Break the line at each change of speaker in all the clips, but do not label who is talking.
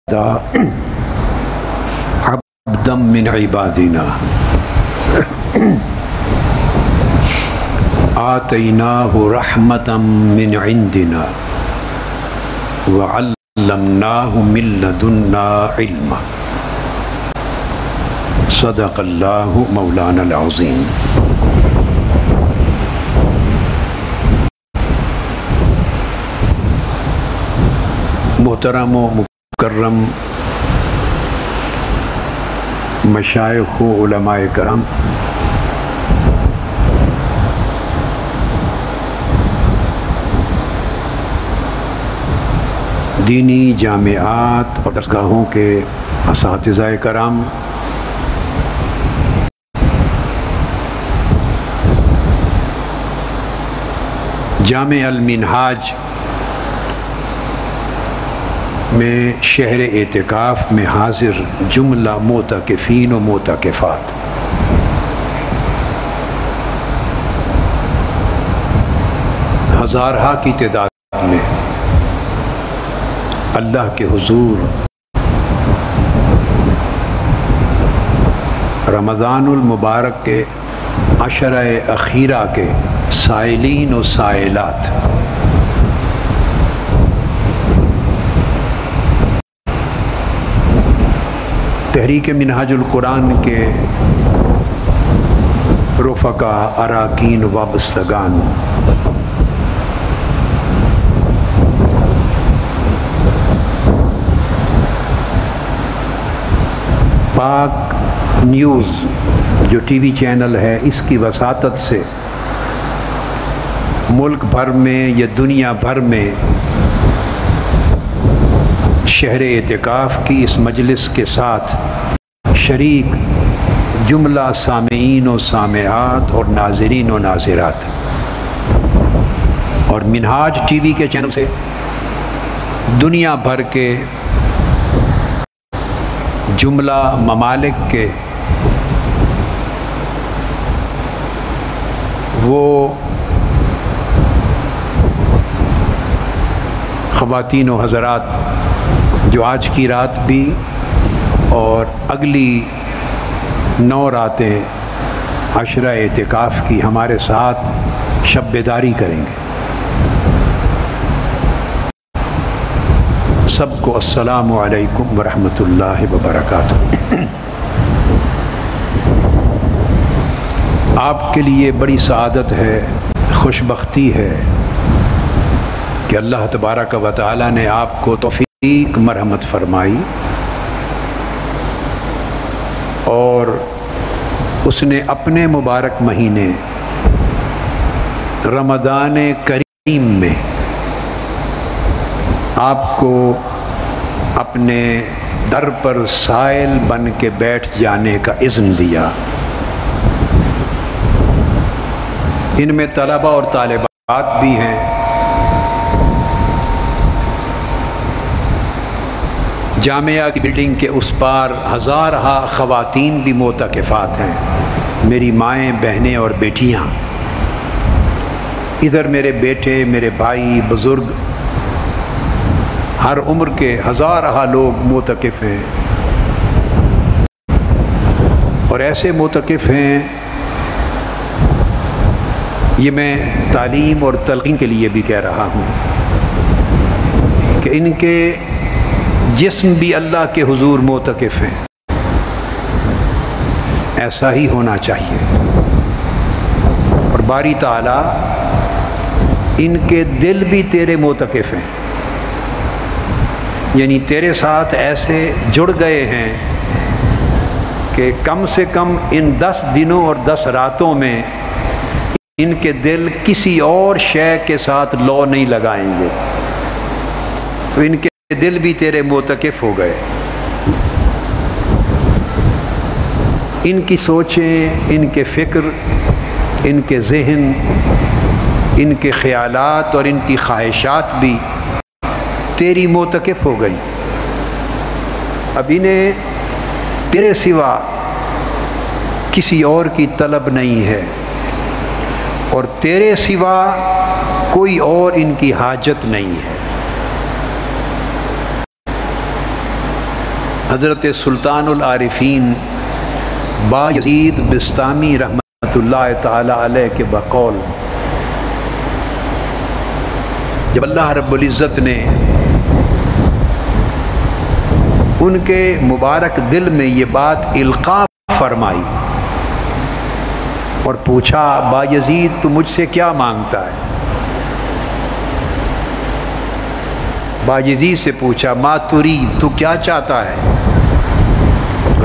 عبدا من عبادنا آتیناہ رحمتا من عندنا وعلمناہ من لدنا علما صدق اللہ مولانا العظیم۔ محترم و مکرم مشائخ و علماء کرام، دینی جامعات اور درسگاہوں کے اساتذہ کرام، جامع المنہاج میں شہر اعتکاف میں حاضر جملہ معتکفین و معتکفات، ہزارہا کی تعداد میں اللہ کے حضور رمضان المبارک کے عشرہ اخیرہ کے سائلین و سائلات، تحریک منہاج القرآن کے رفقا اراکین وابستگان، پاک نیوز جو ٹی وی چینل ہے، اس کی وساطت سے ملک بھر میں یا دنیا بھر میں شہر اعتکاف کی اس مجلس کے ساتھ شریک جملہ سامعین و سامعات اور ناظرین و ناظرات، اور منہاج ٹی وی کے چینل سے دنیا بھر کے جملہ ممالک کے وہ خواتین و حضرات جو آج کی رات بھی اور اگلی 9 راتیں عشرہ اعتکاف کی ہمارے ساتھ شب بیداری کریں گے، سب کو السلام علیکم ورحمۃ اللہ وبرکاتہ۔ آپ کے لیے بڑی سعادت ہے، خوش بختی ہے کہ اللہ تبارک و تعالی نے آپ کو توفیق مرحمت فرمائی، اور اس نے اپنے مبارک مہینے رمضان کریم میں آپ کو اپنے در پر سائل بن کے بیٹھ جانے کا اذن دیا۔ ان میں طلبہ اور طالبات بھی ہیں، جامعہ کی بلڈنگ کے اس پار ہزارہا خواتین بھی معتکفات ہیں، میری مائیں، بہنیں اور بیٹیاں، ادھر میرے بیٹے، میرے بھائی، بزرگ، ہر عمر کے ہزارہا لوگ معتکف ہیں، اور ایسے معتکف ہیں، یہ میں تعلیم اور تلقین کے لیے بھی کہہ رہا ہوں کہ ان کے جسم بھی اللہ کے حضور معتکف ہیں، ایسا ہی ہونا چاہیے، اور باری تعالیٰ ان کے دل بھی تیرے معتکف ہیں، یعنی تیرے ساتھ ایسے جڑ گئے ہیں کہ کم سے کم ان 10 دنوں اور 10 راتوں میں ان کے دل کسی اور شے کے ساتھ لو نہیں لگائیں گے، تو ان کے دل بھی تیرے معتکف ہو گئے، ان کی سوچیں، ان کے فکر، ان کے ذہن، ان کے خیالات اور ان کی خواہشات بھی تیری معتکف ہو گئی، اب انہیں تیرے سوا کسی اور کی طلب نہیں ہے، اور تیرے سوا کوئی اور ان کی حاجت نہیں ہے۔ حضرت سلطان العارفین بایزید بسطامی رحمۃ اللہ تعالی علیہ کے بقول جب اللہ رب العزت نے ان کے مبارک دل میں یہ بات القاء فرمائی اور پوچھا بایزید تو مجھ سے کیا مانگتا ہے؟ بایزید سے پوچھا ما ترید، تو کیا چاہتا ہے؟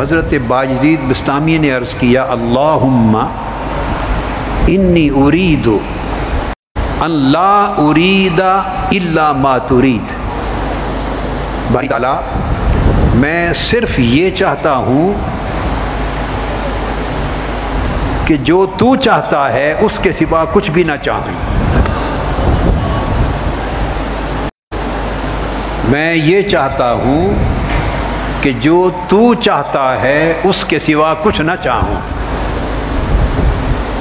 حضرت بایزید بسطامی نے عرض کیا اللہم انی ارید ان لا ارید الا ما ترید، باری تعالیٰ میں صرف یہ چاہتا ہوں کہ جو تو چاہتا ہے اس کے سوا کچھ بھی نہ چاہوں، میں یہ چاہتا ہوں کہ جو تو چاہتا ہے اس کے سوا کچھ نہ چاہوں۔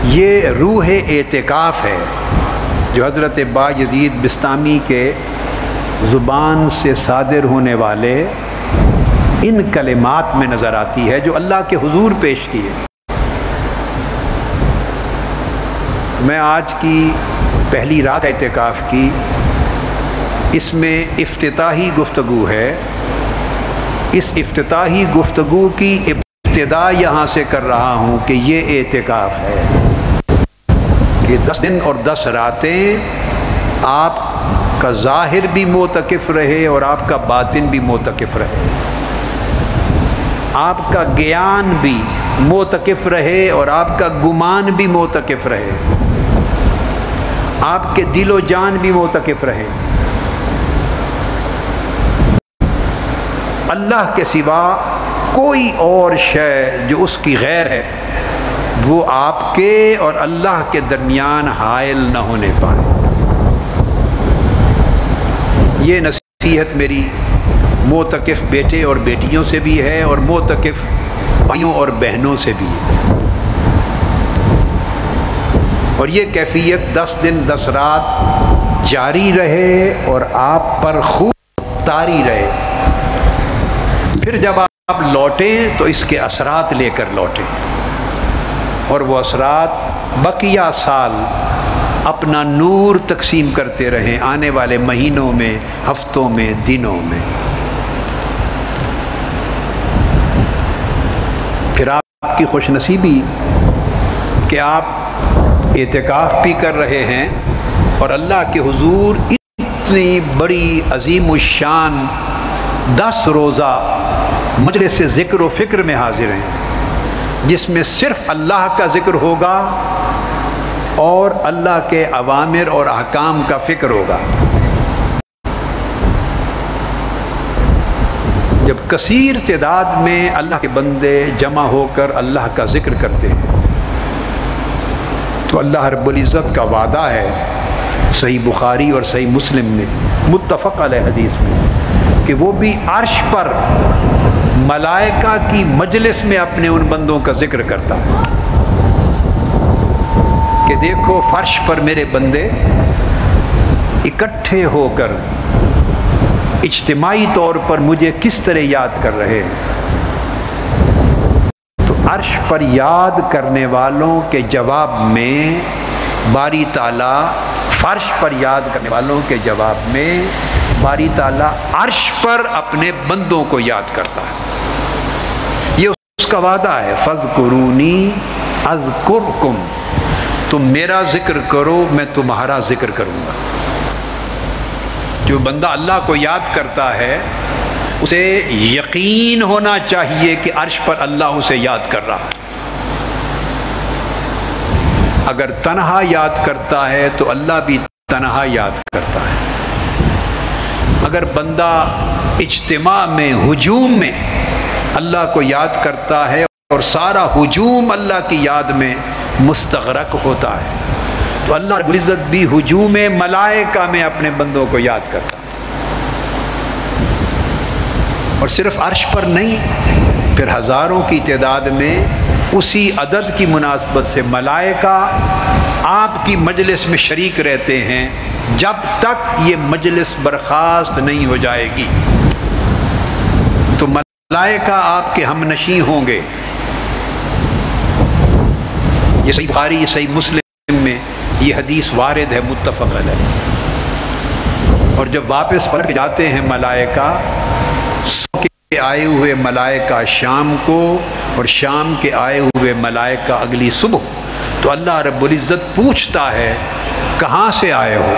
یہ روح اعتکاف ہے جو حضرت بایزید بسطامی کے زبان سے صادر ہونے والے ان کلمات میں نظر آتی ہے جو اللہ کے حضور پیش کیے۔ میں آج کی پہلی رات اعتکاف کی، اس میں افتتاحی گفتگو ہے۔ اس افتتاحی گفتگو کی ابتدا یہاں سے کر رہا ہوں کہ یہ اعتکاف ہے کہ 10 دن اور 10 راتیں آپ کا ظاہر بھی معتکف رہے اور آپ کا باطن بھی معتکف رہے، آپ کا گیان بھی معتکف رہے اور آپ کا گمان بھی معتکف رہے، آپ کے دل و جان بھی معتکف رہے۔ اللہ کے سوا کوئی اور شے جو اس کی غیر ہے وہ آپ کے اور اللہ کے درمیان حائل نہ ہونے پائے۔ یہ نصیحت میری معتکف بیٹے اور بیٹیوں سے بھی ہے اور معتکف بھائیوں اور بہنوں سے بھی ہے، اور یہ کیفیت 10 دن 10 رات جاری رہے اور آپ پر خوب طاری رہے۔ پھر جب آپ لوٹیں تو اس کے اثرات لے کر لوٹیں، اور وہ اثرات بقیہ سال اپنا نور تقسیم کرتے رہیں آنے والے مہینوں میں، ہفتوں میں، دنوں میں۔ پھر آپ کی خوش نصیبی کہ آپ اعتکاف بھی کر رہے ہیں اور اللہ کے حضور اتنی بڑی عظیم الشان 10 روزہ مجلس ذکر و فکر میں حاضر ہیں، جس میں صرف اللہ کا ذکر ہوگا اور اللہ کے اوامر اور احکام کا فکر ہوگا۔ جب کثیر تعداد میں اللہ کے بندے جمع ہو کر اللہ کا ذکر کرتے ہیں تو اللہ رب العزت کا وعدہ ہے صحیح بخاری اور صحیح مسلم میں متفق علیہ حدیث میں کہ وہ بھی عرش پر ملائکہ کی مجلس میں اپنے ان بندوں کا ذکر کرتا ہے کہ دیکھو فرش پر میرے بندے اکٹھے ہو کر اجتماعی طور پر مجھے کس طرح یاد کر رہے ہیں۔ تو عرش پر یاد کرنے والوں کے جواب میں باری تعالیٰ، فرش پر یاد کرنے والوں کے جواب میں باری تعالیٰ عرش پر اپنے بندوں کو یاد کرتا ہے۔ یہ اس کا وعدہ ہے فَاذْكُرُونِي أَذْكُرْكُمْ، تم میرا ذکر کرو میں تمہارا ذکر کروں گا۔ جو بندہ اللہ کو یاد کرتا ہے اسے یقین ہونا چاہیے کہ عرش پر اللہ اسے یاد کر رہا ہے۔ اگر تنہا یاد کرتا ہے تو اللہ بھی تنہا یاد کرتا ہے۔ اگر بندہ اجتماع میں، ہجوم میں اللہ کو یاد کرتا ہے اور سارا ہجوم اللہ کی یاد میں مستغرق ہوتا ہے تو اللہ رب العزت بھی ہجوم ملائکہ میں اپنے بندوں کو یاد کرتا ہے۔ اور صرف عرش پر نہیں، پھر ہزاروں کی تعداد میں اسی عدد کی مناسبت سے ملائکہ آپ کی مجلس میں شریک رہتے ہیں جب تک یہ مجلس برخاست نہیں ہو جائے گی۔ تو ملائکہ آپ کے ہمنشیں ہوں گے۔ یہ صحیح بخاری صحیح مسلم میں یہ حدیث وارد ہے، متفق علیہ۔ اور جب واپس پلٹ جاتے ہیں ملائکہ، صبح کے آئے ہوئے ملائکہ شام کو اور شام کے آئے ہوئے ملائکہ اگلی صبح، تو اللہ رب العزت پوچھتا ہے کہاں سے آئے ہو؟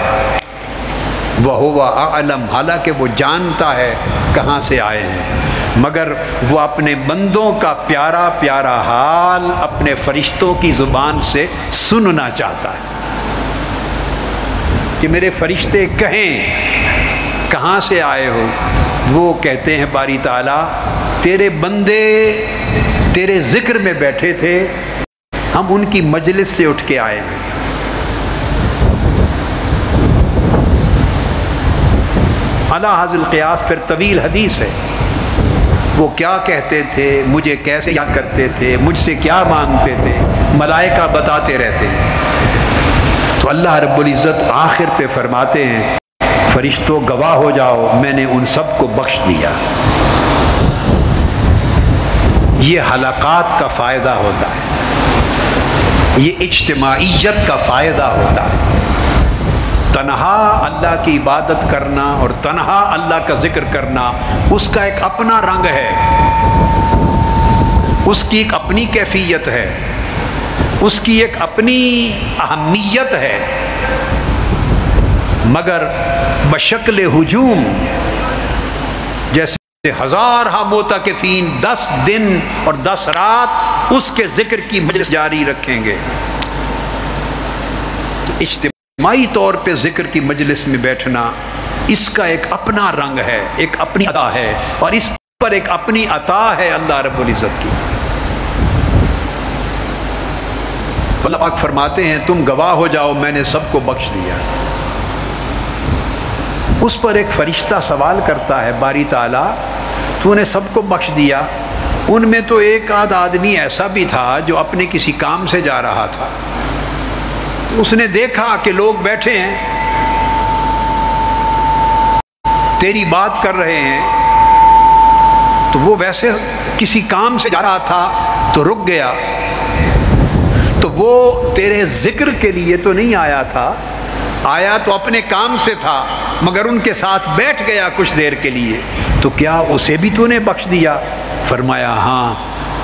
وَهُوَ أَعْلَمُ، حالانکہ وہ جانتا ہے کہاں سے آئے ہیں، مگر وہ اپنے بندوں کا پیارا پیارا حال اپنے فرشتوں کی زبان سے سننا چاہتا ہے کہ میرے فرشتے کہیں کہاں سے آئے ہو؟ وہ کہتے ہیں باری تعالیٰ تیرے بندے تیرے ذکر میں بیٹھے تھے، ہم ان کی مجلس سے اٹھ کے آئے ہیں۔ علی ھذا القیاس پھر طویل حدیث ہے، وہ کیا کہتے تھے، مجھے کیسے یاد کرتے تھے، مجھ سے کیا مانگتے تھے، ملائکہ بتاتے رہتے ہیں۔ تو اللہ رب العزت آخر پہ فرماتے ہیں فرشتوں گواہ ہو جاؤ، میں نے ان سب کو بخش دیا۔ یہ حلقات کا فائدہ ہوتا ہے، یہ اجتماعیت کا فائدہ ہوتا ہے۔ تنہا اللہ کی عبادت کرنا اور تنہا اللہ کا ذکر کرنا، اس کا ایک اپنا رنگ ہے، اس کی ایک اپنی کیفیت ہے، اس کی ایک اپنی اہمیت ہے، مگر بشکل ہجوم جیسے ہزارہ معتکفین 10 دن اور 10 رات اس کے ذکر کی مجلس جاری رکھیں گے، اجتماعی طور پہ ذکر کی مجلس میں بیٹھنا اس کا ایک اپنا رنگ ہے، ایک اپنی ادا ہے، اور اس پر ایک اپنی عطا ہے اللہ رب العزت کی۔ اللہ پاک فرماتے ہیں تم گواہ ہو جاؤ میں نے سب کو بخش دیا۔ اس پر ایک فرشتہ سوال کرتا ہے باری تعالیٰ تو نے سب کو بخش دیا، ان میں تو ایک آدھ آدمی ایسا بھی تھا جو اپنے کسی کام سے جا رہا تھا، اس نے دیکھا کہ لوگ بیٹھے ہیں تیری بات کر رہے ہیں، تو وہ ویسے کسی کام سے جا رہا تھا تو رک گیا، تو وہ تیرے ذکر کے لیے تو نہیں آیا تھا، آیا تو اپنے کام سے تھا، مگر ان کے ساتھ بیٹھ گیا کچھ دیر کے لیے، تو کیا اسے بھی تو نے بخش دیا؟ فرمایا ہاں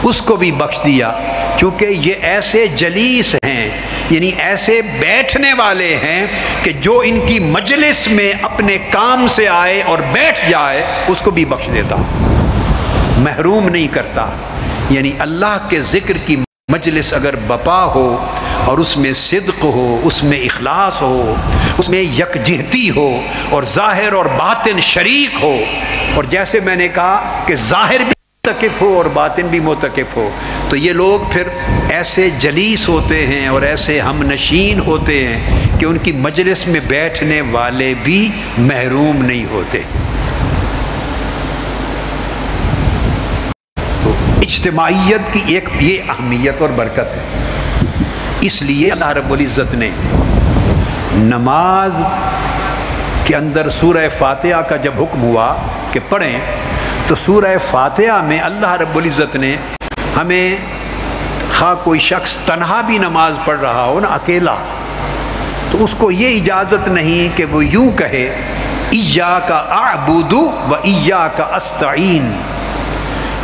اس کو بھی بخش دیا، چونکہ یہ ایسے جلیس ہیں، یعنی ایسے بیٹھنے والے ہیں کہ جو ان کی مجلس میں اپنے کام سے آئے اور بیٹھ جائے اس کو بھی بخش دیتا، محروم نہیں کرتا۔ یعنی اللہ کے ذکر کی مجلس اگر بپا ہو اور اس میں صدق ہو، اس میں اخلاص ہو، اس میں یکجہتی ہو، اور ظاہر اور باطن شریک ہو، اور جیسے میں نے کہا کہ ظاہر بھی معتکف ہو اور باطن بھی معتکف ہو، تو یہ لوگ پھر ایسے جلیس ہوتے ہیں اور ایسے ہم نشین ہوتے ہیں کہ ان کی مجلس میں بیٹھنے والے بھی محروم نہیں ہوتے۔ تو اجتماعیت کی ایک یہ اہمیت اور برکت ہے، اس لیے اللہ رب العزت نے نماز کے اندر سورہ فاتحہ کا جب حکم ہوا کہ پڑھیں، تو سورہ فاتحہ میں اللہ رب العزت نے ہمیں خواہ کوئی شخص تنہا بھی نماز پڑھ رہا ہو نا، اکیلا، تو اس کو یہ اجازت نہیں کہ وہ یوں کہے ایاک اعبد و ایاک استعین،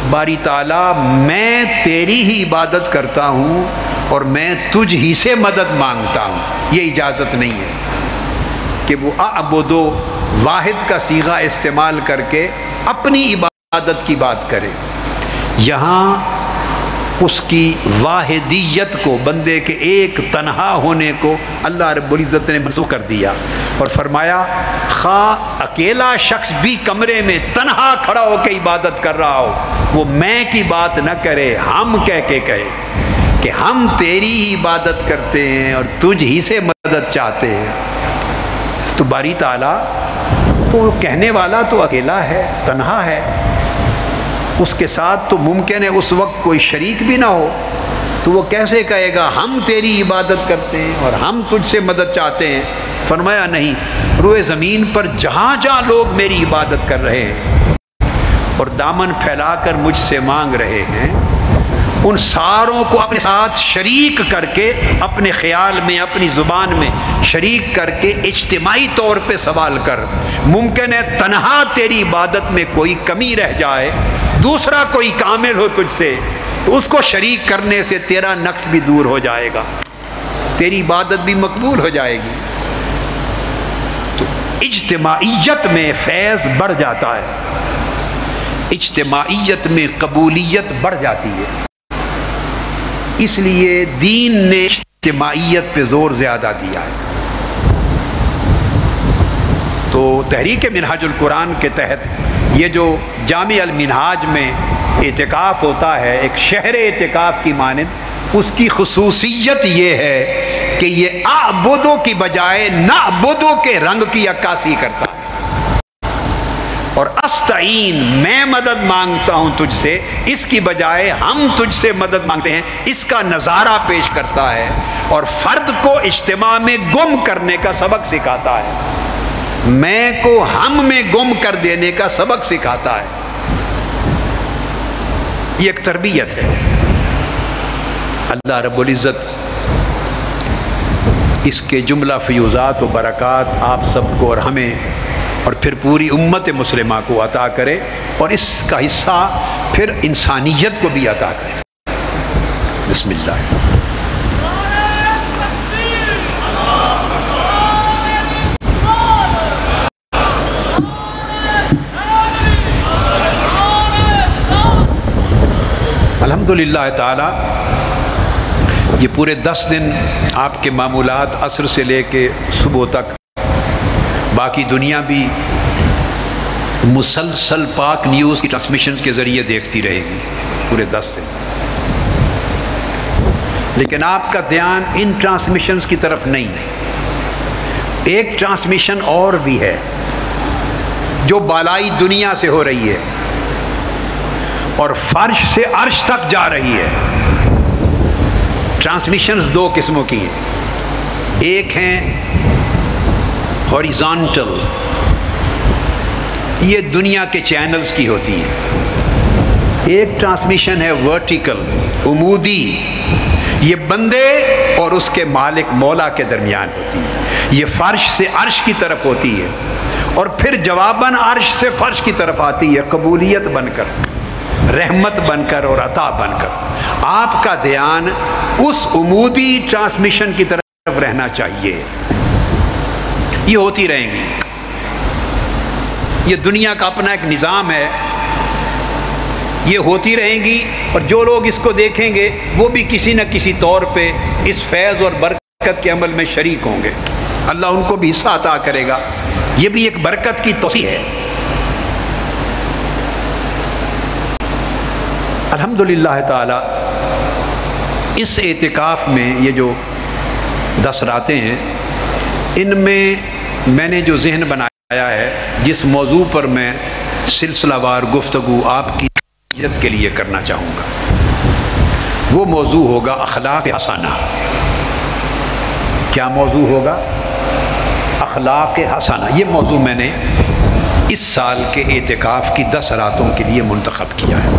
باری تعالیٰ میں تیری ہی عبادت کرتا ہوں اور میں تجھ ہی سے مدد مانگتا ہوں، یہ اجازت نہیں ہے کہ وہ اعبدو واحد کا صیغہ استعمال کر کے اپنی عبادت کی بات کرے۔ یہاں اس کی واحدیت کو، بندے کے ایک تنہا ہونے کو اللہ رب العزت نے منسوخ کر دیا اور فرمایا خواہ اکیلا شخص بھی کمرے میں تنہا کھڑا ہو کے عبادت کر رہا ہو، وہ میں کی بات نہ کرے، ہم کہہ کے کہے کہ ہم تیری ہی عبادت کرتے ہیں اور تجھ ہی سے مدد چاہتے ہیں۔ تو باری تعالیٰ تو کہنے والا تو اکیلا ہے، تنہا ہے، اس کے ساتھ تو ممکن ہے اس وقت کوئی شریک بھی نہ ہو، تو وہ کیسے کہے گا ہم تیری عبادت کرتے ہیں اور ہم تجھ سے مدد چاہتے ہیں؟ فرمایا نہیں، روئے زمین پر جہاں جہاں لوگ میری عبادت کر رہے ہیں اور دامن پھیلا کر مجھ سے مانگ رہے ہیں، ان ساروں کو اپنے ساتھ شریک کر کے، اپنے خیال میں، اپنی زبان میں شریک کر کے اجتماعی طور پہ سوال کر۔ ممکن ہے تنہا تیری عبادت میں کوئی کمی رہ جائے، دوسرا کوئی کامل ہو تجھ سے، تو اس کو شریک کرنے سے تیرا نقص بھی دور ہو جائے گا، تیری عبادت بھی مقبول ہو جائے گی۔ تو اجتماعیت میں فیض بڑھ جاتا ہے، اجتماعیت میں قبولیت بڑھ جاتی ہے۔ اس لیے دین نے اجتماعیت پہ زور زیادہ دیا ہے۔ تو تحریک منہاج القرآن کے تحت یہ جو جامع المنہاج میں اعتکاف ہوتا ہے، ایک شہر اعتکاف کی مانند، اس کی خصوصیت یہ ہے کہ یہ اعبدو کی بجائے نعبدو کے رنگ کی عکاسی کرتا ہے، اور استعین میں مدد مانگتا ہوں تجھ سے، اس کی بجائے ہم تجھ سے مدد مانگتے ہیں، اس کا نظارہ پیش کرتا ہے، اور فرد کو اجتماع میں گم کرنے کا سبق سکھاتا ہے، میں کو ہم میں گم کر دینے کا سبق سکھاتا ہے۔ یہ ایک تربیت ہے۔ اللہ رب العزت اس کے جملہ فیوزات و برکات آپ سب کو اور ہمیں اور پھر پوری امت مسلمہ کو عطا کرے، اور اس کا حصہ پھر انسانیت کو بھی عطا کرے۔ بسم اللہ۔ الحمدللہ تعالی یہ پورے 10 دن آپ کے معمولات عصر سے لے کے صبح تک باقی دنیا بھی مسلسل پاک نیوز کی ٹرانسمیشن کے ذریعے دیکھتی رہے گی پورے 10 دن، لیکن آپ کا دھیان ان ٹرانسمیشنز کی طرف نہیں ہے۔ ایک ٹرانسمیشن اور بھی ہے جو بالائی دنیا سے ہو رہی ہے اور فرش سے عرش تک جا رہی ہے۔ ٹرانسمیشنز 2 قسموں کی ہیں، ایک ہیں ہاریزانٹل، یہ دنیا کے چینلز کی ہوتی ہیں، ایک ٹرانسمیشن ہے ورٹیکل، عمودی، یہ بندے اور اس کے مالک مولا کے درمیان ہوتی ہے، یہ فرش سے عرش کی طرف ہوتی ہے، اور پھر جواباً عرش سے فرش کی طرف آتی ہے، قبولیت بن کر، رحمت بن کر اور عطا بن کر۔ آپ کا دھیان اس عمودی ٹرانسمیشن کی طرف رہنا چاہیے۔ یہ ہوتی رہیں گی، یہ دنیا کا اپنا ایک نظام ہے، یہ ہوتی رہیں گی، اور جو لوگ اس کو دیکھیں گے وہ بھی کسی نہ کسی طور پہ اس فیض اور برکت کے عمل میں شریک ہوں گے، اللہ ان کو بھی حصہ عطا کرے گا۔ یہ بھی ایک برکت کی توسیع ہے۔ الحمدللہ تعالی اس اعتکاف میں یہ جو 10 راتیں ہیں، ان میں نے جو ذہن بنایا ہے، جس موضوع پر میں سلسلہ وار گفتگو آپ کی عزت کے لیے کرنا چاہوں گا، وہ موضوع ہوگا اخلاق حسنہ۔ کیا موضوع ہوگا؟ اخلاق حسنہ۔ یہ موضوع میں نے اس سال کے اعتکاف کی 10 راتوں کے لیے منتخب کیا ہے،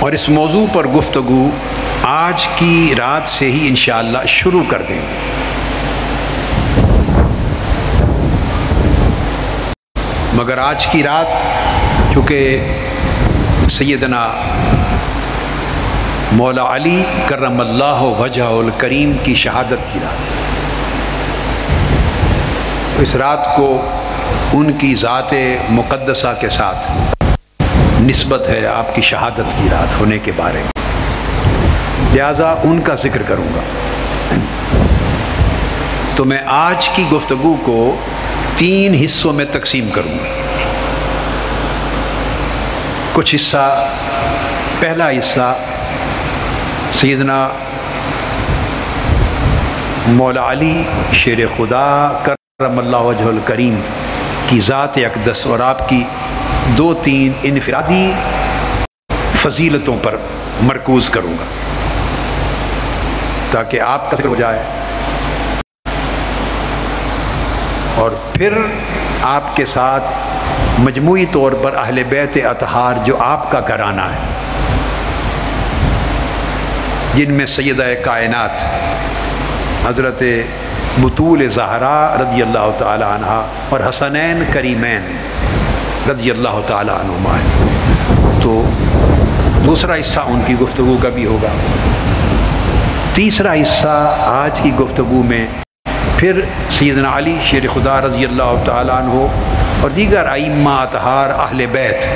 اور اس موضوع پر گفتگو آج کی رات سے ہی انشاءاللہ شروع کر دیں گے۔ مگر آج کی رات چونکہ سیدنا مولا علی کرم اللہ وجہ الکریم کی شہادت کی رات ہے، اس رات کو ان کی ذات مقدسہ کے ساتھ نسبت ہے، آپ کی شہادت کی رات ہونے کے بارے میں، لہذا ان کا ذکر کروں گا۔ تو میں آج کی گفتگو کو 3 حصوں میں تقسیم کروں گا۔ کچھ حصہ، پہلا حصہ سیدنا مولا علی شیر خدا کرم اللہ وجہ الکریم کی ذات اقدس اور آپ کی 2-3 انفرادی فضیلتوں پر مرکوز کروں گا تاکہ آپ کا ذکر ہو جائے، اور پھر آپ کے ساتھ مجموعی طور پر اہل بیت اطہار جو آپ کا گھرانہ ہے، جن میں سیدہ کائنات حضرت بطول زہرا رضی اللہ تعالی عنہ اور حسنین کریمین رضی اللہ تعالی عنہما ہے، تو دوسرا حصہ ان کی گفتگو کا بھی ہوگا۔ تیسرا حصہ آج کی گفتگو میں پھر سیدنا علی شیر خدا رضی اللہ تعالیٰ عنہ اور دیگر ائمہ اطہار اہل بیت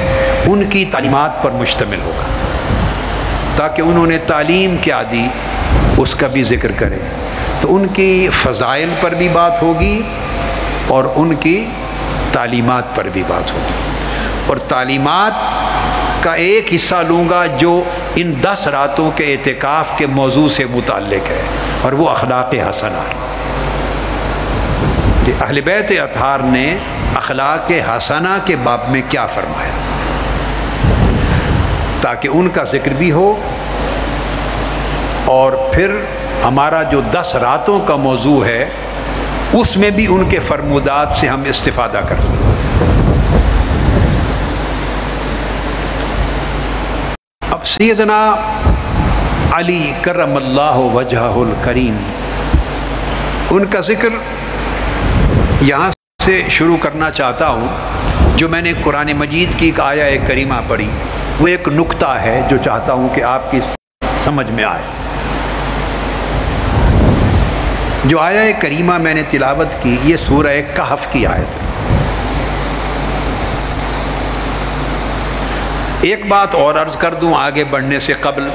ان کی تعلیمات پر مشتمل ہوگا، تاکہ انہوں نے تعلیم کیا دی اس کا بھی ذکر کریں، تو ان کی فضائل پر بھی بات ہوگی اور ان کی تعلیمات پر بھی بات ہوگی۔ اور تعلیمات کا ایک حصہ لوں گا جو ان 10 راتوں کے اعتکاف کے موضوع سے متعلق ہے، اور وہ اخلاق حسنہ ہے کہ اہل بیت اطہار نے اخلاق حسنہ کے باب میں کیا فرمایا، تاکہ ان کا ذکر بھی ہو، اور پھر ہمارا جو 10 راتوں کا موضوع ہے اس میں بھی ان کے فرمودات سے ہم استفادہ کر لیں۔ اب سیدنا علی کرم اللہ وجہہ الکریم، ان کا ذکر یہاں سے شروع کرنا چاہتا ہوں۔ جو میں نے قرآن مجید کی ایک آیہ کریمہ پڑھی، وہ ایک نکتہ ہے جو چاہتا ہوں کہ آپ کی سمجھ میں آئے۔ جو آیہ کریمہ میں نے تلاوت کی، یہ سورہ کہف کی آیت ہے۔ ایک بات اور عرض کر دوں آگے بڑھنے سے قبل،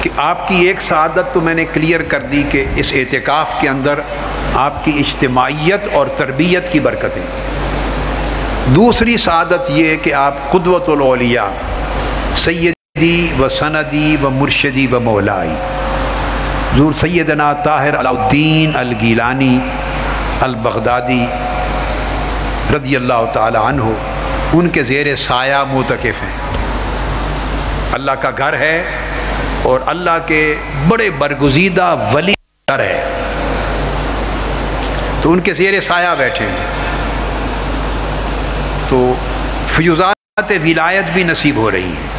کہ آپ کی ایک سعادت تو میں نے کلیئر کر دی کہ اس اعتکاف کے اندر آپ کی اجتماعیت اور تربیت کی برکتیں۔ دوسری سعادت یہ ہے کہ آپ قدوۃ الاولیاء سیدی و سندی و مرشدی و مولائی حضور سیدنا طاہر علاء الدین الگیلانی البغدادی رضی اللہ تعالی عنہ، ان کے زیر سایہ معتکف ہیں۔ اللہ کا گھر ہے اور اللہ کے بڑے برگزیدہ ولی گھر ہے، تو ان کے زیر سایہ بیٹھے ہیں، تو فیوزات ولایت بھی نصیب ہو رہی ہے۔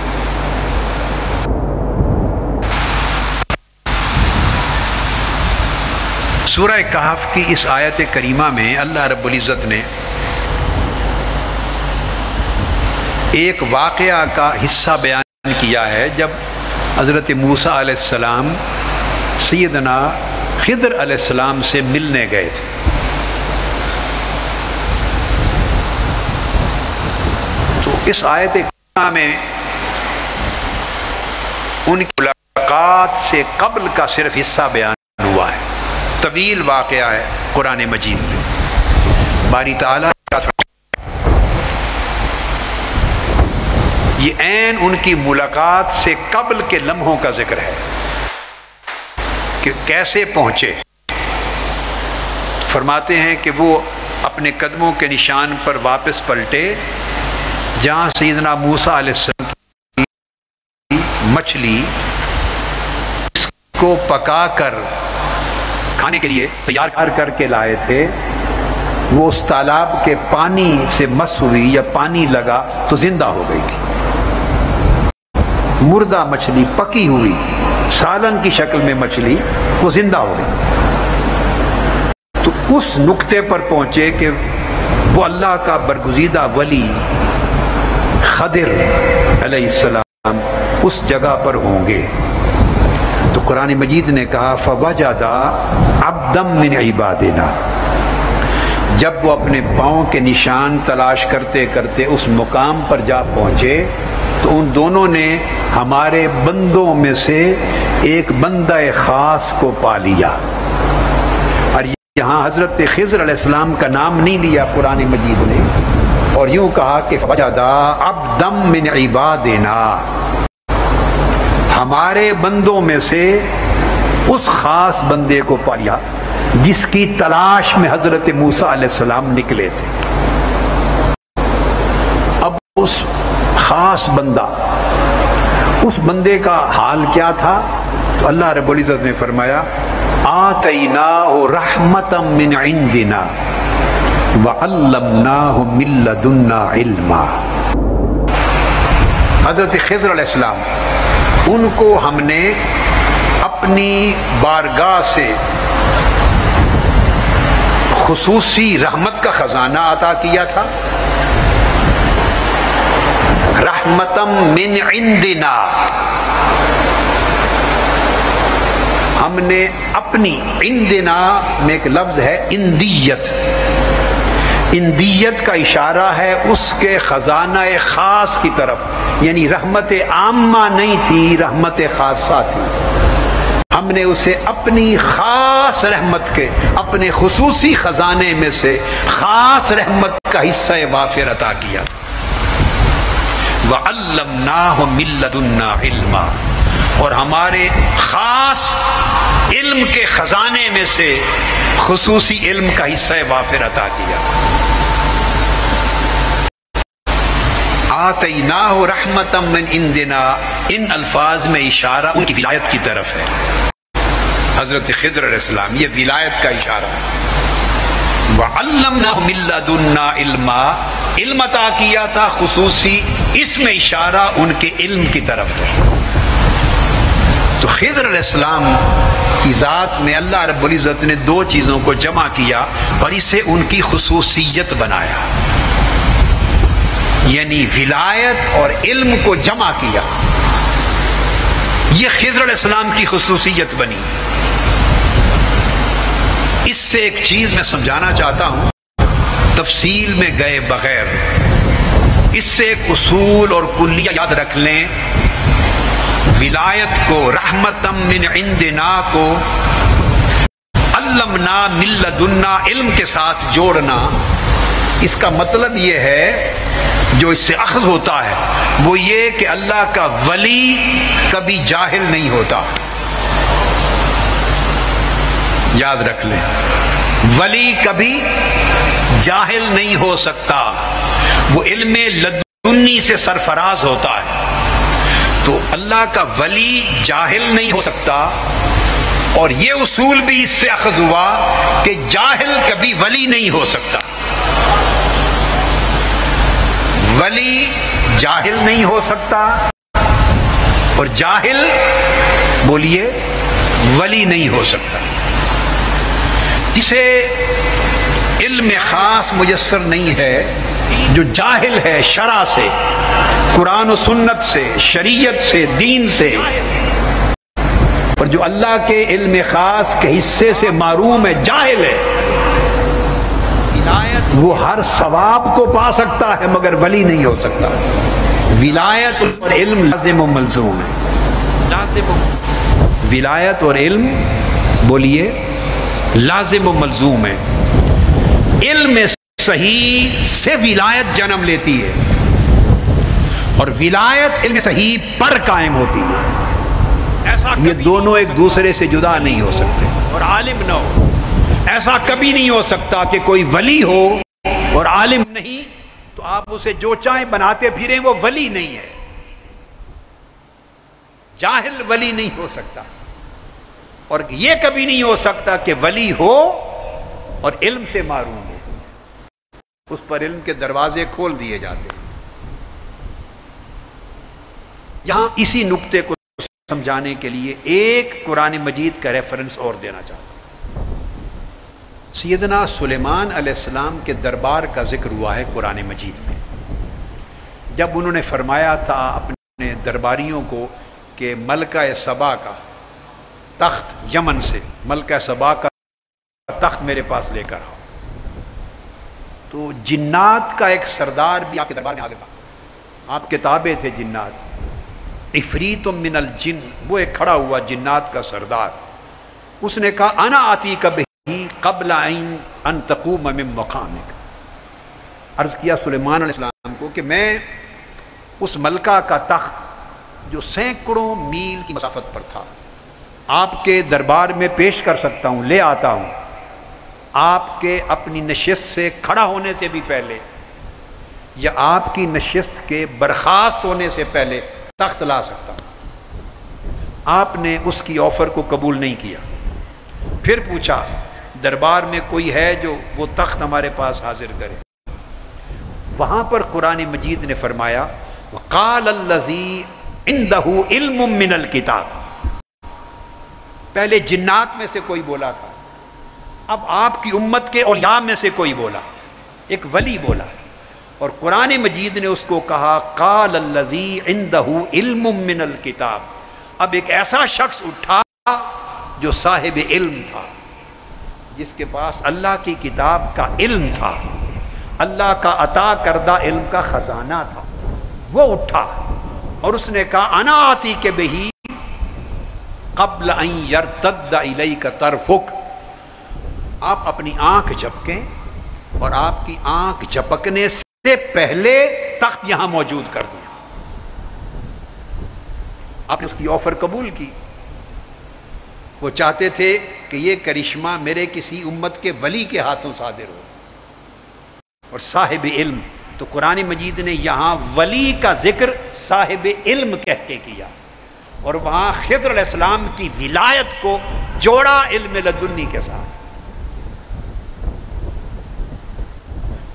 سورہ کہف کی اس آیت کریمہ میں اللہ رب العزت نے ایک واقعہ کا حصہ بیان کیا ہے، جب حضرت موسیٰ علیہ السلام سیدنا خضر علیہ السلام سے ملنے گئے تھے۔ تو اس آیت کریمہ میں ان کی ملاقات سے قبل کا صرف حصہ بیان ہوا ہے، طویل واقعہ ہے قرآن مجید میں۔ باری تعالیٰ یہ عین ان کی ملاقات سے قبل کے لمحوں کا ذکر ہے کہ کیسے پہنچے۔ فرماتے ہیں کہ وہ اپنے قدموں کے نشان پر واپس پلٹے جہاں سیدنا موسیٰ علیہ السلام کی مچھلی اس کو پکا کر کھانے کے لیے تیار کر کے لائے تھے، وہ اس تالاب کے پانی سے مس ہوئی یا پانی لگا تو زندہ ہو گئی تھی۔ مردہ مچھلی پکی ہوئی سالن کی شکل میں مچھلی وہ زندہ ہو گئی۔ تو اس نقطے پر پہنچے کہ وہ اللہ کا برگزیدہ ولی خضر علیہ السلام اس جگہ پر ہوں گے۔ تو قرآن مجید نے کہا فوجدا عبدا من عبادنا، جب وہ اپنے پاؤں کے نشان تلاش کرتے کرتے اس مقام پر جا پہنچے تو ان دونوں نے ہمارے بندوں میں سے ایک بندہ خاص کو پا لیا۔ اور یہاں حضرت خضر علیہ السلام کا نام نہیں لیا قرآن مجید نے، اور یوں کہا کہ فوجدا عبدا من عبادنا، ہمارے بندوں میں سے اس خاص بندے کو پا لیا جس کی تلاش میں حضرت موسیٰ علیہ السلام نکلے تھے۔ اب اس خاص بندہ، اس بندے کا حال کیا تھا؟ تو اللہ رب العزت نے فرمایا آتیناہ رحمتا من عندنا، وَعَلَّمْنَاهُ مِن لَّدُنَّا عِلْمًا۔ حضرت خضر علیہ السلام ان کو ہم نے اپنی بارگاہ سے خصوصی رحمت کا خزانہ عطا کیا تھا، رحمتم من عندنا، ہم نے اپنی، عندنا میں ایک لفظ ہے اندیت، اندیت کا اشارہ ہے اس کے خزانہ خاص کی طرف، یعنی رحمت عامہ نہیں تھی، رحمت خاصہ تھی، ہم نے اسے اپنی خاص رحمت کے، اپنے خصوصی خزانے میں سے خاص رحمت کا حصہ وافر عطا کیا تھا۔ وَعَلَّمْنَاهُ مِن لَّدُنَّا عِلْمًا، اور ہمارے خاص علم کے خزانے میں سے خصوصی علم کا حصہ وافر عطا کیا۔ آتیناہ رحمتا من عندنا، ان الفاظ میں اشارہ ان کی ولایت کی طرف ہے، حضرت خضر علیہ السلام، یہ ولایت کا اشارہ ہے۔ وَعَلَّمْنَاهُ مِن لَّدُنَّا عِلْمًا، علم عطا کیا تھا خصوصی، اس میں اشارہ ان کے علم کی طرف ہے۔ تو خضر علیہ السلام کی ذات میں اللہ رب العزت نے دو چیزوں کو جمع کیا اور اسے ان کی خصوصیت بنایا، یعنی ولایت اور علم کو جمع کیا، یہ خضر علیہ السلام کی خصوصیت بنی۔ اس سے ایک چیز میں سمجھانا چاہتا ہوں تفصیل میں گئے بغیر، اس سے ایک اصول اور کلیہ یاد رکھ لیں، ولایت کو، رحمتم من عندنا کو علمنا من لدنا علم کے ساتھ جوڑنا، اس کا مطلب یہ ہے، جو اس سے اخذ ہوتا ہے وہ یہ کہ اللہ کا ولی کبھی جاہل نہیں ہوتا، یاد رکھ لیں، ولی کبھی جاہل نہیں ہو سکتا، وہ علم لدنی سے سرفراز ہوتا ہے، تو اللہ کا ولی جاہل نہیں ہو سکتا، اور یہ اصول بھی اس سے اخذ ہوا کہ جاہل کبھی ولی نہیں ہو سکتا، ولی جاہل نہیں ہو سکتا اور جاہل بولیے ولی نہیں ہو سکتا۔ جسے علم خاص میسر نہیں ہے، جو جاہل ہے شرع سے، قرآن و سنت سے، شریعت سے، دین سے، اور جو اللہ کے علم خاص کے حصے سے معروم ہے، جاہل ہے، وہ ہر ثواب تو پا سکتا ہے مگر ولی نہیں ہو سکتا۔ ولایت اور علم لازم و ملزوم ہے، ولایت اور علم بولیے لازم و ملزوم ہے۔ علم صحیح سے ولایت جنم لیتی ہے، اور ولایت علم صحیح پر قائم ہوتی ہے، یہ دونوں ایک دوسرے سے جدا نہیں ہو سکتے۔ اور عالم نہ ہو، ایسا کبھی نہیں ہو سکتا کہ کوئی ولی ہو اور عالم نہیں، تو آپ اسے جو چاہیں بناتے پھریں، وہ ولی نہیں ہے، جاہل ولی نہیں ہو سکتا، اور یہ کبھی نہیں ہو سکتا کہ ولی ہو اور علم سے معروم ہو، اس پر علم کے دروازے کھول دیے جاتے ہیں۔ یہاں اسی نقطے کو سمجھانے کے لیے ایک قرآن مجید کا ریفرنس اور دینا چاہتا ہوں۔ سیدنا سلیمان علیہ السلام کے دربار کا ذکر ہوا ہے قرآن مجید میں، جب انہوں نے فرمایا تھا اپنے درباریوں کو کہ ملکہ سبا کا تخت، یمن سے ملکہ سبا کا تخت میرے پاس لے کر آؤ، تو جنات کا ایک سردار بھی آپ کے دربار میں حاضر تھا، آپ کے تابع تھے جنات، عفریت من الجن، وہ ایک کھڑا ہوا جنات کا سردار، اس نے کہا انا آتی کبھی قبل ان تقوم من مقامک، عرض کیا سلیمان علیہ السلام کو کہ میں اس ملکہ کا تخت جو سینکڑوں میل کی مسافت پر تھا آپ کے دربار میں پیش کر سکتا ہوں، لے آتا ہوں، آپ کے اپنی نشست سے کھڑا ہونے سے بھی پہلے یا آپ کی نشست کے برخاست ہونے سے پہلے تخت لا سکتا ہوں۔ آپ نے اس کی آفر کو قبول نہیں کیا، پھر پوچھا دربار میں کوئی ہے جو وہ تخت ہمارے پاس حاضر کرے۔ وہاں پر قرآن مجید نے فرمایا وقال الذی عندہ علم من الکتاب، پہلے جنات میں سے کوئی بولا تھا، اب آپ کی امت کے اولیاء میں سے کوئی بولا، ایک ولی بولا، اور قرآن مجید نے اس کو کہا قال الذی عندہ علم من الکتاب۔ اب ایک ایسا شخص اٹھا جو صاحب علم تھا، جس کے پاس اللہ کی کتاب کا علم تھا، اللہ کا عطا کردہ علم کا خزانہ تھا، وہ اٹھا اور اس نے کہا انا آتی کے بہی قبل ان یرتد الیک طرفک، آپ اپنی آنکھ جھپکیں اور آپ کی آنکھ جھپکنے سے پہلے تخت یہاں موجود کر دیا۔ آپ نے اس کی آفر قبول کی۔ وہ چاہتے تھے کہ یہ کرشمہ میرے کسی امت کے ولی کے ہاتھوں صادر ہو، اور صاحب علم، تو قرآن مجید نے یہاں ولی کا ذکر صاحب علم کہہ کے کیا، اور وہاں خضر علیہ السلام کی ولایت کو جوڑا علم لدنی کے ساتھ۔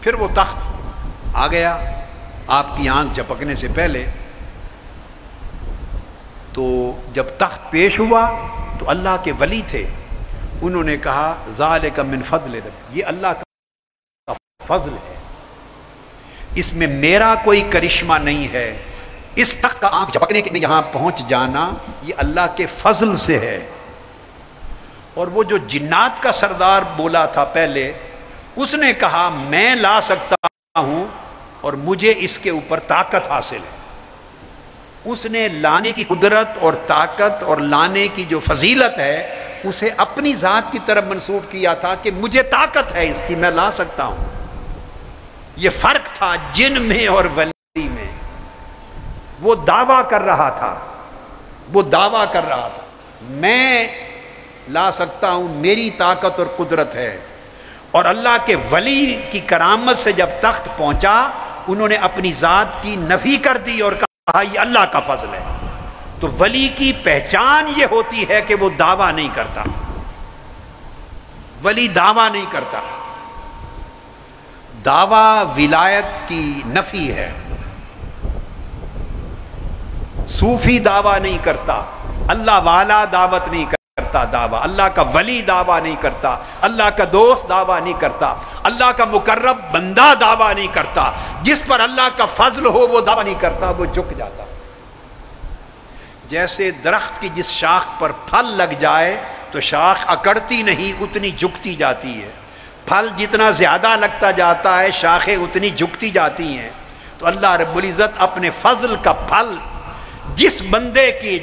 پھر وہ تخت آ گیا آپ کی آنکھ جھپکنے سے پہلے، تو جب تخت پیش ہوا تو اللہ کے ولی تھے، انہوں نے کہا ذالک من فضل ربی، یہ اللہ کا فضل ہے، اس میں میرا کوئی کرشمہ نہیں ہے، اس تخت کا آنکھ جھپکنے کے لیے یہاں پہنچ جانا یہ اللہ کے فضل سے ہے۔ اور وہ جو جنات کا سردار بولا تھا پہلے، اس نے کہا میں لا سکتا ہوں اور مجھے اس کے اوپر طاقت حاصل ہے۔ اس نے لانے کی قدرت اور طاقت اور لانے کی جو فضیلت ہے اسے اپنی ذات کی طرف منسوب کیا تھا کہ مجھے طاقت ہے اس کی، میں لا سکتا ہوں۔ یہ فرق تھا جن میں اور ولی میں۔ وہ دعویٰ کر رہا تھا، میں لا سکتا ہوں، میری طاقت اور قدرت ہے، اور اللہ کے ولی کی کرامت سے جب تخت پہنچا انہوں نے اپنی ذات کی نفی کر دی اور کہا یہ اللہ کا فضل ہے۔ تو ولی کی پہچان یہ ہوتی ہے کہ وہ دعویٰ نہیں کرتا، ولی دعویٰ نہیں کرتا، دعویٰ ولایت کی نفی ہے۔ صوفی دعویٰ نہیں کرتا، اللہ والا دعوت نہیں کرتا، دعویٰ اللہ کا ولی دعویٰ نہیں کرتا، اللہ کا دوست دعویٰ نہیں کرتا، اللہ کا مقرب بندہ دعویٰ نہیں کرتا، جس پر اللہ کا فضل ہو وہ دعویٰ نہیں کرتا، وہ جھک جاتا۔ جیسے درخت کی جس شاخ پر پھل لگ جائے تو شاخ اکڑتی نہیں، اتنی جھکتی جاتی ہے، پھل جتنا زیادہ لگتا جاتا ہے شاخیں اتنی جھکتی جاتی ہیں۔ تو اللہ رب العزت اپنے فضل کا پھل جس بندے کی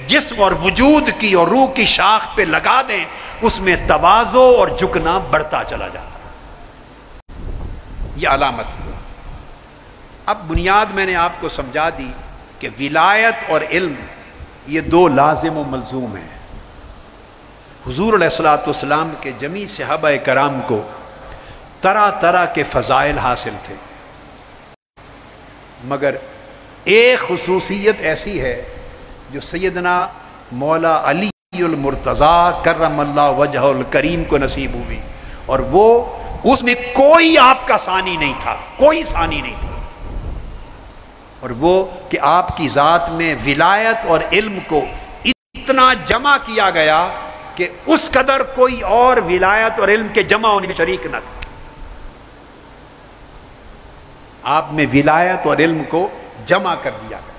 جسم اور وجود کی اور روح کی شاخ پہ لگا دیں اس میں تواضع اور جھکنا بڑھتا چلا جاتا ہے۔ یہ علامت ہے۔ اب بنیاد میں نے آپ کو سمجھا دی کہ ولایت اور علم یہ دو لازم و ملزوم ہیں۔ حضور علیہ الصلوۃ والسلام کے جمیع صحابہ کرام کو طرح طرح کے فضائل حاصل تھے، مگر ایک خصوصیت ایسی ہے جو سیدنا مولا علی المرتضیٰ کرم اللہ وجہ الکریم کو نصیب ہوئی، اور وہ اس میں کوئی آپ کا ثانی نہیں تھا، کوئی ثانی نہیں تھا، اور وہ کہ آپ کی ذات میں ولایت اور علم کو اتنا جمع کیا گیا کہ اس قدر کوئی اور ولایت اور علم کے جمع ہونے میں شریک نہ تھا۔ آپ میں ولایت اور علم کو جمع کر دیا گیا،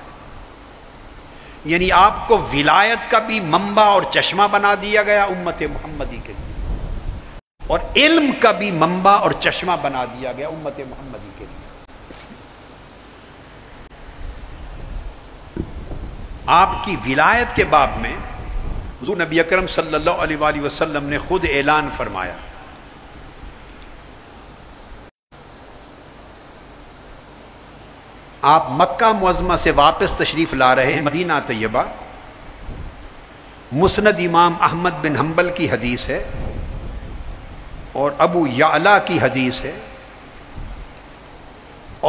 یعنی آپ کو ولایت کا بھی منبع اور چشمہ بنا دیا گیا امت محمدی کے لیے، اور علم کا بھی منبع اور چشمہ بنا دیا گیا امت محمدی کے لیے۔ آپ کی ولایت کے باب میں حضور نبی اکرم صلی اللہ علیہ وآلہ وسلم نے خود اعلان فرمایا، آپ مکہ معظمہ سے واپس تشریف لا رہے ہیں مدینہ طیبہ، مسند امام احمد بن حنبل کی حدیث ہے اور ابو یعلا کی حدیث ہے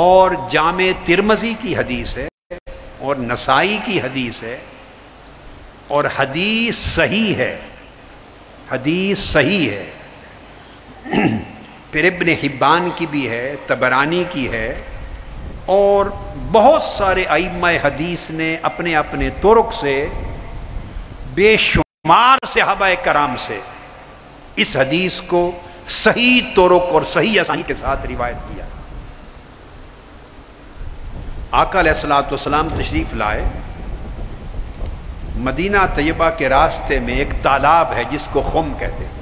اور جامع ترمذی کی حدیث ہے اور نسائی کی حدیث ہے، اور حدیث صحیح ہے، حدیث صحیح ہے۔ پھر ابن حبان کی بھی ہے، طبرانی کی ہے، اور بہت سارے ائمہ حدیث نے اپنے اپنے طرق سے بے شمار صحابہ کرام سے اس حدیث کو صحیح طرق اور صحیح اسانید کے ساتھ روایت کیا۔ آقا علیہ الصلوۃ والسلام تشریف لائے، مدینہ طیبہ کے راستے میں ایک تالاب ہے جس کو خم کہتے ہیں۔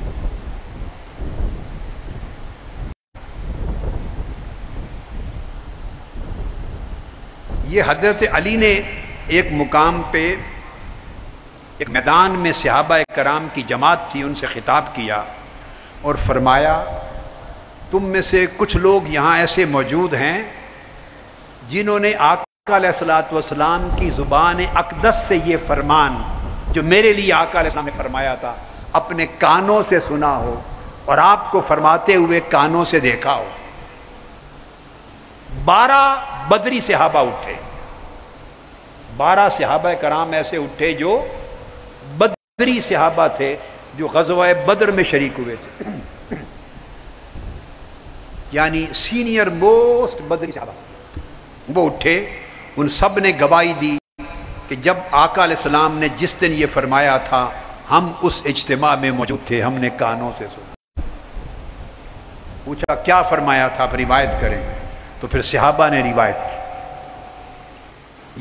یہ حضرت علی نے ایک مقام پہ ایک میدان میں صحابہ کرام کی جماعت تھی، ان سے خطاب کیا اور فرمایا تم میں سے کچھ لوگ یہاں ایسے موجود ہیں جنہوں نے آقا علیہ الصلوۃ والسلام کی زبان اقدس سے یہ فرمان جو میرے لیے آقا علیہ السلام نے فرمایا تھا اپنے کانوں سے سنا ہو اور آپ کو فرماتے ہوئے کانوں سے دیکھا ہو۔ 12 بدری صحابہ اٹھے، 12 صحابہ کرام ایسے اٹھے جو بدری صحابہ تھے، جو غزوہ بدر میں شریک ہوئے تھے، یعنی سینئر موسٹ بدری صحابہ۔ وہ اٹھے، ان سب نے گواہی دی کہ جب آقا علیہ السلام نے جس دن یہ فرمایا تھا ہم اس اجتماع میں موجود تھے، ہم نے کانوں سے سنا۔ پوچھا کیا فرمایا تھا، آپ روایت کریں، تو پھر صحابہ نے روایت کی۔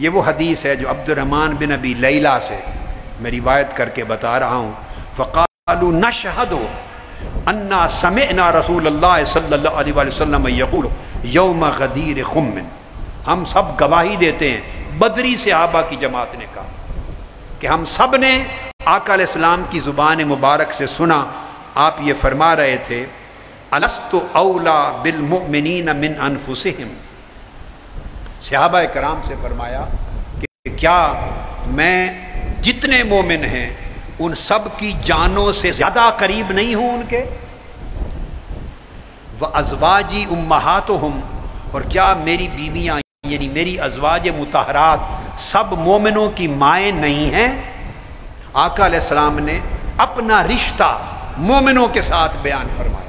یہ وہ حدیث ہے جو عبد الرحمن بن ابی لیلہ سے میں روایت کر کے بتا رہا ہوں۔ فقالوا نشہد انا سمعنا رسول اللہ صلی اللہ علیہ وسلم یقول یوم غدیر خم، ہم سب گواہی دیتے ہیں، بدری صحابہ کی جماعت نے کہا کہ ہم سب نے آقا علیہ السلام کی زبان مبارک سے سنا، آپ یہ فرما رہے تھے الست اولا بالمؤمنین من انفسہم۔ صحابہ کرام سے فرمایا کہ کیا میں جتنے مومن ہیں ان سب کی جانوں سے زیادہ قریب نہیں ہوں ان کے؟ وازواجی امہاتہم، اور کیا میری بیویاں یعنی میری ازواج مطہرات سب مومنوں کی مائیں نہیں ہیں؟ آقا علیہ السلام نے اپنا رشتہ مومنوں کے ساتھ بیان فرمایا۔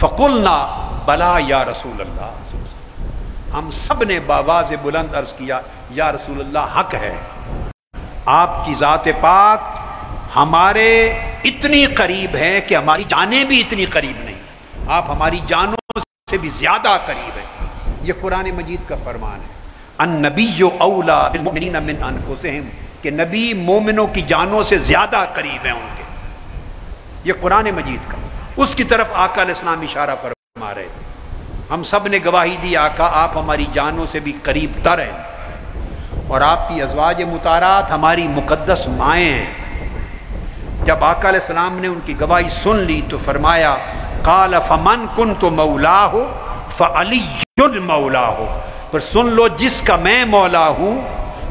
فقلنا بلا یا رسول اللہ، ہم سب نے بآواز بلند عرض کیا یا رسول اللہ حق ہے، آپ کی ذات پاک ہمارے اتنی قریب ہے کہ ہماری جانیں بھی اتنی قریب نہیں، آپ ہماری جانوں سے بھی زیادہ قریب ہیں۔ یہ قرآن مجید کا فرمان ہے، النبی اولا بالمؤمنین من انفسہم، کہ نبی مومنوں کی جانوں سے زیادہ قریب ہیں ان کے۔ یہ قرآن مجید کا، اس کی طرف آقا علیہ السلام اشارہ فرما رہے تھے۔ ہم سب نے گواہی دی آقا آپ ہماری جانوں سے بھی قریب تر ہیں، اور آپ کی ازواج مطہرات ہماری مقدس مائیں ہیں۔ جب آقا علیہ السلام نے ان کی گواہی سن لی تو فرمایا قال فمن کنت مولاہ فعلی مولاہ، پر سن لو جس کا میں مولا ہوں،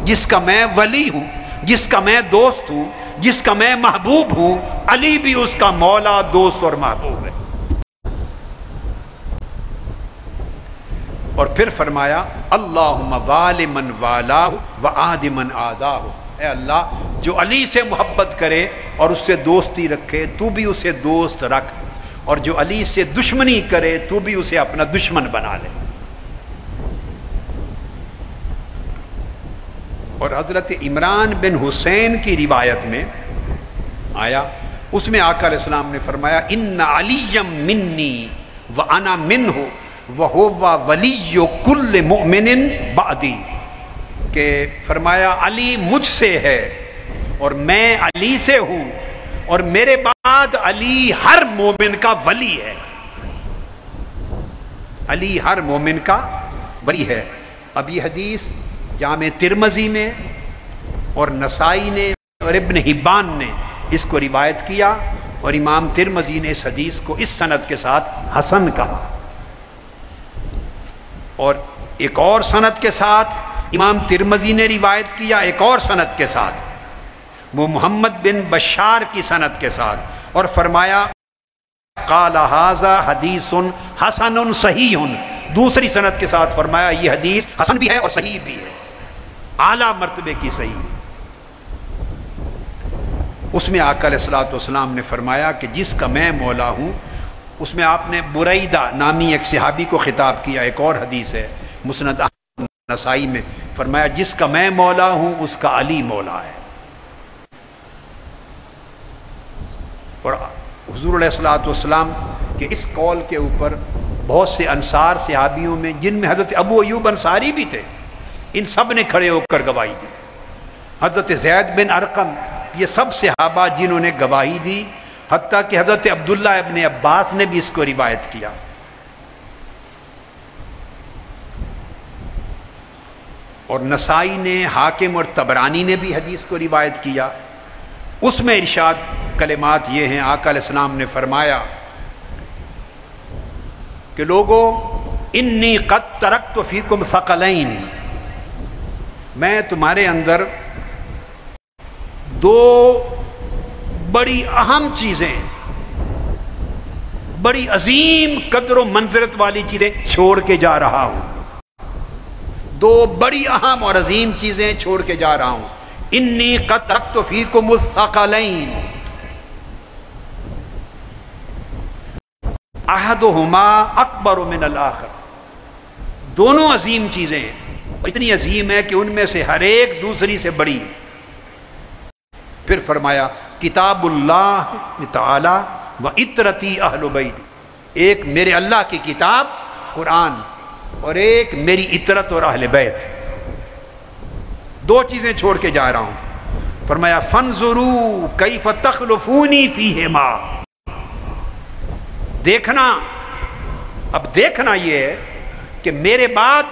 جس کا میں ولی ہوں، جس کا میں دوست ہوں، جس کا میں محبوب ہوں، علی بھی اس کا مولا، دوست اور محبوب ہے۔ اور پھر فرمایا اللہم والی من والاہ وعاد من عاداہ، اے اللہ جو علی سے محبت کرے اور اس سے دوستی رکھے تو بھی اسے دوست رکھ، اور جو علی سے دشمنی کرے تو بھی اسے اپنا دشمن بنا لے۔ اور حضرت عمران بن حسین کی روایت میں آیا، اس میں آقا علیہ السلام نے فرمایا ان علی منی وانا منہ وہو ولی کل مؤمن بعدی، کہ فرمایا علی مجھ سے ہے اور میں علی سے ہوں، اور میرے بعد علی ہر مومن کا ولی ہے، علی ہر مومن کا ولی ہے۔ اب یہ حدیث جامع ترمذی میں اور نسائی نے اور ابن حبان نے اس کو روایت کیا، اور امام ترمذی نے اس حدیث کو اس سند کے ساتھ حسن کہا، اور ایک اور سند کے ساتھ امام ترمذی نے روایت کیا، ایک اور سند کے ساتھ وہ محمد بن بشار کی سند کے ساتھ، اور فرمایا قال ھذا حدیث حسن صحیح، دوسری سند کے ساتھ فرمایا یہ حدیث حسن بھی ہے اور صحیح بھی ہے، اعلیٰ مرتبے کی صحیح۔ اس میں آقا علیہ الصلوۃ والسلام نے فرمایا کہ جس کا میں مولا ہوں، اس میں آپ نے بریدہ نامی ایک صحابی کو خطاب کیا، ایک اور حدیث ہے مسند احمد نسائی میں، فرمایا جس کا میں مولا ہوں اس کا علی مولا ہے۔ اور حضور علیہ الصلوۃ والسلام کے اس قول کے اوپر بہت سے انصار صحابیوں میں، جن میں حضرت ابو ایوب انصاری بھی تھے، ان سب نے کھڑے ہو کر گواہی دی۔ حضرت زید بن ارقم، یہ سب صحابہ جنہوں نے گواہی دی، حتیٰ کہ حضرت عبداللہ ابن عباس نے بھی اس کو روایت کیا۔ اور نسائی نے، حاکم اور طبرانی نے بھی حدیث کو روایت کیا۔ اس میں ارشاد کلمات یہ ہیں، آقا علیہ السلام نے فرمایا کہ لوگو انی قد ترکت فیکم ثقلین، میں تمہارے اندر دو بڑی اہم چیزیں، بڑی عظیم قدر و منزلت والی چیزیں چھوڑ کے جا رہا ہوں، دو بڑی اہم اور عظیم چیزیں چھوڑ کے جا رہا ہوں۔ انی قد ترکت فیکم الثقلین احدہما اکبر من الآخر، دونوں عظیم چیزیں ہیں، اتنی عظیم ہے کہ ان میں سے ہر ایک دوسری سے بڑی۔ پھر فرمایا کتاب اللہ تعالی و عطرتی اہل بیتی، ایک میرے اللہ کی کتاب قرآن اور ایک میری عطرت اور اہل بیت، دو چیزیں چھوڑ کے جا رہا ہوں۔ فرمایا فانظروا کیف تخلفونی فیہما، دیکھنا، اب دیکھنا یہ ہے کہ میرے بعد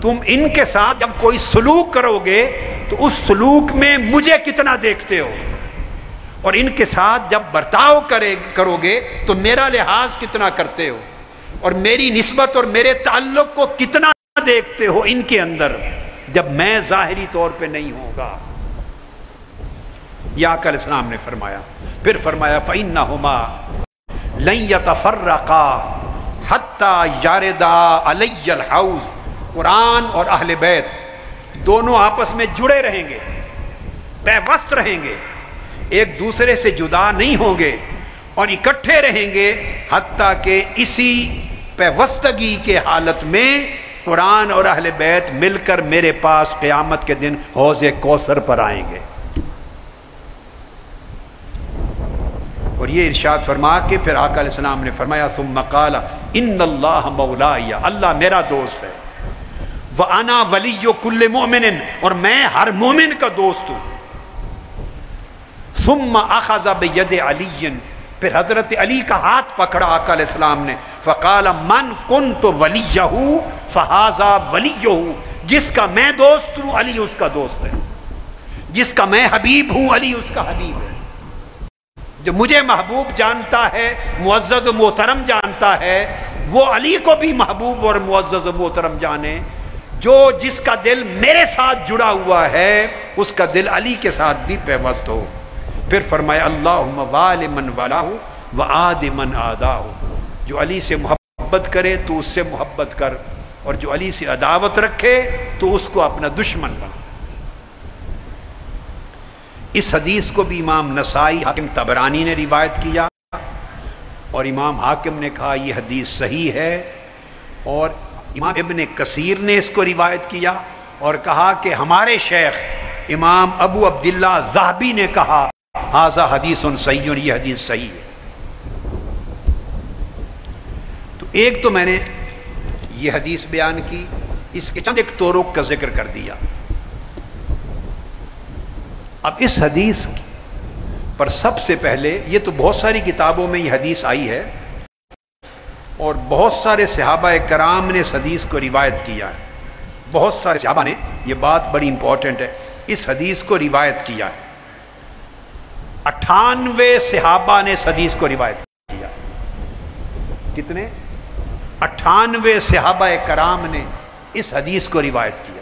تم ان کے ساتھ جب کوئی سلوک کرو گے تو اس سلوک میں مجھے کتنا دیکھتے ہو، اور ان کے ساتھ جب برتاؤ کرو گے تو میرا لحاظ کتنا کرتے ہو، اور میری نسبت اور میرے تعلق کو کتنا دیکھتے ہو ان کے اندر جب میں ظاہری طور پہ نہیں ہوگا۔ یہ آقا علیہ السلام نے فرمایا۔ پھر فرمایا فَإِنَّهُمَا لَن يَتَفَرَّقَا حَتَّى يَرِدَا عَلَيَّ الْحَوْض، قرآن اور اہل بیت دونوں آپس میں جڑے رہیں گے، پیوست رہیں گے، ایک دوسرے سے جدا نہیں ہوں گے، اور اکٹھے رہیں گے حتیٰ کہ اسی پیوستگی کے حالت میں قرآن اور اہل بیت مل کر میرے پاس قیامت کے دن حوض کوثر پر آئیں گے۔ اور یہ ارشاد فرما کے پھر آقا علیہ السلام نے فرمایا ثم قال ان اللہ مولائی، اللہ میرا دوست ہے، وانا ولی کل مومن، اور میں ہر مومن کا دوست ہوں۔ ثم اخذ بید علی، پھر حضرت علی کا ہاتھ پکڑا آقا علیہ السلام نے، فقال من کنت ولیہ فہذا ولیہ، جس کا میں دوست ہوں علی اس کا دوست ہے، جس کا میں حبیب ہوں علی اس کا حبیب ہے۔ جو مجھے محبوب جانتا ہے، معزز و محترم جانتا ہے، وہ علی کو بھی محبوب اور معزز و محترم جانے۔ جو جس کا دل میرے ساتھ جڑا ہوا ہے اس کا دل علی کے ساتھ بھی پیوست ہو۔ پھر فرمایا اللہم وال من والاہ وعاد من عاداہ، جو علی سے محبت کرے تو اس سے محبت کر، اور جو علی سے عداوت رکھے تو اس کو اپنا دشمن بنا۔ اس حدیث کو بھی امام نسائی، حاکم طبرانی نے روایت کیا، اور امام حاکم نے کہا یہ حدیث صحیح ہے، اور امام ابن کثیر نے اس کو روایت کیا اور کہا کہ ہمارے شیخ امام ابو عبداللہ ذہبی نے کہا ھذا حدیث صحیح، یہ حدیث صحیح ہے۔ تو ایک تو میں نے یہ حدیث بیان کی، اس کے چند ایک طرق کا ذکر کر دیا۔ اب اس حدیث پر سب سے پہلے، یہ تو بہت ساری کتابوں میں یہ حدیث آئی ہے اور بہت سارے صحابہ کرام نے اس حدیث کو روایت کیا ہے، بہت سارے صحابہ نے، یہ بات بڑی امپورٹنٹ ہے، اس حدیث کو روایت کیا ہے۔ 98 صحابہ نے اس حدیث کو روایت کیا۔ کتنے؟ 98 صحابہ کرام نے اس حدیث کو روایت کیا،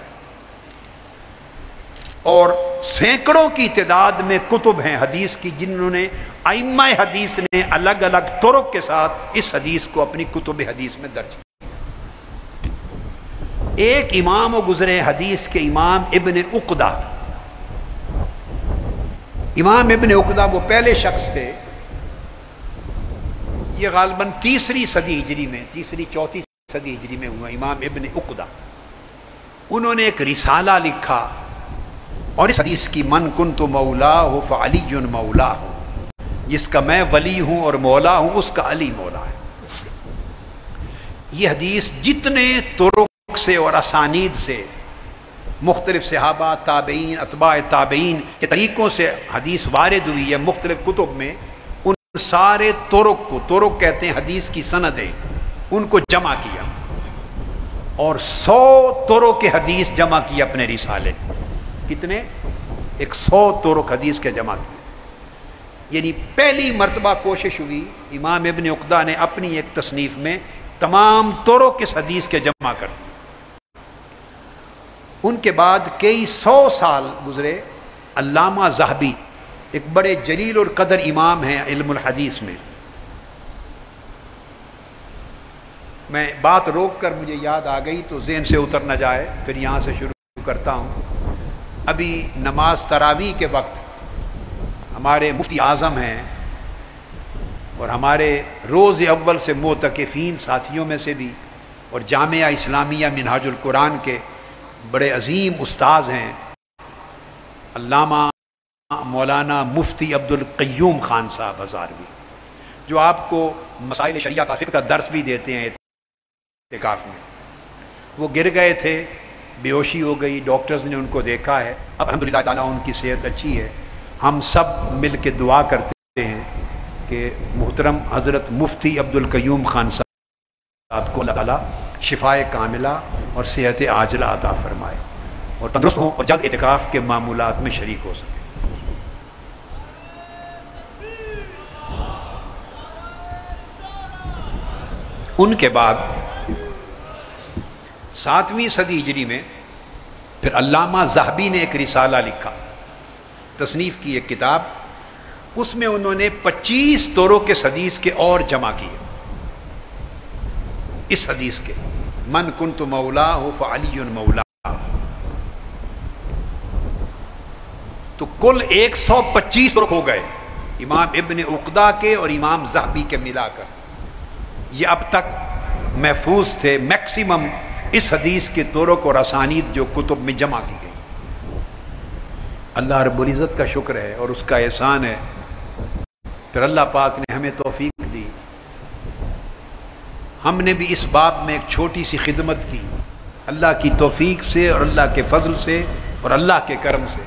اور سینکڑوں کی تعداد میں کتب ہیں حدیث کی جنہوں نے، ائمہ حدیث نے الگ الگ طرق کے ساتھ اس حدیث کو اپنی کتب حدیث میں درج کیا۔ ایک امام و گزرے حدیث کے امام ابن عقدہ، امام ابن عقدہ وہ پہلے شخص تھے، یہ غالباً تیسری صدی ہجری میں، تیسری چوتھی صدی ہجری میں ہوا امام ابن عقدہ۔ انہوں نے ایک رسالہ لکھا اور اس حدیث کی من کنت مولا فعلی مولا، جس کا میں ولی ہوں اور مولا ہوں اس کا علی مولا ہے۔ یہ حدیث جتنے طرق سے اور اسانید سے مختلف صحابہ، تابعین، اتباع تابعین کے طریقوں سے حدیث وارد ہوئی ہے مختلف کتب میں، ان سارے طرق کو، طرق کہتے ہیں حدیث کی سندیں، ان کو جمع کیا اور 100 طرق کے حدیث جمع کی اپنے رسالے۔ کتنے؟ 100 طرق حدیث کے جمع کیے۔ یعنی پہلی مرتبہ کوشش ہوئی امام ابن عقدہ نے اپنی ایک تصنیف میں تمام طرق اس حدیث کے جمع کر دی۔ ان کے بعد کئی 100 سال گزرے، علامہ ذہبی ایک بڑے جلیل القدر امام ہیں علم الحدیث میں۔ میں بات روک کر مجھے یاد آ گئی تو ذہن سے اتر نہ جائے، پھر یہاں سے شروع کرتا ہوں۔ ابھی نماز تراویح کے وقت ہمارے مفتی اعظم ہیں اور ہمارے روز اول سے معتکفین ساتھیوں میں سے بھی، اور جامعہ اسلامیہ منہاج القرآن کے بڑے عظیم استاذ ہیں علامہ مولانا مفتی عبد القیوم خان صاحب ہزاروی، جو آپ کو مسائل شریعہ کا فقہ کا درس بھی دیتے ہیں اعتکاف میں۔ وہ گر گئے تھے، بے ہوشی ہو گئی، ڈاکٹرز نے ان کو دیکھا ہے، اب الحمدللہ تعالیٰ ان کی صحت اچھی ہے۔ ہم سب مل کے دعا کرتے ہیں کہ محترم حضرت مفتی عبد القیوم خان صاحب کو اللہ تعالیٰ شفائے کاملہ اور صحت عاجلہ عطا فرمائے اور تندرست ہوں اور جلد اعتکاف کے معمولات میں شریک ہو سکے۔ ان کے بعد 7ویں صدی ہجری میں پھر علامہ ذہبی نے ایک رسالہ لکھا، تصنیف کی ایک کتاب، اس میں انہوں نے 25 طرق کے حدیث کے اور جمع کیے۔ اس حدیث کے من کنت مولا فعلی مولا، تو کل 125 طرق ہو گئے امام ابن عقدہ کے اور امام ذہبی کے ملا کر۔ یہ اب تک محفوظ تھے میکسیمم اس حدیث کے طرق اور اسانید جو کتب میں جمع کی گئی۔ اللہ رب العزت کا شکر ہے اور اس کا احسان ہے، پھر اللہ پاک نے ہمیں توفیق دی، ہم نے بھی اس باب میں ایک چھوٹی سی خدمت کی اللہ کی توفیق سے اور اللہ کے فضل سے اور اللہ کے کرم سے۔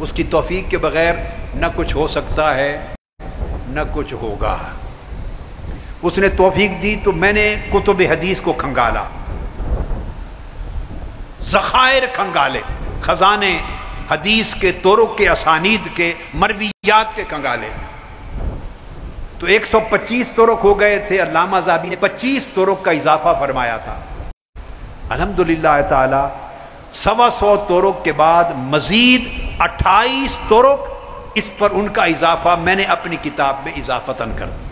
اس کی توفیق کے بغیر نہ کچھ ہو سکتا ہے نہ کچھ ہوگا۔ اس نے توفیق دی تو میں نے کتب حدیث کو کھنگالا، ذخائر کھنگالے، خزانے حدیث کے طرق کے اسانید کے مرویات کے کنگالے۔ تو 125 طرق ہو گئے تھے، علامہ ذہبی نے 25 طرق کا اضافہ فرمایا تھا۔ الحمدللہ تعالی 125 طرق کے بعد مزید 28 طرق، اس پر ان کا اضافہ میں نے اپنی کتاب میں اضافتاً کر دیا۔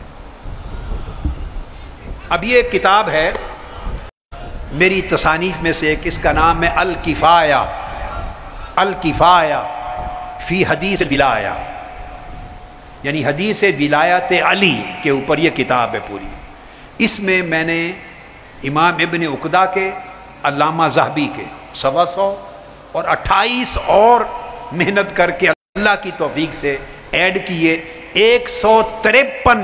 اب یہ ایک کتاب ہے میری تصانیف میں سے ایک، اس کا نام ہے الکفایہ، الکفایہ فی حدیث ولایہ، یعنی حدیث ولایت علی کے اوپر یہ کتاب ہے پوری۔ اس میں میں نے امام ابن عقدہ کے، علامہ ذہبی کے 125 اور 28 اور محنت کر کے اللہ کی توفیق سے ایڈ کیے، 153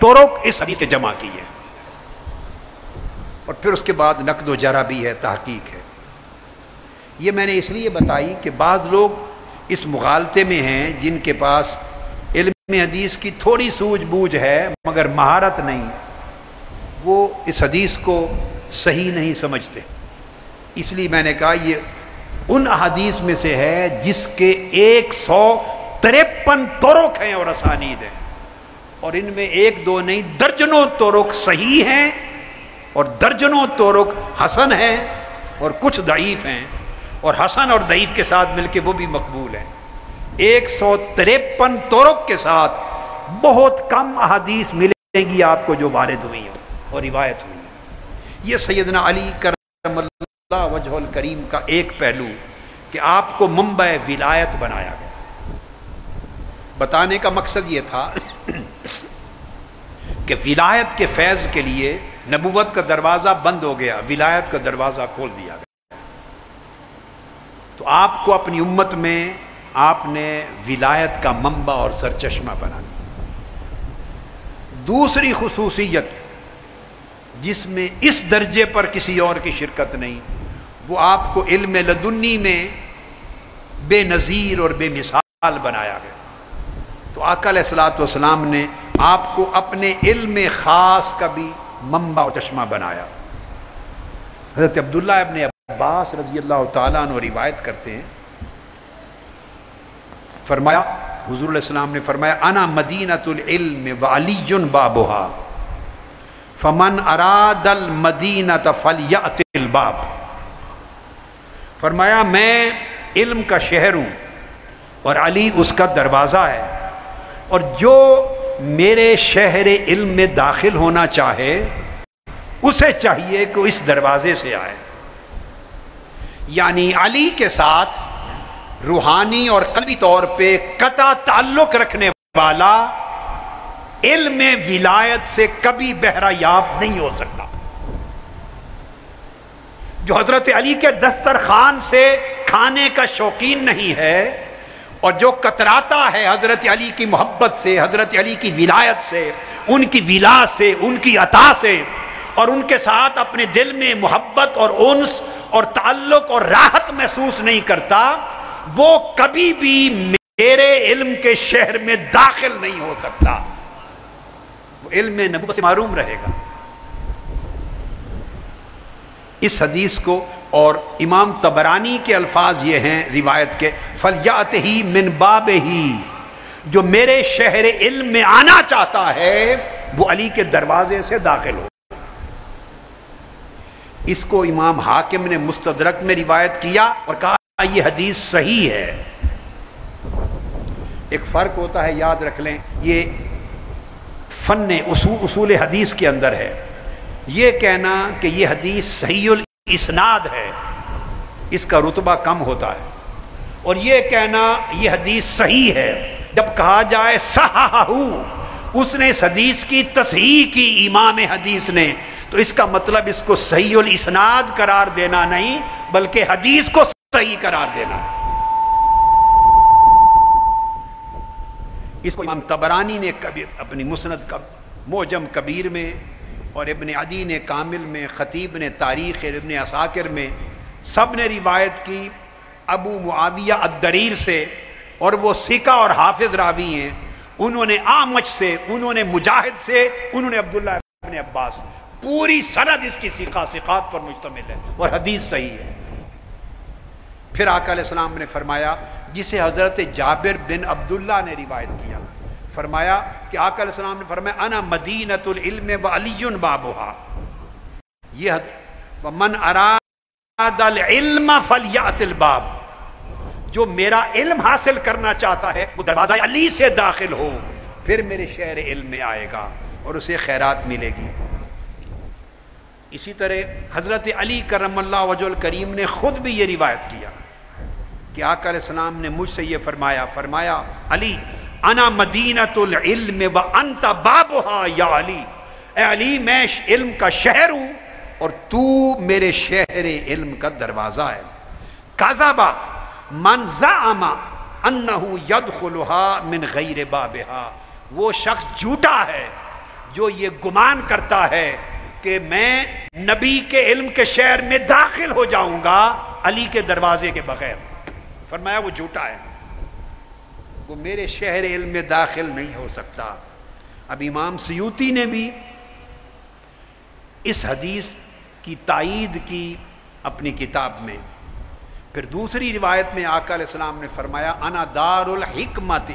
طرق اس حدیث کے جمع کیے، اور پھر اس کے بعد نقد و جرح بھی ہے، تحقیق ہے۔ یہ میں نے اس لیے بتائی کہ بعض لوگ اس مغالطے میں ہیں جن کے پاس علم حدیث کی تھوڑی سوجھ بوجھ ہے مگر مہارت نہیں، وہ اس حدیث کو صحیح نہیں سمجھتے۔ اس لیے میں نے کہا یہ ان احادیث میں سے ہے جس کے 153 طرق ہیں اور اسانید ہیں، اور ان میں ایک دو نہیں درجنوں طرق صحیح ہیں اور درجنوں طرق حسن ہیں اور کچھ ضعیف ہیں، اور حسن اور ضعیف کے ساتھ مل کے وہ بھی مقبول ہیں۔ 153 طرق کے ساتھ بہت کم احادیث ملیں گی آپ کو جو وارد ہوئی ہیں اور روایت ہوئی ہیں۔ یہ سیدنا علی کرم اللہ وجہ الکریم کا ایک پہلو کہ آپ کو منبع ولایت بنایا گیا۔ بتانے کا مقصد یہ تھا کہ ولایت کے فیض کے لیے نبوت کا دروازہ بند ہو گیا، ولایت کا دروازہ کھول دیا گیا۔ تو آپ کو اپنی امت میں آپ نے ولایت کا منبع اور سرچشمہ بنا دیا۔ دوسری خصوصیت جس میں اس درجے پر کسی اور کی شرکت نہیں، وہ آپ کو علم لدنی میں بے نظیر اور بے مثال بنایا گیا۔ تو آقا علیہ الصلوۃ والسلام نے آپ کو اپنے علم خاص کا بھی منبع و چشمہ بنایا۔ حضرت عبداللہ ابن عباس رضی اللہ تعالیٰ عنہ روایت کرتے ہیں، فرمایا حضور علیہ السلام نے فرمایا انا مدینۃ العلم وعلی بابھا فمن اراد المدینۃ فلیأت الباب۔ فرمایا میں علم کا شہر ہوں اور علی اس کا دروازہ ہے، اور جو میرے شہر علم میں داخل ہونا چاہے اسے چاہیے کہ اس دروازے سے آئے۔ یعنی علی کے ساتھ روحانی اور قلبی طور پہ قطع تعلق رکھنے والا علم ولایت سے کبھی بہرہ یاب نہیں ہو سکتا۔ جو حضرت علی کے دسترخوان سے کھانے کا شوقین نہیں ہے اور جو کتراتا ہے حضرت علی کی محبت سے، حضرت علی کی ولایت سے، ان کی ولا سے، ان کی عطا سے، اور ان کے ساتھ اپنے دل میں محبت اور انس اور تعلق اور راحت محسوس نہیں کرتا، وہ کبھی بھی میرے علم کے شہر میں داخل نہیں ہو سکتا، وہ علم نبوت سے محروم رہے گا۔ اس حدیث کو اور امام طبرانی کے الفاظ یہ ہیں روایت کے، فَلْيَأْتِهِ مِنْ بَابِهِ، جو میرے شہر علم میں آنا چاہتا ہے وہ علی کے دروازے سے داخل ہو۔ اس کو امام حاکم نے مستدرک میں روایت کیا اور کہا یہ حدیث صحیح ہے۔ ایک فرق ہوتا ہے، یاد رکھ لیں، یہ فن اصول حدیث کے اندر ہے، یہ کہنا کہ یہ حدیث صحیح الاسناد ہے، اس کا رتبہ کم ہوتا ہے، اور یہ کہنا یہ حدیث صحیح ہے، جب کہا جائے صححہ، اس نے اس حدیث کی تصحیح کی امام حدیث نے، تو اس کا مطلب اس کو صحیح الاسناد قرار دینا نہیں بلکہ حدیث کو صحیح قرار دینا۔ اس کو امام طبرانی نے اپنی مسند کا معجم کبیر میں، اور ابن عدی نے کامل میں، خطیب نے تاریخ ابن عساکر میں، سب نے روایت کی ابو معاویہ الدریر سے، اور وہ ثقہ اور حافظ راوی ہیں، انہوں نے اعمش سے، انہوں نے مجاہد سے، انہوں نے عبداللہ ابن عباس، پوری سند اس کی ثقات پر مشتمل ہے اور حدیث صحیح ہے۔ پھر آقا علیہ السلام نے فرمایا، جسے حضرت جابر بن عبداللہ نے روایت کیا، فرمایا کہ آقا علیہ السلام نے فرمایا انا مدینۃ العلم وعلی بابھا، یہ من اراد العلم فلیأت الباب، جو میرا علم حاصل کرنا چاہتا ہے وہ دروازہ علی سے داخل ہو، پھر میرے شہر علم میں آئے گا اور اسے خیرات ملے گی۔ اسی طرح حضرت علی کرم اللہ وجہ الکریم نے خود بھی یہ روایت کیا کہ آقا علیہ السلام نے مجھ سے یہ فرمایا علی انا مدینۃ العلم وانت بابھا یا علی، اے علی میں علم کا شہر ہوں اور تو میرے شہر علم کا دروازہ ہے۔ کذب من زعم انہ یدخلها من غیر بابھا، وہ شخص جھوٹا ہے جو یہ گمان کرتا ہے کہ میں نبی کے علم کے شہر میں داخل ہو جاؤں گا علی کے دروازے کے بغیر۔ فرمایا وہ جھوٹا ہے، وہ میرے شہر علم میں داخل نہیں ہو سکتا۔ اب امام سیوطی نے بھی اس حدیث کی تائید کی اپنی کتاب میں۔ پھر دوسری روایت میں آقا علیہ السلام نے فرمایا انا دار الحکمت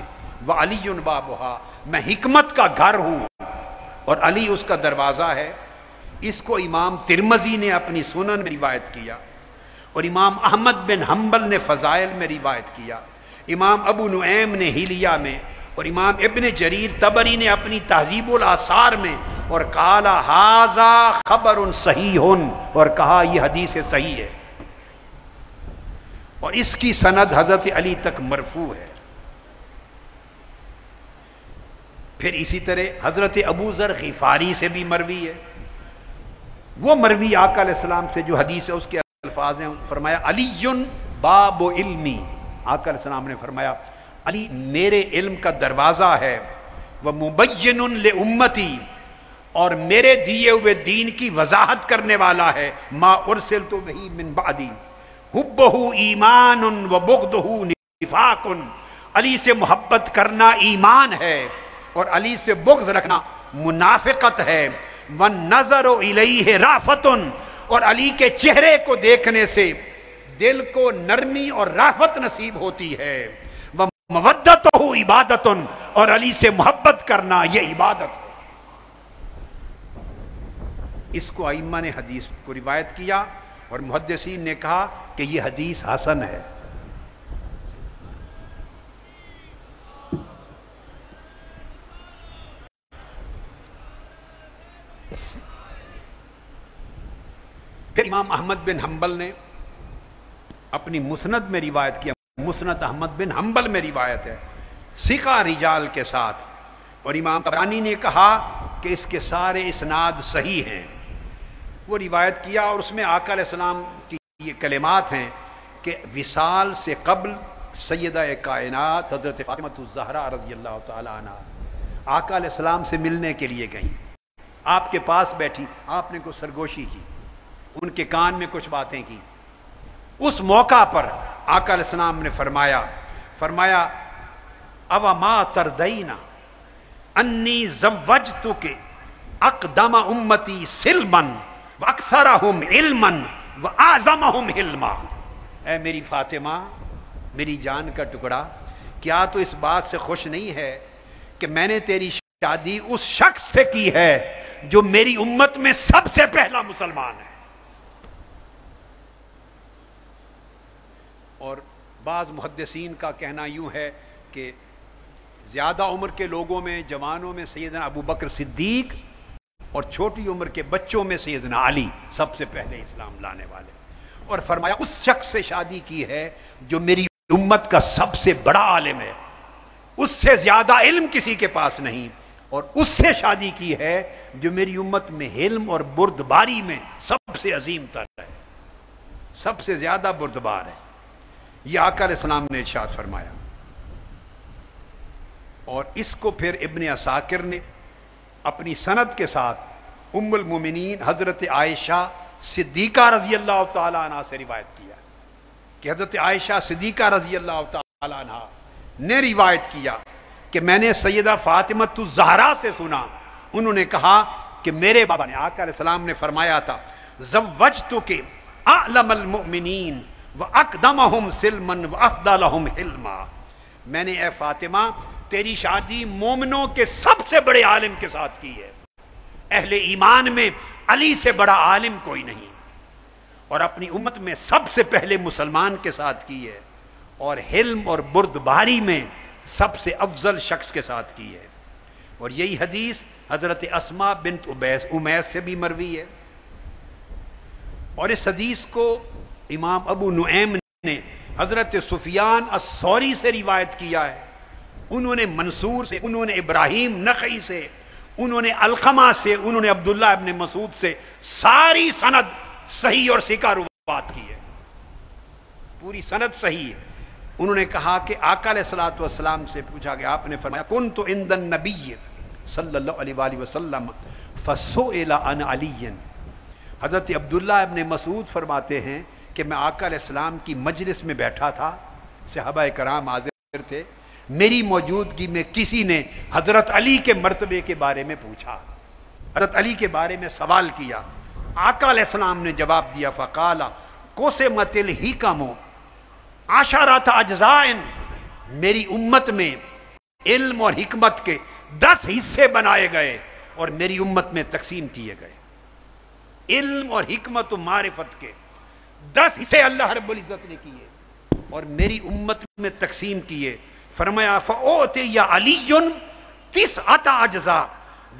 وعلی بابھا، میں حکمت کا گھر ہوں اور علی اس کا دروازہ ہے۔ اس کو امام ترمذی نے اپنی سنن میں روایت کیا، اور امام احمد بن حنبل نے فضائل میں روایت کیا، امام ابو نعیم نے حلیہ میں، اور امام ابن جریر طبری نے اپنی تہذیب الآثار میں، اور قال ھذا خبر صحیح، اور کہا یہ حدیث صحیح ہے، اور اس کی سند حضرت علی تک مرفوع ہے۔ پھر اسی طرح حضرت ابو ذر غفاری سے بھی مروی ہے، وہ مروی آقا علیہ السلام سے جو حدیث ہے اس کے الفاظ ہیں، فرمایا علی باب علمی، آقا علیہ السلام نے فرمایا علی میرے علم کا دروازہ ہے، ومبین لامتی، اور میرے دیے ہوئے دین کی وضاحت کرنے والا ہے، ما ارسلت بہ من بعدی، حبہ ایمان وبغضہ نفاق، علی سے محبت کرنا ایمان ہے اور علی سے بغض رکھنا منافقت ہے، والنظر الیہ رافت، اور علی کے چہرے کو دیکھنے سے دل کو نرمی اور رافت نصیب ہوتی ہے، ومودتہ عبادت، اور علی سے محبت کرنا یہ عبادت ہے۔ اس کو ائمہ نے حدیث کو روایت کیا اور محدثین نے کہا کہ یہ حدیث حسن ہے۔ پھر امام احمد بن حنبل نے اپنی مسند میں روایت کیا، مسند احمد بن حنبل میں روایت ہے ثقہ رجال کے ساتھ، اور امام طبرانی نے کہا کہ اس کے سارے اسناد صحیح ہیں۔ وہ روایت کیا اور اس میں آقا علیہ السلام کی یہ کلمات ہیں کہ وصال سے قبل سیدہ کائنات حضرت فاطمہ الزہرا رضی اللہ تعالی عنہ آقا علیہ السلام سے ملنے کے لیے گئیں، آپ کے پاس بیٹھی، آپ نے کچھ سرگوشی کی، ان کے کان میں کچھ باتیں کی۔ اس موقع پر آقا علیہ السلام نے فرمایا او ما تردین انی زوجتک اقدم امتی سلما واکثرہم علما واعظمہم حلما، اے میری فاطمہ، میری جان کا ٹکڑا، کیا تو اس بات سے خوش نہیں ہے کہ میں نے تیری شادی اس شخص سے کی ہے جو میری امت میں سب سے پہلا مسلمان ہے؟ اور بعض محدثین کا کہنا یوں ہے کہ زیادہ عمر کے لوگوں میں، جوانوں میں سیدنا ابو بکر صدیق، اور چھوٹی عمر کے بچوں میں سیدنا علی سب سے پہلے اسلام لانے والے، اور فرمایا اس شخص سے شادی کی ہے جو میری امت کا سب سے بڑا عالم ہے، اس سے زیادہ علم کسی کے پاس نہیں، اور اس سے شادی کی ہے جو میری امت میں علم اور بردباری میں سب سے عظیم تر ہے، سب سے زیادہ بردبار ہے۔ یہ آقا علیہ السلام نے ارشاد فرمایا۔ اور اس کو پھر ابن عساکر نے اپنی سند کے ساتھ ام المومنین حضرت عائشہ صدیقہ رضی اللہ تعالی عنہ سے روایت کیا کہ حضرت عائشہ صدیقہ رضی اللہ تعالی عنہ نے روایت کیا کہ میں نے سیدہ فاطمہ الزہرا سے سنا، انہوں نے کہا کہ میرے بابا نے، آقا علیہ السلام نے فرمایا تھا زوجتک اعلم المؤمنین وَأَقْدَمَهُمْ سِلْمًا وَأَفْضَلَهُمْ حِلْمًا، میں نے اے فاطمہ تیری شادی مومنوں کے سب سے بڑے عالم کے ساتھ کی ہے، اہل ایمان میں علی سے بڑا عالم کوئی نہیں، اور اپنی امت میں سب سے پہلے مسلمان کے ساتھ کی ہے، اور حلم اور بردباری میں سب سے افضل شخص کے ساتھ کی ہے۔ اور یہی حدیث حضرت اسماء بنت امیس سے بھی مروی ہے، اور اس حدیث کو امام ابو نعیم نے حضرت سفیان الثوری سے روایت کیا ہے، انہوں نے منصور سے، انہوں نے ابراہیم نخعی سے، انہوں نے علقمہ سے، انہوں نے عبداللہ ابن مسعود سے، ساری سند صحیح اور ثقہ روایت کی ہے، پوری سند صحیح ہے۔ انہوں نے کہا کہ آقا علیہ الصلوۃ والسلام سے پوچھا گیا، آپ نے فرمایا کنت عند النبی صلی اللہ علیہ وآلہ وسلم فسئل عن علی، حضرت عبداللہ ابن مسعود فرماتے ہیں کہ میں آقا علیہ السلام کی مجلس میں بیٹھا تھا، صحابہ کرام حاضر تھے، میری موجودگی میں کسی نے حضرت علی کے مرتبے کے بارے میں پوچھا، حضرت علی کے بارے میں سوال کیا، آقا علیہ السلام نے جواب دیا فقال قسمت الحکم عشرۃ اجزاء، میری امت میں علم اور حکمت کے 10 حصے بنائے گئے اور میری امت میں تقسیم کیے گئے، علم اور حکمت و معرفت کے 10 حصے اللہ رب العزت نے کیے اور میری امت میں تقسیم کیے۔ فرمایا فَأُعْطِيَ عَلِيٌّ 9 اجزاء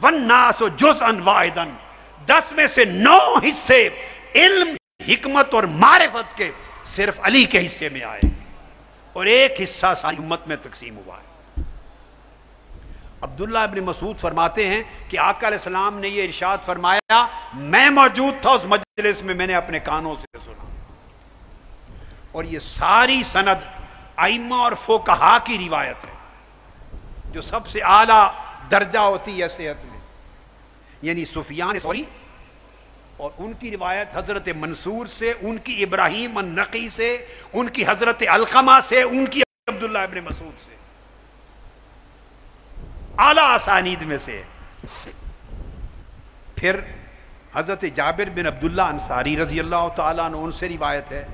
وَالنَّاسُ جُزْءًا وَاحِدًا، 10 میں سے 9 حصے علم، حکمت اور معرفت کے صرف علی کے حصے میں آئے اور 1 حصہ ساری امت میں تقسیم ہوا ہے۔ عبداللہ ابن مسعود فرماتے ہیں کہ آقا علیہ السلام نے یہ ارشاد فرمایا، میں موجود تھا اس مجلس میں، میں نے اپنے کانوں سے سنا. اور یہ ساری سند ائمہ اور فقہا کی روایت ہے جو سب سے اعلیٰ درجہ ہوتی ہے صحت میں، یعنی سفیان ثوری اور ان کی روایت حضرت منصور سے، ان کی ابراہیم النقی سے، ان کی حضرت علقمہ سے، ان کی عبداللہ ابن مسعود سے، اعلیٰ اسانید میں سے. پھر حضرت جابر بن عبداللہ انصاری رضی اللہ تعالیٰ عنہ، ان سے روایت ہے.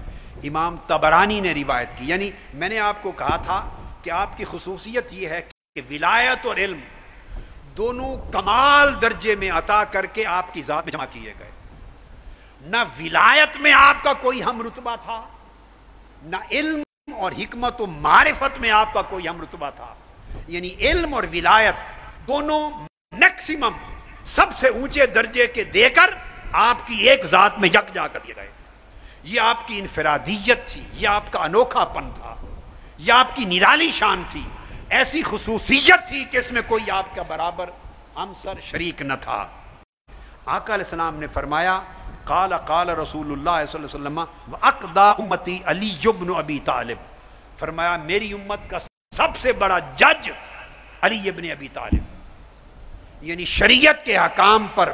امام طبرانی نے روایت کی. یعنی میں نے آپ کو کہا تھا کہ آپ کی خصوصیت یہ ہے کہ ولایت اور علم دونوں کمال درجے میں عطا کر کے آپ کی ذات میں جمع کیے گئے. نہ ولایت میں آپ کا کوئی ہم رتبہ تھا، نہ علم اور حکمت و معرفت میں آپ کا کوئی ہم رتبہ تھا. یعنی علم اور ولایت دونوں میکسیمم سب سے اونچے درجے کے دے کر آپ کی ایک ذات میں یکجا کر دیے گئے. یہ آپ کی انفرادیت تھی، یہ آپ کا انوکھا پن تھا، یہ آپ کی نرالی شان تھی، ایسی خصوصیت تھی کہ اس میں کوئی آپ کا برابر ہمسر شریک نہ تھا. آقا علیہ السلام نے فرمایا، قال قال رسول اللہ صلی اللہ علیہ وسلم واقضى امتی علی بن ابی طالب. فرمایا میری امت کا سب سے بڑا جج علی ابن ابی طالب. یعنی شریعت کے احکام پر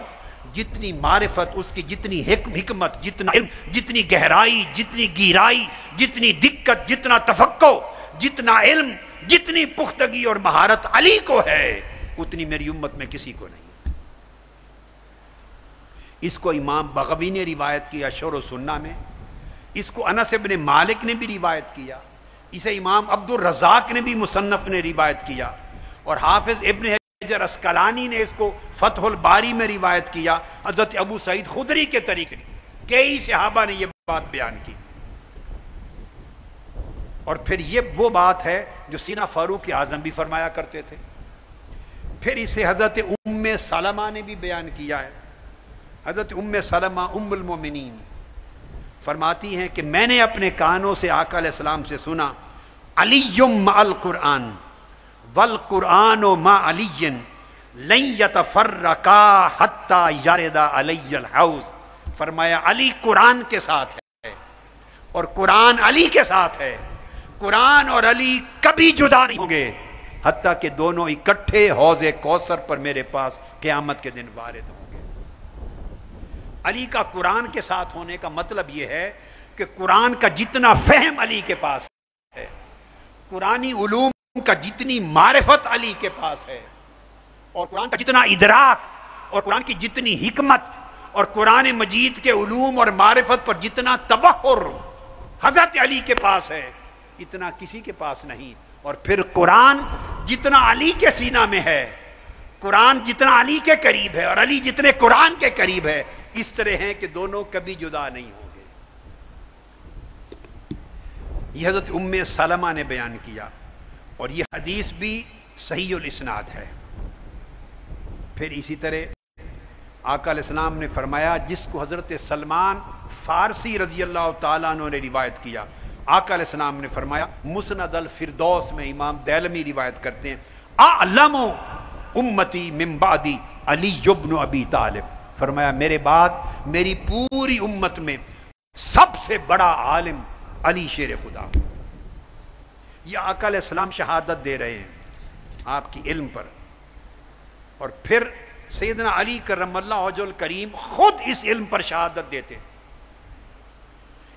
جتنی معرفت، اس کی جتنی حکمت، جتنا علم، جتنی گہرائی، جتنی گہرائی، جتنی دقت، جتنا تفقہ، جتنا علم، جتنی پختگی اور مہارت علی کو ہے، اتنی میری امت میں کسی کو نہیں. اس کو امام بغوی نے روایت کیا شرح السنہ میں، اس کو انس ابن مالک نے بھی روایت کیا، اسے امام عبد الرزاق نے بھی مصنف نے روایت کیا، اور حافظ ابن حجر اسقلانی نے اس کو فتح الباری میں روایت کیا حضرت ابو سعید خدری کے طریقے. کئی صحابہ نے یہ بات بیان کی. اور پھر یہ وہ بات ہے جو سیدنا فاروق اعظم بھی فرمایا کرتے تھے. پھر اسے حضرت ام سلمہ نے بھی بیان کیا ہے. حضرت ام سلمہ ام المومنین فرماتی ہیں کہ میں نے اپنے کانوں سے آقا علیہ السلام سے سنا، علی مع القرآن والقرآن مع علی لن یتفرقا حتی یرد علی الحوض. فرمایا علی قرآن کے ساتھ ہے اور قرآن علی کے ساتھ ہے، قرآن اور علی کبھی جدا نہیں ہوں گے حتیٰ کہ دونوں اکٹھے حوض کوثر پر میرے پاس قیامت کے دن وارد ہوں گے. علی کا قرآن کے ساتھ ہونے کا مطلب یہ ہے کہ قرآن کا جتنا فہم علی کے پاس ہے، قرآنی علوم کا جتنی معرفت علی کے پاس ہے، اور قرآن کا جتنا ادراک اور قرآن کی جتنی حکمت اور قرآن مجید کے علوم اور معرفت پر جتنا تبحر حضرت علی کے پاس ہے، اتنا کسی کے پاس نہیں. اور پھر قرآن جتنا علی کے سینہ میں ہے، قرآن جتنا علی کے قریب ہے، اور علی جتنے قرآن کے قریب ہے، اس طرح ہیں کہ دونوں کبھی جدا نہیں ہوں گے. یہ حضرت ام سلمہ نے بیان کیا، اور یہ حدیث بھی صحیح الاسناد ہے. پھر اسی طرح آقا علیہ السلام نے فرمایا، جس کو حضرت سلمان فارسی رضی اللہ تعالیٰ عنہ نے روایت کیا، آقا علیہ السلام نے فرمایا، مسند الفردوس میں امام دیلمی روایت کرتے ہیں، اعلم امتی من بعدی علی بن ابی طالب. فرمایا میرے بعد میری پوری امت میں سب سے بڑا عالم علی شیر خدا. یہ آقا علیہ السلام شہادت دے رہے ہیں آپ کی علم پر، اور پھر سیدنا علی کرم اللہ وجہ الکریم خود اس علم پر شہادت دیتے.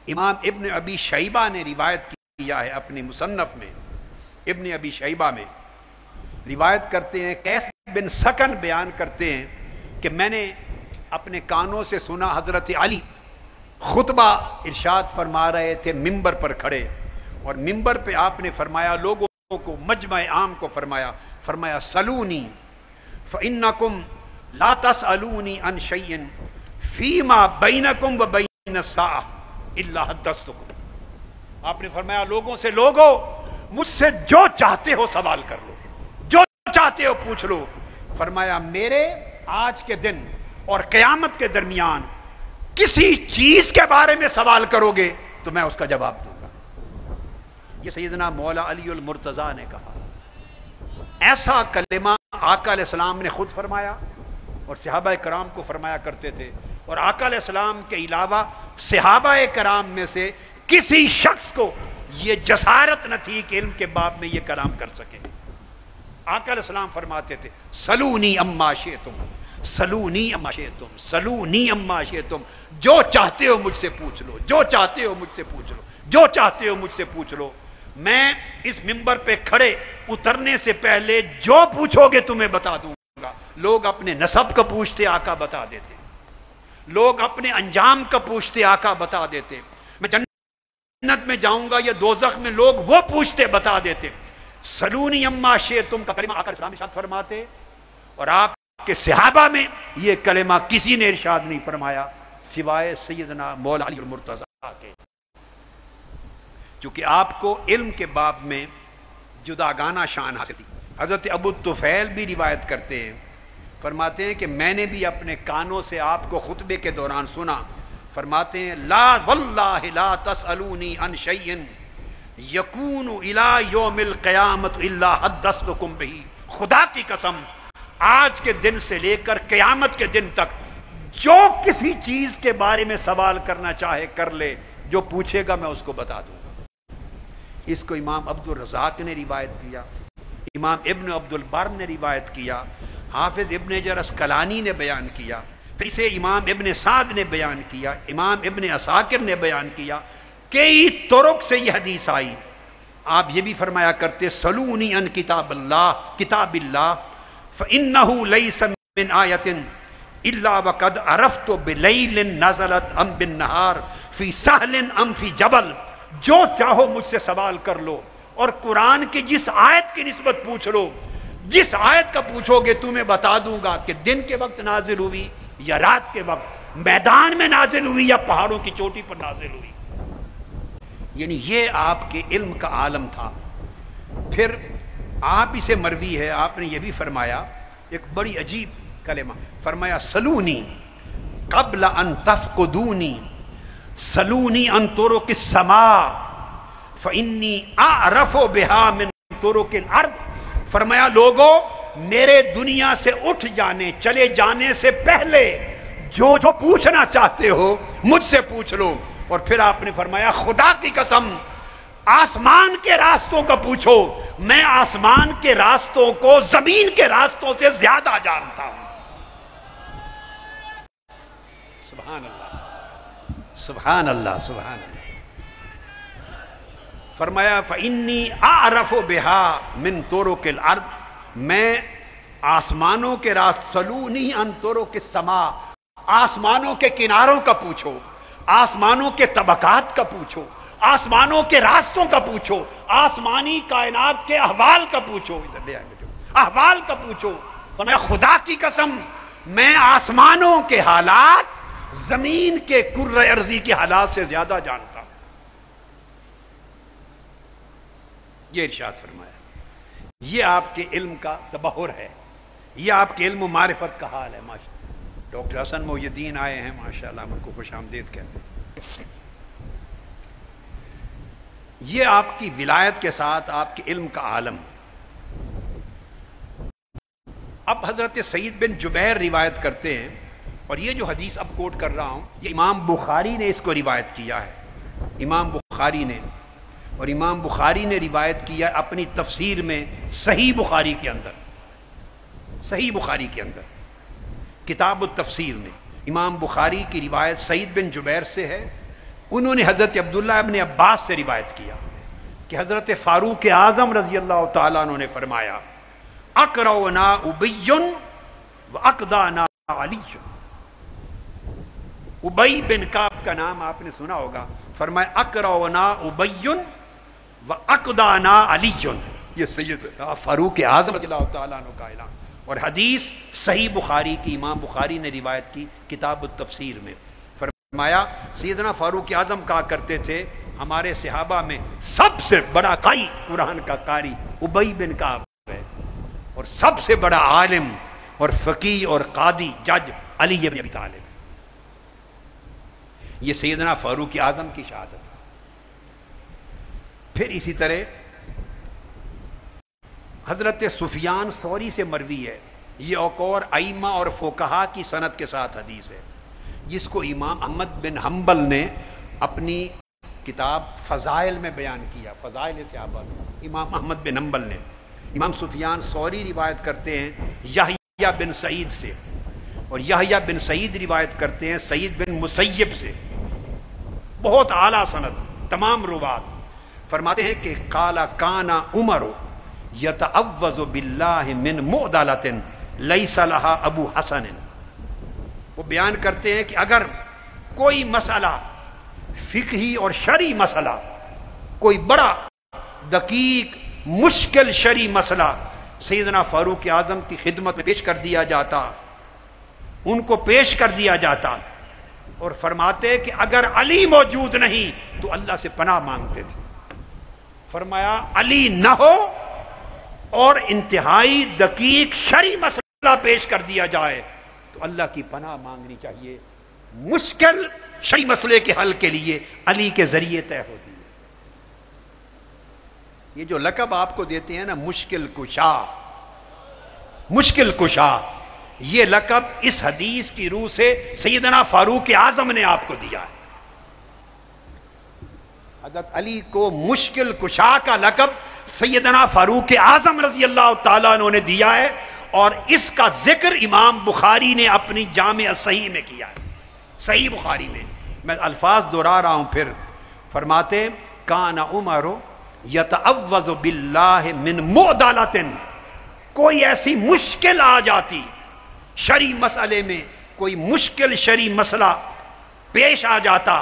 امام ابن ابی شیبہ نے روایت کیا ہے اپنی مصنف میں. ابن ابی شیبہ میں روایت کرتے ہیں، قیس بن سکن بیان کرتے ہیں کہ میں نے اپنے کانوں سے سنا حضرت علی خطبہ ارشاد فرما رہے تھے ممبر پر کھڑے، اور ممبر پہ آپ نے فرمایا، لوگوں کو مجمع عام کو فرمایا سلونی فإنکم لا تسألونی عن شیء فیما بینکم و بین الساعہ الا حدثتکم. آپ نے فرمایا لوگوں سے، لوگوں مجھ سے جو چاہتے ہو سوال کر لو، جو چاہتے ہو پوچھ لو. فرمایا میرے آج کے دن اور قیامت کے درمیان کسی چیز کے بارے میں سوال کرو گے تو میں اس کا جواب دوں گا. یہ سیدنا مولا علی المرتضیٰ نے کہا. ایسا کلمہ آقا علیہ السلام نے خود فرمایا اور صحابہ کرام کو فرمایا کرتے تھے، اور آقا علیہ السلام کے علاوہ صحابہ کرام میں سے کسی شخص کو یہ جسارت نہ تھی کہ علم کے باب میں یہ کلام کر سکے۔ آقا علیہ السلام فرماتے تھے سلونی اما شئتم، سلونی اما شئتم، سلونی اما شئتم، جو چاہتے ہو مجھ سے پوچھ لو، جو چاہتے ہو مجھ سے پوچھ لو، جو چاہتے ہو مجھ سے پوچھ لو۔ میں اس منبر پہ کھڑے اترنے سے پہلے جو پوچھو گے تمہیں بتا دوں گا۔ لوگ اپنے نسب کا پوچھتے، آقا بتا دیتے، لوگ اپنے انجام کا پوچھتے، آقا بتا دیتے، میں جنت میں جاؤں گا یا دوزخ میں، لوگ وہ پوچھتے، بتا دیتے۔ سلونی اما شئتم کا کلمہ آقا اسلام ارشاد فرماتے، اور آپ کے صحابہ میں یہ کلمہ کسی نے ارشاد نہیں فرمایا سوائے سیدنا مولا علی المرتضیٰ کے، چونکہ آپ کو علم کے باب میں جداگانہ شان حاصل تھی۔ حضرت ابو طفیل بھی روایت کرتے ہیں، فرماتے ہیں کہ میں نے بھی اپنے کانوں سے آپ کو خطبے کے دوران سنا، فرماتے ہیں لا واللہ لا تسألونی عن شیء یکون الی یوم القیامت الا حدثتکم بہ، خدا کی قسم آج کے دن سے لے کر قیامت کے دن تک جو کسی چیز کے بارے میں سوال کرنا چاہے کر لے، جو پوچھے گا میں اس کو بتا دوں گا۔ اس کو امام عبد الرزاق نے روایت کیا، امام ابن عبد البر نے روایت کیا، حافظ ابن حجر اسقلانی نے بیان کیا، پھر اسے امام ابن سعد نے بیان کیا، امام ابن عساکر نے بیان کیا، کئی طرق سے یہ حدیث آئی۔ آپ یہ بھی فرمایا کرتے سلونی عن کتاب اللہ، کتاب اللہ فإنہ لیس من آیت الا وقد عرفت بلیل نزلت ام بالنہار فی سہل ام فی جبل، جو چاہو مجھ سے سوال کر لو، اور قرآن کی جس آیت کی نسبت پوچھ لو، جس آیت کا پوچھو گے تمہیں بتا دوں گا کہ دن کے وقت نازل ہوئی یا رات کے وقت، میدان میں نازل ہوئی یا پہاڑوں کی چوٹی پر نازل ہوئی۔ یعنی یہ آپ کے علم کا عالم تھا۔ پھر آپ اسے مروی ہے، آپ نے یہ بھی فرمایا ایک بڑی عجیب کلمہ، فرمایا سلونی قبل ان تفقدونی، سلونی ان طرق السماء فانی اعرف بها من طرق الارض، فرمایا لوگوں میرے دنیا سے اٹھ جانے، چلے جانے سے پہلے جو جو پوچھنا چاہتے ہو مجھ سے پوچھ لو۔ اور پھر آپ نے فرمایا خدا کی قسم آسمان کے راستوں کا پوچھو، میں آسمان کے راستوں کو زمین کے راستوں سے زیادہ جانتا ہوں۔ سبحان اللہ، سبحان اللہ، سبحان اللہ۔ فرمایا فإنی اعرف بها من طرق الارض، میں آسمانوں کے راست، سلونی عن طرق السماء، آسمانوں کے کناروں کا پوچھو، آسمانوں کے طبقات کا پوچھو، آسمانوں کے راستوں کا پوچھو، آسمانی کائنات کے احوال کا پوچھو، ادھر لے آئے بیٹھو، احوال کا پوچھو۔ فرمایا خدا کی قسم میں آسمانوں کے حالات زمین کے کرۂ ارضی کے حالات سے زیادہ جانتا ہوں۔ یہ ارشاد فرمایا، یہ آپ کے علم کا تبحر ہے، یہ آپ کے علم و معرفت کا حال ہے۔ ماشاءاللہ ڈاکٹر حسن محی الدین آئے ہیں، ماشاءاللہ ہم ان کو خوش آمدید کہتے ہیں۔ یہ آپ کی ولایت کے ساتھ آپ کے علم کا عالم۔ اب حضرت سعید بن جبیر روایت کرتے ہیں، اور یہ جو حدیث اب کوٹ کر رہا ہوں یہ امام بخاری نے اس کو روایت کیا ہے، امام بخاری نے، اور امام بخاری نے روایت کیا اپنی تفسیر میں صحیح بخاری کے اندر، صحیح بخاری کے اندر کتاب التفسیر میں امام بخاری کی روایت سعید بن جبیر سے ہے۔ انہوں نے حضرت عبداللہ ابن عباس سے روایت کیا کہ حضرت فاروق اعظم رضی اللہ تعالیٰ عنہ نے فرمایا اقرؤنا ابی و اقدانا علی، ابی بن کعب کا نام آپ نے سنا ہوگا، فرمایا اقرؤنا ابی و اقدانا علی، یہ سید فاروق اعظم رضی اللہ تعالیٰ عنہ کا اعلان، اور حدیث صحیح بخاری کی امام بخاری نے روایت کی کتاب التفسیر میں۔ فرمایا سیدنا فاروق اعظم کہا کرتے تھے ہمارے صحابہ میں سب سے بڑا قاری قرآن کا قاری ابی بن کعب ہے، اور سب سے بڑا عالم اور فقیہ اور قاضی جج علی بن ابی طالب۔ یہ سیدنا فاروق اعظم کی شہادت۔ پھر اسی طرح حضرت سفیان ثوری سے مروی ہے، یہ اور ائمہ اور فقہا کی سند کے ساتھ حدیث ہے، جس کو امام احمد بن حنبل نے اپنی کتاب فضائل میں بیان کیا، فضائل صحابہ میں امام احمد بن حنبل نے۔ امام سفیان ثوری روایت کرتے ہیں یحییٰ بن سعید سے، اور یحییٰ بن سعید روایت کرتے ہیں سعید بن مسیب سے، بہت اعلیٰ سند تمام روات۔ فرماتے ہیں کہ قال کان عمر یتعوذ باللہ من معضلۃ لیس لہا ابو حسن، وہ بیان کرتے ہیں کہ اگر کوئی مسئلہ فقہی اور شرعی مسئلہ، کوئی بڑا دقیق مشکل شرعی مسئلہ سیدنا فاروق اعظم کی خدمت میں پیش کر دیا جاتا، ان کو پیش کر دیا جاتا، اور فرماتے کہ اگر علی موجود نہیں تو اللہ سے پناہ مانگتے تھے۔ فرمایا علی نہ ہو اور انتہائی دقیق شرعی مسئلہ پیش کر دیا جائے تو اللہ کی پناہ مانگنی چاہیے، مشکل شرعی مسئلے کے حل کے لیے علی کے ذریعے طے ہوتی ہے۔ یہ جو لقب آپ کو دیتے ہیں نا مشکل کشا، مشکل کشا، یہ لقب اس حدیث کی روح سے سیدنا فاروق اعظم نے آپ کو دیا ہے۔ حضرت علی کو مشکل کشا کا لقب سیدنا فاروق اعظم رضی اللہ تعالیٰ عنہ نے دیا ہے، اور اس کا ذکر امام بخاری نے اپنی جامع صحیح میں کیا ہے، صحیح بخاری میں۔ میں الفاظ دہرا رہا ہوں پھر، فرماتے کان عمر یتعوذ باللہ من معضلۃ، کوئی ایسی مشکل آ جاتی شرعی مسئلے میں، کوئی مشکل شرعی مسئلہ پیش آ جاتا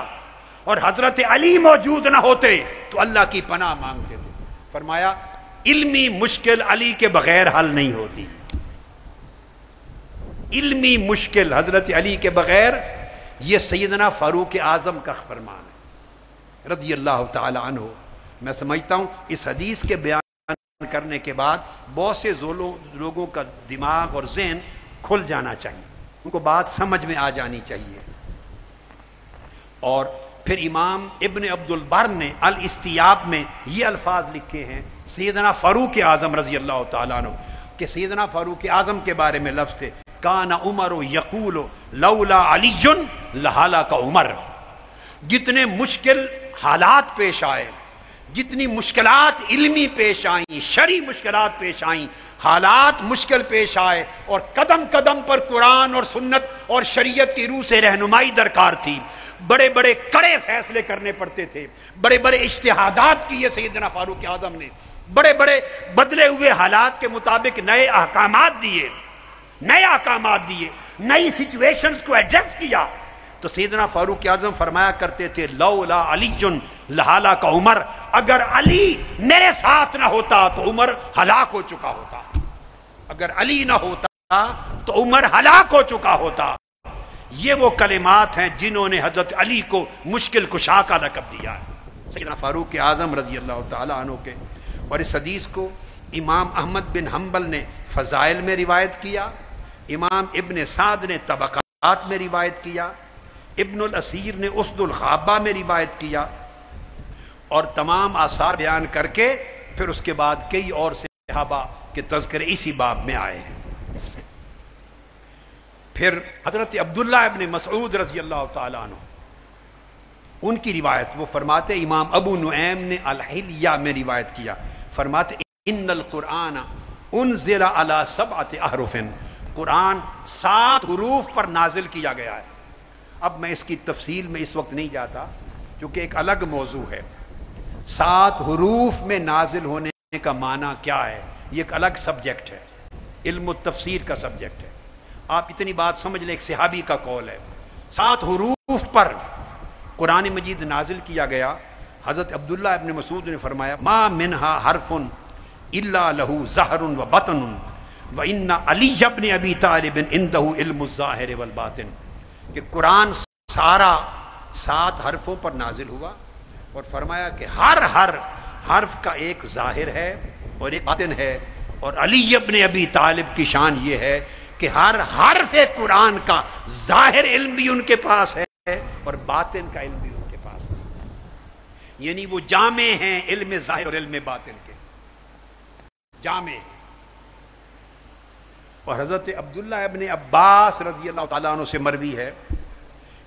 اور حضرت علی موجود نہ ہوتے تو اللہ کی پناہ مانگتے تھے۔ فرمایا علمی مشکل علی کے بغیر حل نہیں ہوتی، علمی مشکل حضرت علی کے بغیر، یہ سیدنا فاروق اعظم کا فرمان ہے رضی اللہ تعالی عنہ۔ میں سمجھتا ہوں اس حدیث کے بیان کرنے کے بعد بہت سے لوگوں کا دماغ اور ذہن کھل جانا چاہیے، ان کو بات سمجھ میں آ جانی چاہیے۔ اور پھر امام ابن عبد البر نے الاستیاب میں یہ الفاظ لکھے ہیں سیدنا فاروق اعظم رضی اللہ تعالیٰ عنہ، کہ سیدنا فاروق اعظم کے بارے میں لفظ تھے کان عمر یقول لولا علی لہلک عمر۔ جتنے مشکل حالات پیش آئے، جتنی مشکلات علمی پیش آئیں، شرعی مشکلات پیش آئیں، حالات مشکل پیش آئے، اور قدم قدم پر قرآن اور سنت اور شریعت کی روح سے رہنمائی درکار تھی، بڑے بڑے کڑے فیصلے کرنے پڑتے تھے، بڑے بڑے اجتہادات کیے سیدنا فاروق اعظم نے، بڑے بڑے بدلے ہوئے حالات کے مطابق نئے احکامات دیے، نئی سچویشنز کو ایڈریس کیا۔ تو سیدنا فاروق اعظم فرمایا کرتے تھے لولا علی لہلک عمر، اگر علی میرے ساتھ نہ ہوتا تو عمر ہلاک ہو چکا ہوتا، اگر علی نہ ہوتا تو عمر ہلاک ہو چکا ہوتا۔ یہ وہ کلمات ہیں جنہوں نے حضرت علی کو مشکل کشا کا لقب دیا ہے، سیدنا فاروق اعظم رضی اللہ تعالیٰ عنہ کے۔ اور اس حدیث کو امام احمد بن حنبل نے فضائل میں روایت کیا، امام ابن سعد نے طبقات میں روایت کیا، ابن الاسیر نے اسد الغابہ میں روایت کیا، اور تمام آثار بیان کر کے پھر اس کے بعد کئی اور صحابہ کے تذکرے اسی باب میں آئے ہیں۔ پھر حضرت عبداللہ ابن مسعود رضی اللہ تعالیٰ عنہ، ان کی روایت وہ فرماتے، امام ابو نعیم نے الحلیہ میں روایت کیا، فرماتے ان القرآن انزل علی 7 احرف، قرآن 7 حروف پر نازل کیا گیا ہے۔ اب میں اس کی تفصیل میں اس وقت نہیں جاتا چونکہ ایک الگ موضوع ہے، 7 حروف میں نازل ہونے کا معنی کیا ہے، یہ ایک الگ سبجیکٹ ہے، علم التفسیر کا سبجیکٹ ہے۔ آپ اتنی بات سمجھ لیں، ایک صحابی کا قول ہے 7 حروف پر قرآن مجید نازل کیا گیا۔ حضرت عبداللہ ابن مسعود نے فرمایا ما منہا حرف الا لہ ظہر و بطن وان علی ابن ابی طالب عندہ علم الظاہر والباطن، کہ قرآن سارا 7 حرفوں پر نازل ہوا، اور فرمایا کہ ہر حرف کا ایک ظاہر ہے اور ایک باطن ہے، اور علی ابن ابی طالب کی شان یہ ہے کہ ہر حرف قرآن کا ظاہر علم بھی ان کے پاس ہے اور باطن کا علم بھی ان کے پاس ہے، یعنی وہ جامع ہیں علم ظاہر اور علم باطن کے۔ جامع. اور حضرت عبداللہ ابن عباس رضی اللہ تعالیٰ عنہ سے مروی ہے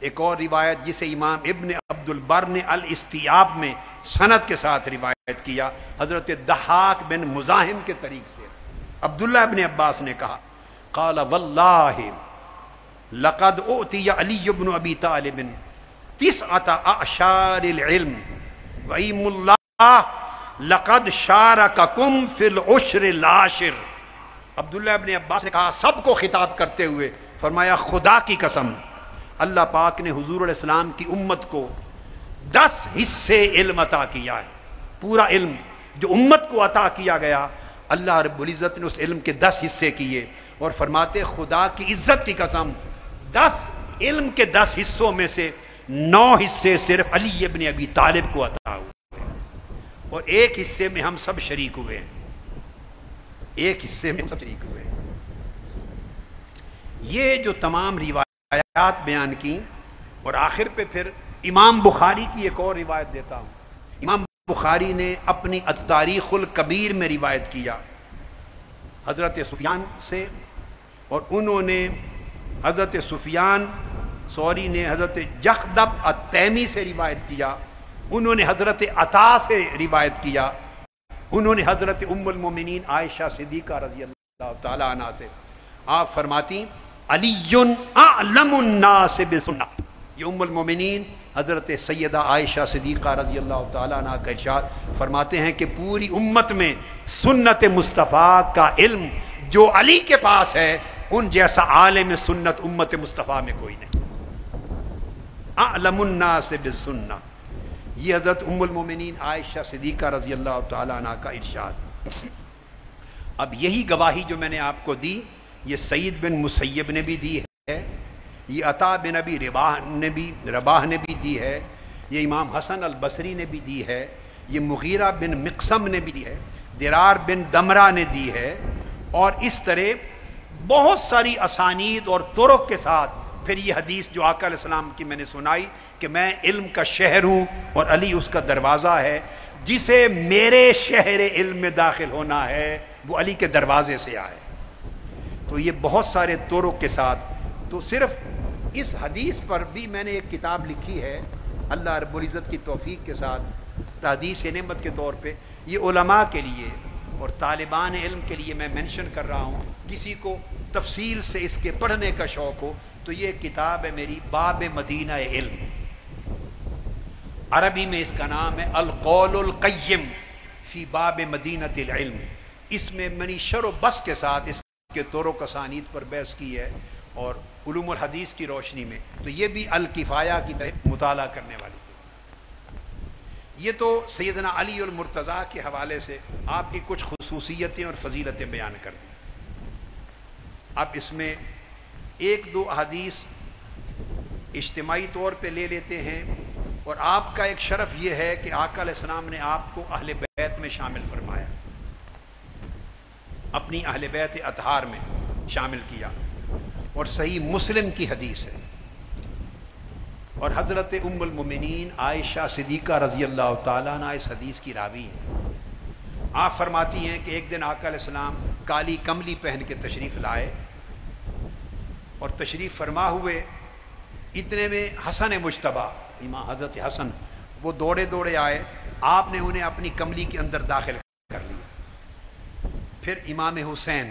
ایک اور روایت جسے امام ابن عبد البر نے الاستیاب میں سند کے ساتھ روایت کیا حضرت ضحاک بن مزاحم کے طریق سے. عبداللہ ابن عباس نے کہا قال واللہ لقد اؤتی علی بن ابی طالب تسعۃ اعشار العلم وَإِمُ اللَّهِ لَقَدْ شَارَكَكُمْ فِي الْعُشْرِ الْعَاشِرِ. عبداللہ ابن عباس نے کہا سب کو خطاب کرتے ہوئے فرمایا خدا کی قسم اللہ پاک نے حضور علیہ السلام کی امت کو 10 حصے علم عطا کیا ہے. پورا علم جو امت کو عطا کیا گیا اللہ رب العزت نے اس علم کے 10 حصے کیے اور فرماتے خدا کی عزت کی قسم 10 علم کے 10 حصوں میں سے 9 حصے صرف علی ابن ابی طالب کو عطا ہوئے اور ایک حصے میں ہم سب شریک ہوئے ہیں. ایک حصے میں ہم سب شریک ہوئے ہیں. یہ جو تمام روایات بیان کی اور آخر پہ پھر امام بخاری کی ایک اور روایت دیتا ہوں. امام بخاری نے اپنی التاریخ الکبیر میں روایت کیا حضرت سفیان سے اور انہوں نے حضرت سفیان نے حضرت جخدب التیمی سے روایت کیا. انہوں نے حضرت عطا سے روایت کیا. انہوں نے حضرت ام المومنین عائشہ صدیقہ رضی اللہ تعالی عنہ سے. آپ فرماتی علی اعلم الناس بسنہ. یہ ام المومنین حضرت سیدہ عائشہ صدیقہ رضی اللہ تعالی عنہ کا ارشاد فرماتے ہیں کہ پوری امت میں سنت مصطفیٰ کا علم جو علی کے پاس ہے ان جیسا عالم سنت امت مصطفیٰ میں کوئی نہیں. اعلم الناس بالسنہ. یہ حضرت ام المومنین عائشہ صدیقہ رضی اللہ تعالی عنہ کا ارشاد. اب یہی گواہی جو میں نے آپ کو دی یہ سعید بن مسیب نے بھی دی ہے, یہ عطا بن ابی رباح نے بھی دی ہے, یہ امام حسن البصری نے بھی دی ہے, یہ مغیرہ بن مقسم نے بھی دی ہے, درار بن دمرہ نے دی ہے, اور اس طرح بہت ساری اسانید اور طرق کے ساتھ پھر یہ حدیث جو آقا علیہ السلام کی میں نے سنائی کہ میں علم کا شہر ہوں اور علی اس کا دروازہ ہے, جسے میرے شہر علم میں داخل ہونا ہے وہ علی کے دروازے سے آئے. تو یہ بہت سارے طرق کے ساتھ. تو صرف اس حدیث پر بھی میں نے ایک کتاب لکھی ہے اللہ رب العزت کی توفیق کے ساتھ حدیث نعمت کے طور پہ. یہ علماء کے لیے اور طالبان علم کے لیے میں منشن کر رہا ہوں. کسی کو تفصیل سے اس کے پڑھنے کا شوق ہو تو یہ کتاب ہے میری باب مدینہ علم. عربی میں اس کا نام ہے القول القیم فی باب مدینہ العلم. اس میں منی شر و بس کے ساتھ اس کے طرق اسانید پر بحث کی ہے اور علوم الحدیث کی روشنی میں. تو یہ بھی الکفایہ کی طرح مطالعہ کرنے والی ہے. یہ تو سیدنا علی المرتضیٰ کے حوالے سے آپ کی کچھ خصوصیتیں اور فضیلتیں بیان کر دیں. اب اس میں ایک دو احادیث اجتماعی طور پہ لے لیتے ہیں. اور آپ کا ایک شرف یہ ہے کہ آقا علیہ السلام نے آپ کو اہل بیت میں شامل فرمایا, اپنی اہل بیت اطہار میں شامل کیا. اور صحیح مسلم کی حدیث ہے اور حضرت ام المومنین عائشہ صدیقہ رضی اللہ تعالیٰ عنہ اس حدیث کی راوی ہیں. آپ فرماتی ہیں کہ ایک دن آقا علیہ السلام کالی کملی پہن کے تشریف لائے اور تشریف فرما ہوئے. اتنے میں حسن مجتبیٰ امام حضرت حسن وہ دوڑے دوڑے آئے. آپ نے انہیں اپنی کملی کے اندر داخل کر لیا. پھر امام حسین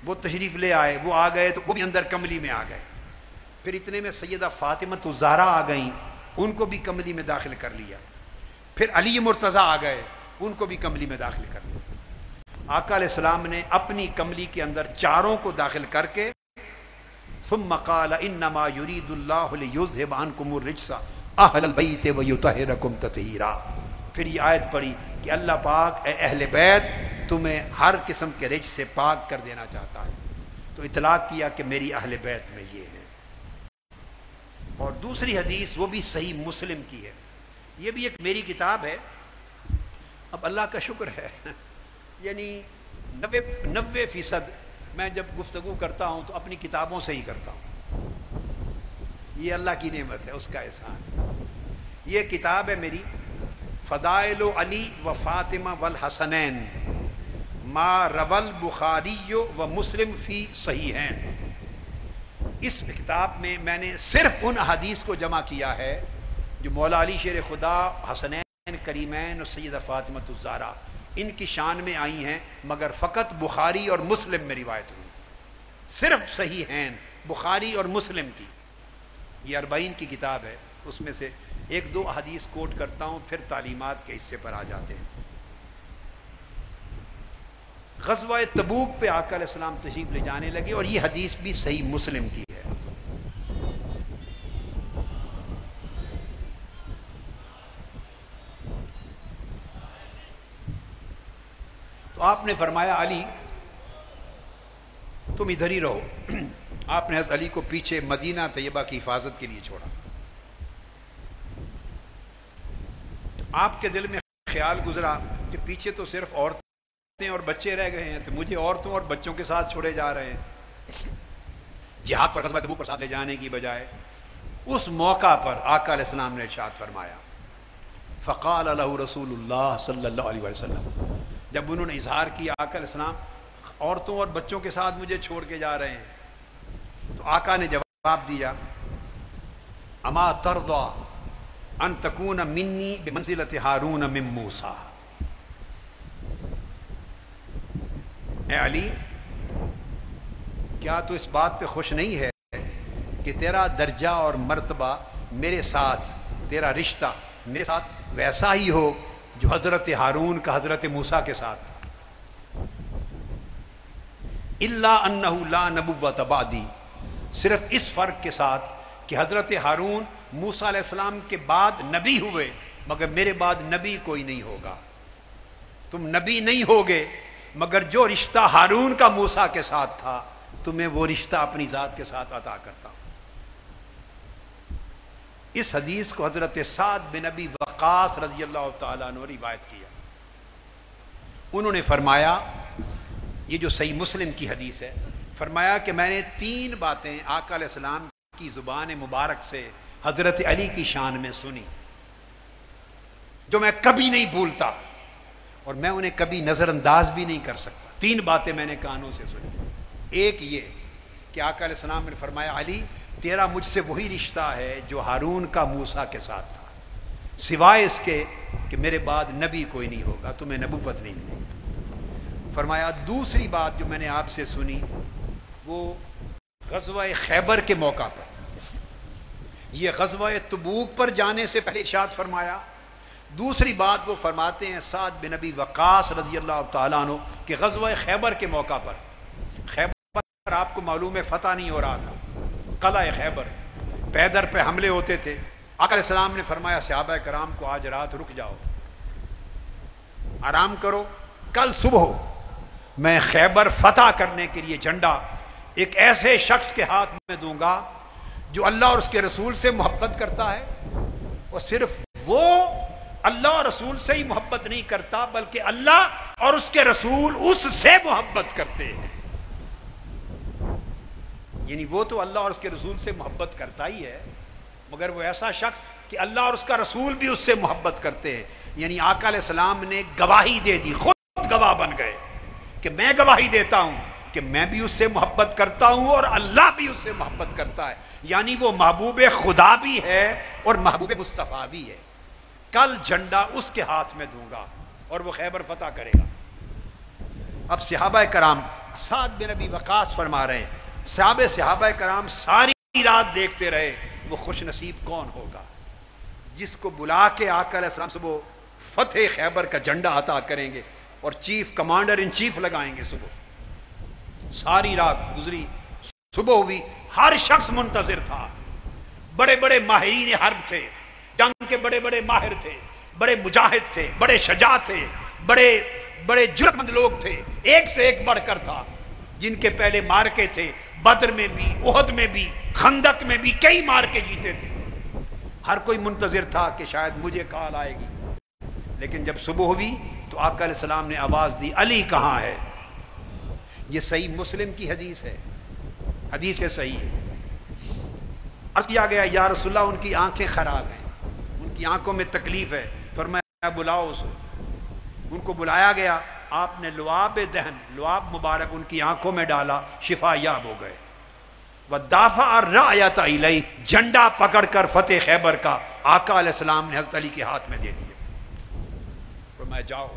وہ تشریف لے آئے, وہ آ گئے تو وہ بھی اندر کملی میں آ گئے. پھر اتنے میں سیدہ فاطمہ الزہرا آ گئیں, ان کو بھی کملی میں داخل کر لیا. پھر علی مرتضیٰ آ گئے, ان کو بھی کملی میں داخل کر لیا. آقا علیہ السلام نے اپنی کملی کے اندر چاروں کو داخل کر کے ثم قال انما يريد الله ليذهب عنكم الرجس اهل البيت ويطهركم تطهيرا. پھر یہ آیت پڑھی کہ اللہ پاک اے اہل بیت تمہیں ہر قسم کے رجس سے پاک کر دینا چاہتا ہے. تو اطلاق کیا کہ میری اہل بیت میں یہ ہے. اور دوسری حدیث وہ بھی صحیح مسلم کی ہے. یہ بھی ایک میری کتاب ہے. اب اللہ کا شکر ہے یعنی 90% میں جب گفتگو کرتا ہوں تو اپنی کتابوں سے ہی کرتا ہوں. یہ اللہ کی نعمت ہے, اس کا احسان. یہ کتاب ہے میری فضائل علی و فاطمہ والحسنین ما رول بخاری و مسلم فی صحیحین، اس کتاب میں نے صرف ان احادیث کو جمع کیا ہے جو مولا علی شیر خدا، حسنین کریمین اور سیدہ فاطمۃ الزہرا ان کی شان میں آئی ہیں، مگر فقط بخاری اور مسلم میں روایت ہوئی، صرف صحیحین بخاری اور مسلم کی۔ یہ 40 کی کتاب ہے، اس میں سے ایک دو حدیث کوٹ کرتا ہوں، پھر تعلیمات کے حصے پر آ جاتے ہیں۔ غزوہ تبوک پہ آقا علیہ السلام تشریف لے جانے لگے، اور یہ حدیث بھی صحیح مسلم کی ہے۔ تو آپ نے فرمایا علی تم ادھر ہی رہو۔ آپ نے حضرت علی کو پیچھے مدینہ طیبہ کی حفاظت کے لیے چھوڑا۔ آپ کے دل میں خیال گزرا کہ پیچھے تو صرف عورتیں اور بچے رہ گئے ہیں، تو مجھے عورتوں اور بچوں کے ساتھ چھوڑے جا رہے ہیں جہاد پر، غزوہ تبوک پر ساتھ لے جانے کی بجائے۔ اس موقع پر آقا علیہ السلام نے ارشاد فرمایا، فقال له رسول اللہ صلی اللہ علیہ وسلم، جب انہوں نے اظہار کیا آقا علیہ السلام عورتوں اور بچوں کے ساتھ مجھے چھوڑ کے جا رہے ہیں، تو آقا نے جواب دیا، اما ترضى ان تکون منی بمنزلۃ ہارون من موسیٰ، اے علی کیا تو اس بات پہ خوش نہیں ہے کہ تیرا درجہ اور مرتبہ میرے ساتھ، تیرا رشتہ میرے ساتھ ویسا ہی ہو جو حضرت ہارون کا حضرت موسیٰ کے ساتھ تھا؟ الا انہ لا نبوۃ بعدی، صرف اس فرق کے ساتھ کہ حضرت ہارون موسیٰ علیہ السلام کے بعد نبی ہوئے، مگر میرے بعد نبی کوئی نہیں ہوگا۔ تم نبی نہیں ہوگے، مگر جو رشتہ ہارون کا موسیٰ کے ساتھ تھا تمہیں وہ رشتہ اپنی ذات کے ساتھ عطا کرتا ہوں۔ اس حدیث کو حضرت سعد بن ابی وقاص رضی اللہ تعالیٰ عنہ روایت کیا۔ انہوں نے فرمایا، یہ جو صحیح مسلم کی حدیث ہے، فرمایا کہ میں نے 3 باتیں آقا علیہ السلام کی زبان مبارک سے حضرت علی کی شان میں سنی جو میں کبھی نہیں بھولتا، اور میں انہیں کبھی نظر انداز بھی نہیں کر سکتا۔ 3 باتیں میں نے کانوں سے سنی۔ ایک یہ کہ آقا علیہ السلام نے فرمایا، علی تیرا مجھ سے وہی رشتہ ہے جو ہارون کا موسیٰ کے ساتھ تھا، سوائے اس کے کہ میرے بعد نبی کوئی نہیں ہوگا، تمہیں نبوت نہیں ملے۔ فرمایا دوسری بات جو میں نے آپ سے سنی وہ غزوہ خیبر کے موقع پر، یہ غزوہ تبوک پر جانے سے پہلے ارشاد فرمایا۔ دوسری بات وہ فرماتے ہیں سعد بن ابی وقاص رضی اللہ تعالیٰ عنہ کہ غزوہ خیبر کے موقع پر، خیبر آپ کو معلوم ہے فتح نہیں ہو رہا تھا، قلعہ خیبر، پیدر پہ حملے ہوتے تھے۔ آقا علیہ السلام نے فرمایا صحابہ کرام کو آج رات رک جاؤ، آرام کرو، کل صبح میں خیبر فتح کرنے کے لیے جھنڈا ایک ایسے شخص کے ہاتھ میں دوں گا جو اللہ اور اس کے رسول سے محبت کرتا ہے، اور صرف وہ اللہ اور رسول سے ہی محبت نہیں کرتا بلکہ اللہ اور اس کے رسول اس سے محبت کرتے ہیں۔ یعنی وہ تو اللہ اور اس کے رسول سے محبت کرتا ہی ہے، مگر وہ ایسا شخص کہ اللہ اور اس کا رسول بھی اس سے محبت کرتے ہیں۔ یعنی آقا علیہ السلام نے گواہی دے دی، خود گواہ بن گئے کہ میں گواہی دیتا ہوں کہ میں بھی اس سے محبت کرتا ہوں اور اللہ بھی اس سے محبت کرتا ہے، یعنی وہ محبوب خدا بھی ہے اور محبوب مصطفیٰ بھی ہے۔ کل جھنڈا اس کے ہاتھ میں دوں گا اور وہ خیبر فتح کرے گا۔ اب صحابہ کرام، سعد بن ابی وقاص فرما رہے ہیں، صحابہ کرام ساری رات دیکھتے رہے وہ خوش نصیب کون ہوگا جس کو بلا کے آقا علیہ السلام سے وہ فتح خیبر کا جھنڈا عطا کریں گے اور چیف کمانڈر ان چیف لگائیں گے۔ صبح ساری رات گزری، صبح ہوئی، ہر شخص منتظر تھا۔ بڑے بڑے ماہرین حرب تھے، جنگ کے بڑے بڑے ماہر تھے، بڑے مجاہد تھے، بڑے شجاع تھے، بڑے جرأت مند لوگ تھے، ایک سے ایک بڑھ کر تھا، جن کے پہلے مارکے تھے، بدر میں بھی، احد میں بھی، خندق میں بھی کئی مارکے جیتے تھے۔ ہر کوئی منتظر تھا کہ شاید مجھے کال آئے گی، لیکن جب صبح ہوئی تو آقا علیہ السلام نے آواز دی، علی کہاں ہے؟ یہ صحیح مسلم کی حدیث ہے، حدیث ہے صحیح ہے۔ عرض کیا گیا یا رسول اللہ ان کی آنکھیں خراب ہیں، ان کی آنکھوں میں تکلیف ہے، فرمایا بلاؤ اسے۔ ان کو بلایا گیا، آپ نے لعاب دہن، لعاب مبارک ان کی آنکھوں میں ڈالا، شفا یاب ہو گئے۔ وَدَافَعَ الرَّایَةَ إِلَیْهِ، جھنڈا پکڑ کر فتح خیبر کا آقا علیہ السلام نے حضرت علی کے ہاتھ میں دے دیا، فرمایا جاؤ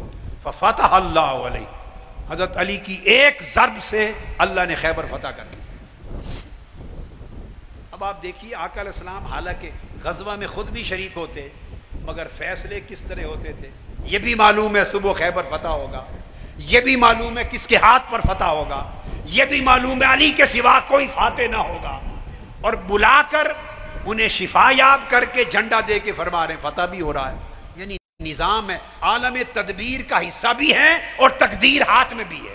فَفَتَحَ اللَّهُ عَلَیْهِ، حضرت علی کی ایک ضرب سے اللہ نے خیبر فتح کر دی۔ اب آپ دیکھیے آقا علیہ السلام حالانکہ غزوہ میں خود بھی شریک ہوتے مگر فیصلے کس طرح ہوتے تھے، یہ بھی معلوم ہے صبح خیبر فتح ہوگا، یہ بھی معلوم ہے کس کے ہاتھ پر فتح ہوگا، یہ بھی معلوم ہے علی کے سوا کوئی فاتح نہ ہوگا، اور بلا کر انہیں شفا یاب کر کے جھنڈا دے کے فرما رہے ہیں فتح بھی ہو رہا ہے۔ یعنی نظام ہے، عالم تدبیر کا حصہ بھی ہے اور تقدیر ہاتھ میں بھی ہے،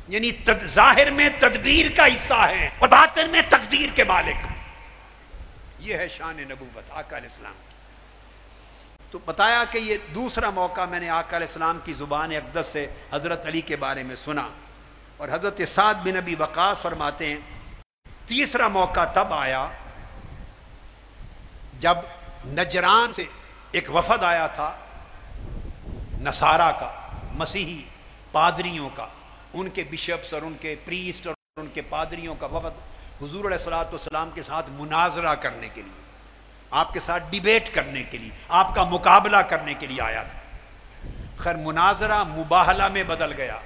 یعنی ظاہر میں تدبیر کا حصہ ہے اور باطن میں تقدیر کے مالک۔ یہ ہے شان نبوت آقا علیہ السلام کی۔ تو بتایا کہ یہ دوسرا موقع میں نے آقا علیہ السلام کی زبان اقدس سے حضرت علی کے بارے میں سنا، اور حضرت سعد بن ابی وقاص فرماتے ہیں تیسرا موقع تب آیا جب نجران سے ایک وفد آیا تھا، نصارہ کا، مسیحی پادریوں کا، ان کے بشپس اور ان کے پریسٹ اور ان کے پادریوں کا وفد حضور علیہ الصلوۃ والسلام کے ساتھ مناظرہ کرنے کے لیے، آپ کے ساتھ ڈیبیٹ کرنے کے لیے، آپ کا مقابلہ کرنے کے لیے آیا تھا۔ خیر مناظرہ مباہلہ میں بدل گیا،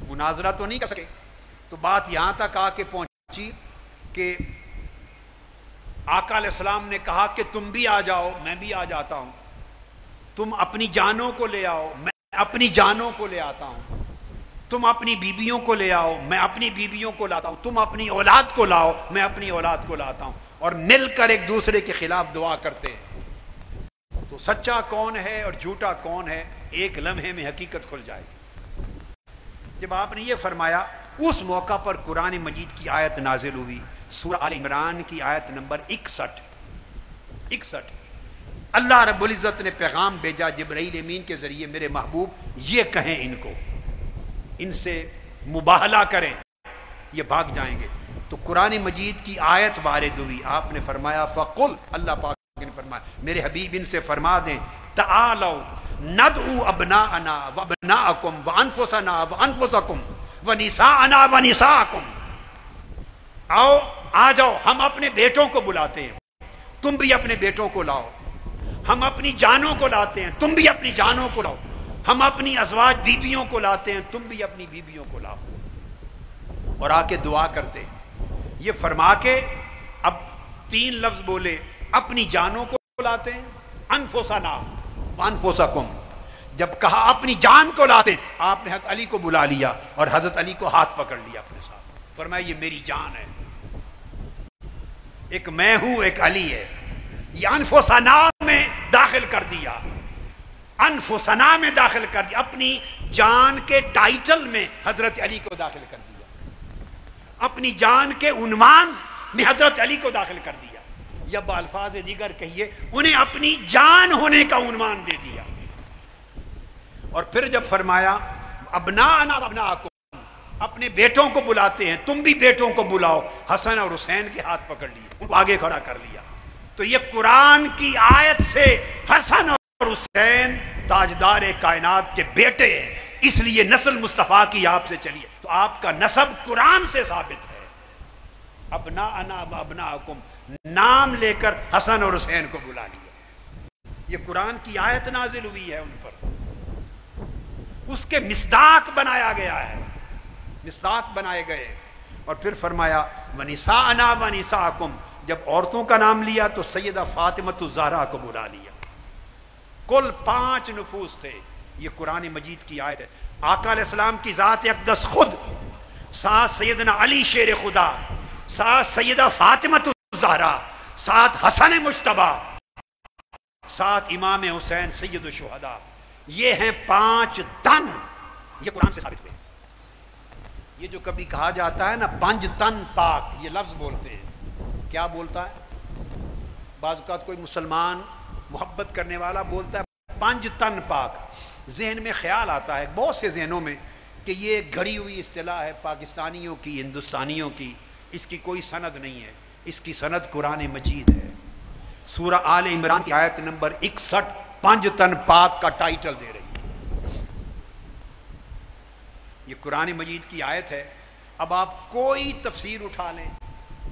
مناظرہ تو نہیں کر سکے، تو بات یہاں تک آ کے پہنچی کہ آقا علیہ السلام نے کہا کہ تم بھی آ جاؤ، میں بھی آ جاتا ہوں، تم اپنی جانوں کو لے آؤ، میں اپنی جانوں کو لے آتا ہوں، تم اپنی بیبیوں کو لے آؤ، میں اپنی بیبیوں کو لاتا ہوں، تم اپنی اولاد کو لاؤ، میں اپنی اولاد کو لاتا ہوں، اور مل کر ایک دوسرے کے خلاف دعا کرتے ہیں۔ تو سچا کون ہے اور جھوٹا کون ہے ایک لمحے میں حقیقت کھل جائے گی۔ جب آپ نے یہ فرمایا اس موقع پر قرآن مجید کی آیت نازل ہوئی، سورہ آل عمران کی آیت نمبر 61۔ اللہ رب العزت نے پیغام بھیجا جبرائیل امین کے ذریعے، میرے محبوب یہ کہیں ان کو، ان سے مباہلہ کریں، یہ بھاگ جائیں گے۔ تو قرآن مجید کی آیت وارد ہوئی، آپ نے فرمایا فقل، اللہ پاک نے فرمایا میرے حبیب ان سے فرما دیں تعالوا ندعو ابناءنا وابناءکم وانفسنا وانفسکم ونساءنا ونساءکم، آؤ آ جاؤ، ہم اپنے بیٹوں کو بلاتے ہیں، تم بھی اپنے بیٹوں کو لاؤ، ہم اپنی جانوں کو لاتے ہیں، تم بھی اپنی جانوں کو لاؤ، ہم اپنی ازواج بیبیوں کو لاتے ہیں، تم بھی اپنی بیبیوں کو لاؤ، اور آ کے دعا کرتے ہیں۔ یہ فرما کے اب 3 لفظ بولے، اپنی جانوں کو لاتے ہیں، انفسنا وانفسکم، جب کہا اپنی جان کو لاتے ہیں آپ نے حضرت علی کو بلا لیا اور حضرت علی کو ہاتھ پکڑ لیا اپنے ساتھ، فرمایا یہ میری جان ہے، ایک میں ہوں ایک علی ہے، یہ انفسنا میں داخل کر دیا، انفسنا میں داخل کر دیا، اپنی جان کے ٹائٹل میں حضرت علی کو داخل کر دیا، اپنی جان کے عنوان میں حضرت علی کو داخل کر دیا، یا بالفاظ دیگر کہیے انہیں اپنی جان ہونے کا عنوان دے دیا۔ اور پھر جب فرمایا ابناءنا وابناءکم، اپنے بیٹوں کو بلاتے ہیں، تم بھی بیٹوں کو بلاؤ، حسن اور حسین کے ہاتھ پکڑ لیے، ان کو آگے کھڑا کر لیا۔ تو یہ قرآن کی آیت سے حسن اور حسین تاجدار کائنات کے بیٹے ہیں، اس لیے نسل مصطفیٰ کی آپ سے چلی ہے، تو آپ کا نسب قرآن سے ثابت ہے۔ ابناءنا وابناءکم، نام لے کر حسن اور حسین کو بلا لیا، یہ قرآن کی آیت نازل ہوئی ہے ان پر، اس کے مصداق بنایا گیا ہے، مصداق بنائے گئے۔ اور پھر فرمایا ونساءنا ونساءکم، جب عورتوں کا نام لیا تو سیدہ فاطمہ الزہرا کو بلا لیا۔ کل 5 نفوس تھے، یہ قرآن مجید کی آیت ہے۔ آقا علیہ السلام کی ذات اقدس خود، ساتھ سیدنا علی شیر خدا، ساتھ سیدہ فاطمہ الزہرا، ساتھ حسن مجتبیٰ، ساتھ امام حسین سید الشہداء، یہ ہیں 5 تن، یہ قرآن سے ثابت ہوئے۔ یہ جو کبھی کہا جاتا ہے نا 5 تن پاک، یہ لفظ بولتے ہیں، کیا بولتا ہے؟ بعض اوقات کوئی مسلمان محبت کرنے والا بولتا ہے 5 تن پاک، ذہن میں خیال آتا ہے بہت سے ذہنوں میں کہ یہ گھڑی ہوئی اصطلاح ہے پاکستانیوں کی، ہندوستانیوں کی، اس کی کوئی سند نہیں ہے، اس کی سند قرآن مجید ہے۔ سورہ آل عمران کی آیت نمبر 61 5 تن پاک کا ٹائٹل دے رہی ہے۔ یہ قرآن مجید کی آیت ہے. اب آپ کوئی تفسیر اٹھا لیں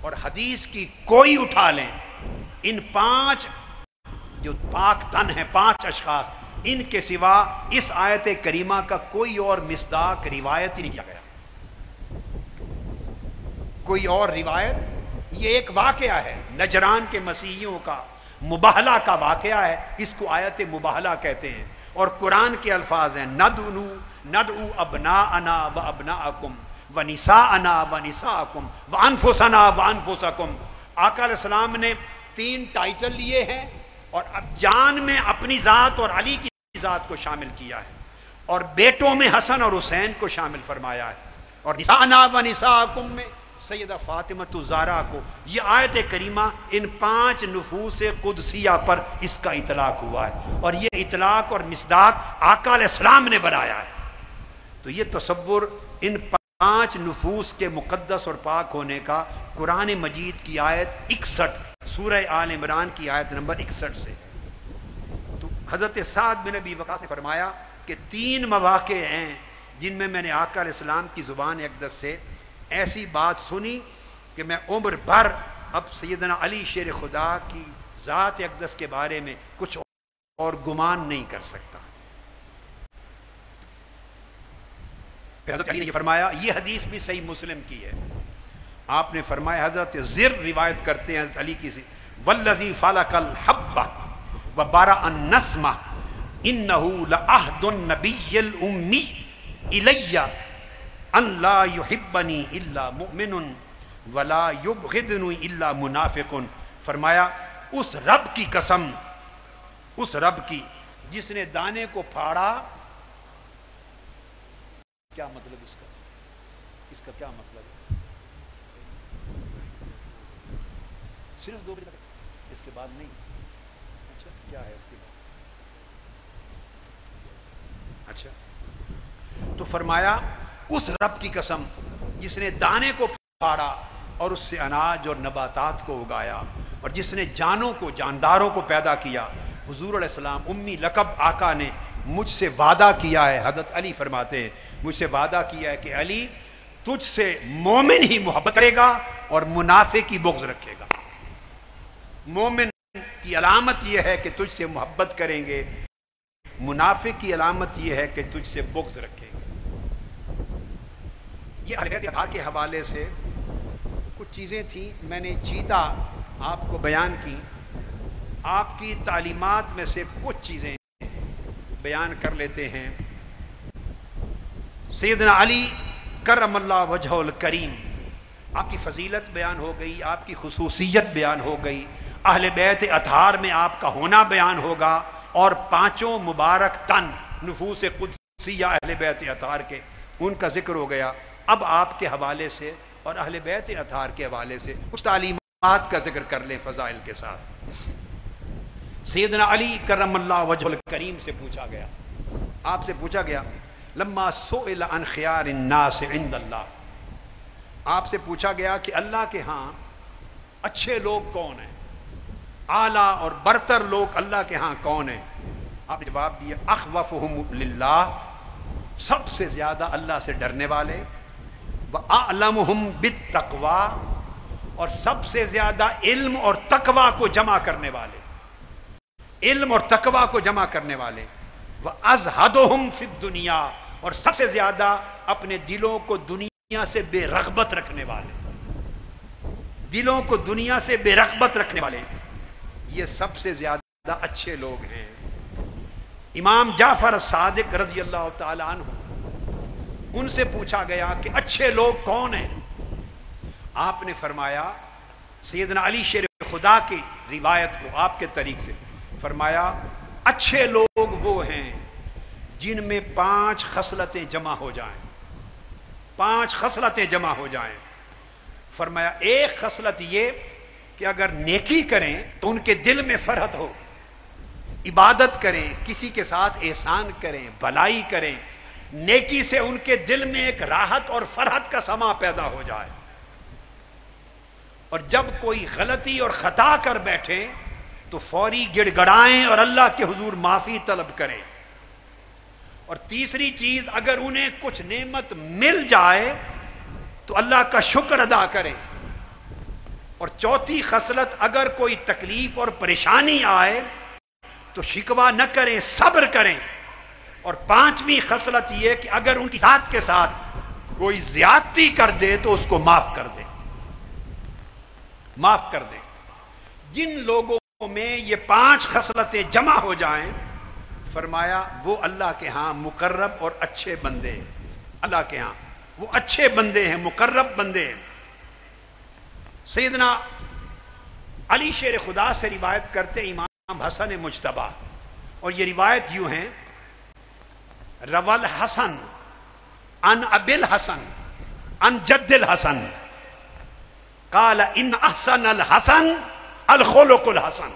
اور حدیث کی کوئی اٹھا لیں، ان 5 جو پاک تن ہیں، 5 اشخاص، ان کے سوا اس آیت کریمہ کا کوئی اور مصداق روایت ہی نہیں کیا گیا. کوئی اور روایت، یہ ایک واقعہ ہے نجران کے مسیحیوں کا، مباہلہ کا واقعہ ہے، اس کو آیت مباہلہ کہتے ہیں. اور قرآن کے الفاظ ہیں ندعو ابناءنا و ابناءکم و نساءنا و نساءکم و انفسنا و انفسکم. آقا علیہ السلام نے 3 ٹائٹل لیے ہیں اور اب جان میں اپنی ذات اور علی کی ذات کو شامل کیا ہے، اور بیٹوں میں حسن اور حسین کو شامل فرمایا ہے، اور نساءنا و نساءکم میں سیدہ فاطمہ الزہرا کو. یہ آیت کریمہ ان 5 نفوس قدسیہ پر اس کا اطلاق ہوا ہے، اور یہ اطلاق اور مصداق آقا علیہ السلام نے بنایا ہے. تو یہ تصور ان 5 نفوس کے مقدس اور پاک ہونے کا قرآن مجید کی آیت 61 سورہ آل عمران کی آیت نمبر 61 سے. تو حضرت سعد بن ابی وقاص نے فرمایا کہ 3 مواقع ہیں جن میں نے آقا علیہ السلام کی زبان اقدس سے ایسی بات سنی کہ میں عمر بھر اب سیدنا علی شیر خدا کی ذات اقدس کے بارے میں کچھ اور گمان نہیں کر سکتا. پھر حضرت علی نے یہ فرمایا، یہ حدیث بھی صحیح مسلم کی ہے. آپ نے فرمایا، حضرت زر روایت کرتے ہیں حضرت علی کی سے، والذی فلق الحبہ وبرأ النسمہ انہ لعہد النبی الامی الی ان لا یحبنی الا مؤمن ولا یبغضنی الا منافق. فرمایا اس رب کی قسم، اس رب کی جس نے دانے کو پھاڑا. کیا مطلب اس کا کیا مطلب ہے؟ صرف 2 بجے تک، اس کے بعد نہیں. اچھا کیا ہے اس کے بعد؟ اچھا تو فرمایا اس رب کی قسم جس نے دانے کو پھاڑا اور اس سے اناج اور نباتات کو اگایا، اور جس نے جانوں کو، جانداروں کو پیدا کیا. حضور علیہ السلام امی لقب آقا نے مجھ سے وعدہ کیا ہے، حضرت علی فرماتے ہیں مجھ سے وعدہ کیا ہے کہ علی تجھ سے مومن ہی محبت کرے گا اور منافق کی بغض رکھے گا. مومن کی علامت یہ ہے کہ تجھ سے محبت کریں گے، منافق کی علامت یہ ہے کہ تجھ سے بغض رکھیں گے. یہ اہل بیت اطہار کے حوالے سے کچھ چیزیں تھیں، میں نے چیتا آپ کو بیان کی. آپ کی تعلیمات میں سے کچھ چیزیں بیان کر لیتے ہیں. سیدنا علی کرم اللہ وجہ الکریم، آپ کی فضیلت بیان ہو گئی، آپ کی خصوصیت بیان ہو گئی، اہل بیت اطہار میں آپ کا ہونا بیان ہوگا، اور 5 مبارک تن نفوس قدسیہ اہل بیت اطہار کے، ان کا ذکر ہو گیا. اب آپ کے حوالے سے اور اہل بیت اطہار کے حوالے سے کچھ تعلیمات کا ذکر کر لیں فضائل کے ساتھ. سیدنا علی کرم اللہ وجہ الکریم سے پوچھا گیا، آپ سے پوچھا گیا لما سئل عن خیار الناس عند اللہ، آپ سے پوچھا گیا کہ اللہ کے ہاں اچھے لوگ کون ہیں، اعلیٰ اور برتر لوگ اللہ کے ہاں کون ہیں. آپ نے جواب دیا اخوفہم للہ، سب سے زیادہ اللہ سے ڈرنے والے، وَأَعْلَمُهُمْ بِالتَّقْوَى، اور سب سے زیادہ علم اور تقوی کو جمع کرنے والے، علم اور تقوی کو جمع کرنے والے، وَأَزْهَدُهُمْ فِي الدُّنْيَا، اور سب سے زیادہ اپنے دلوں کو دنیا سے بے رغبت رکھنے والے، دلوں کو دنیا سے بے رغبت رکھنے والے، یہ سب سے زیادہ اچھے لوگ ہیں. امام جعفر صادق رضی اللہ تعالی عنہ، ان سے پوچھا گیا کہ اچھے لوگ کون ہیں. آپ نے فرمایا، سیدنا علی شیر خدا کی روایت کو آپ کے طریق سے فرمایا، اچھے لوگ وہ ہیں جن میں 5 خصلتیں جمع ہو جائیں، 5 خصلتیں جمع ہو جائیں. فرمایا ایک خصلت یہ کہ اگر نیکی کریں تو ان کے دل میں فرحت ہو، عبادت کریں، کسی کے ساتھ احسان کریں، بھلائی کریں، نیکی سے ان کے دل میں ایک راحت اور فرحت کا سما پیدا ہو جائے. اور جب کوئی غلطی اور خطا کر بیٹھیں تو فوری گڑ گڑائیں اور اللہ کے حضور معافی طلب کریں.
اور تیسری چیز، اگر انہیں کچھ نعمت مل جائے تو اللہ کا شکر ادا کریں، اور چوتھی خصلت، اگر کوئی تکلیف اور پریشانی آئے تو شکوہ نہ کریں، صبر کریں، اور پانچویں خصلت یہ کہ اگر ان کی ذات کے ساتھ کوئی زیادتی کر دے تو اس کو معاف کر دیں، معاف کر دیں۔ جن لوگوں میں یہ 5 خصلتیں جمع ہو جائیں، فرمایا وہ اللہ کے ہاں مقرب اور اچھے بندے ہیں، اللہ کے ہاں وہ اچھے بندے ہیں، مقرب بندے ہیں۔ سیدنا علی شیر خدا سے روایت کرتے امام حسن مجتبی، اور یہ روایت یوں ہیں، روال حسن عن ابی الحسن عن جد الحسن قال ان احسن الحسن الخلق الحسن،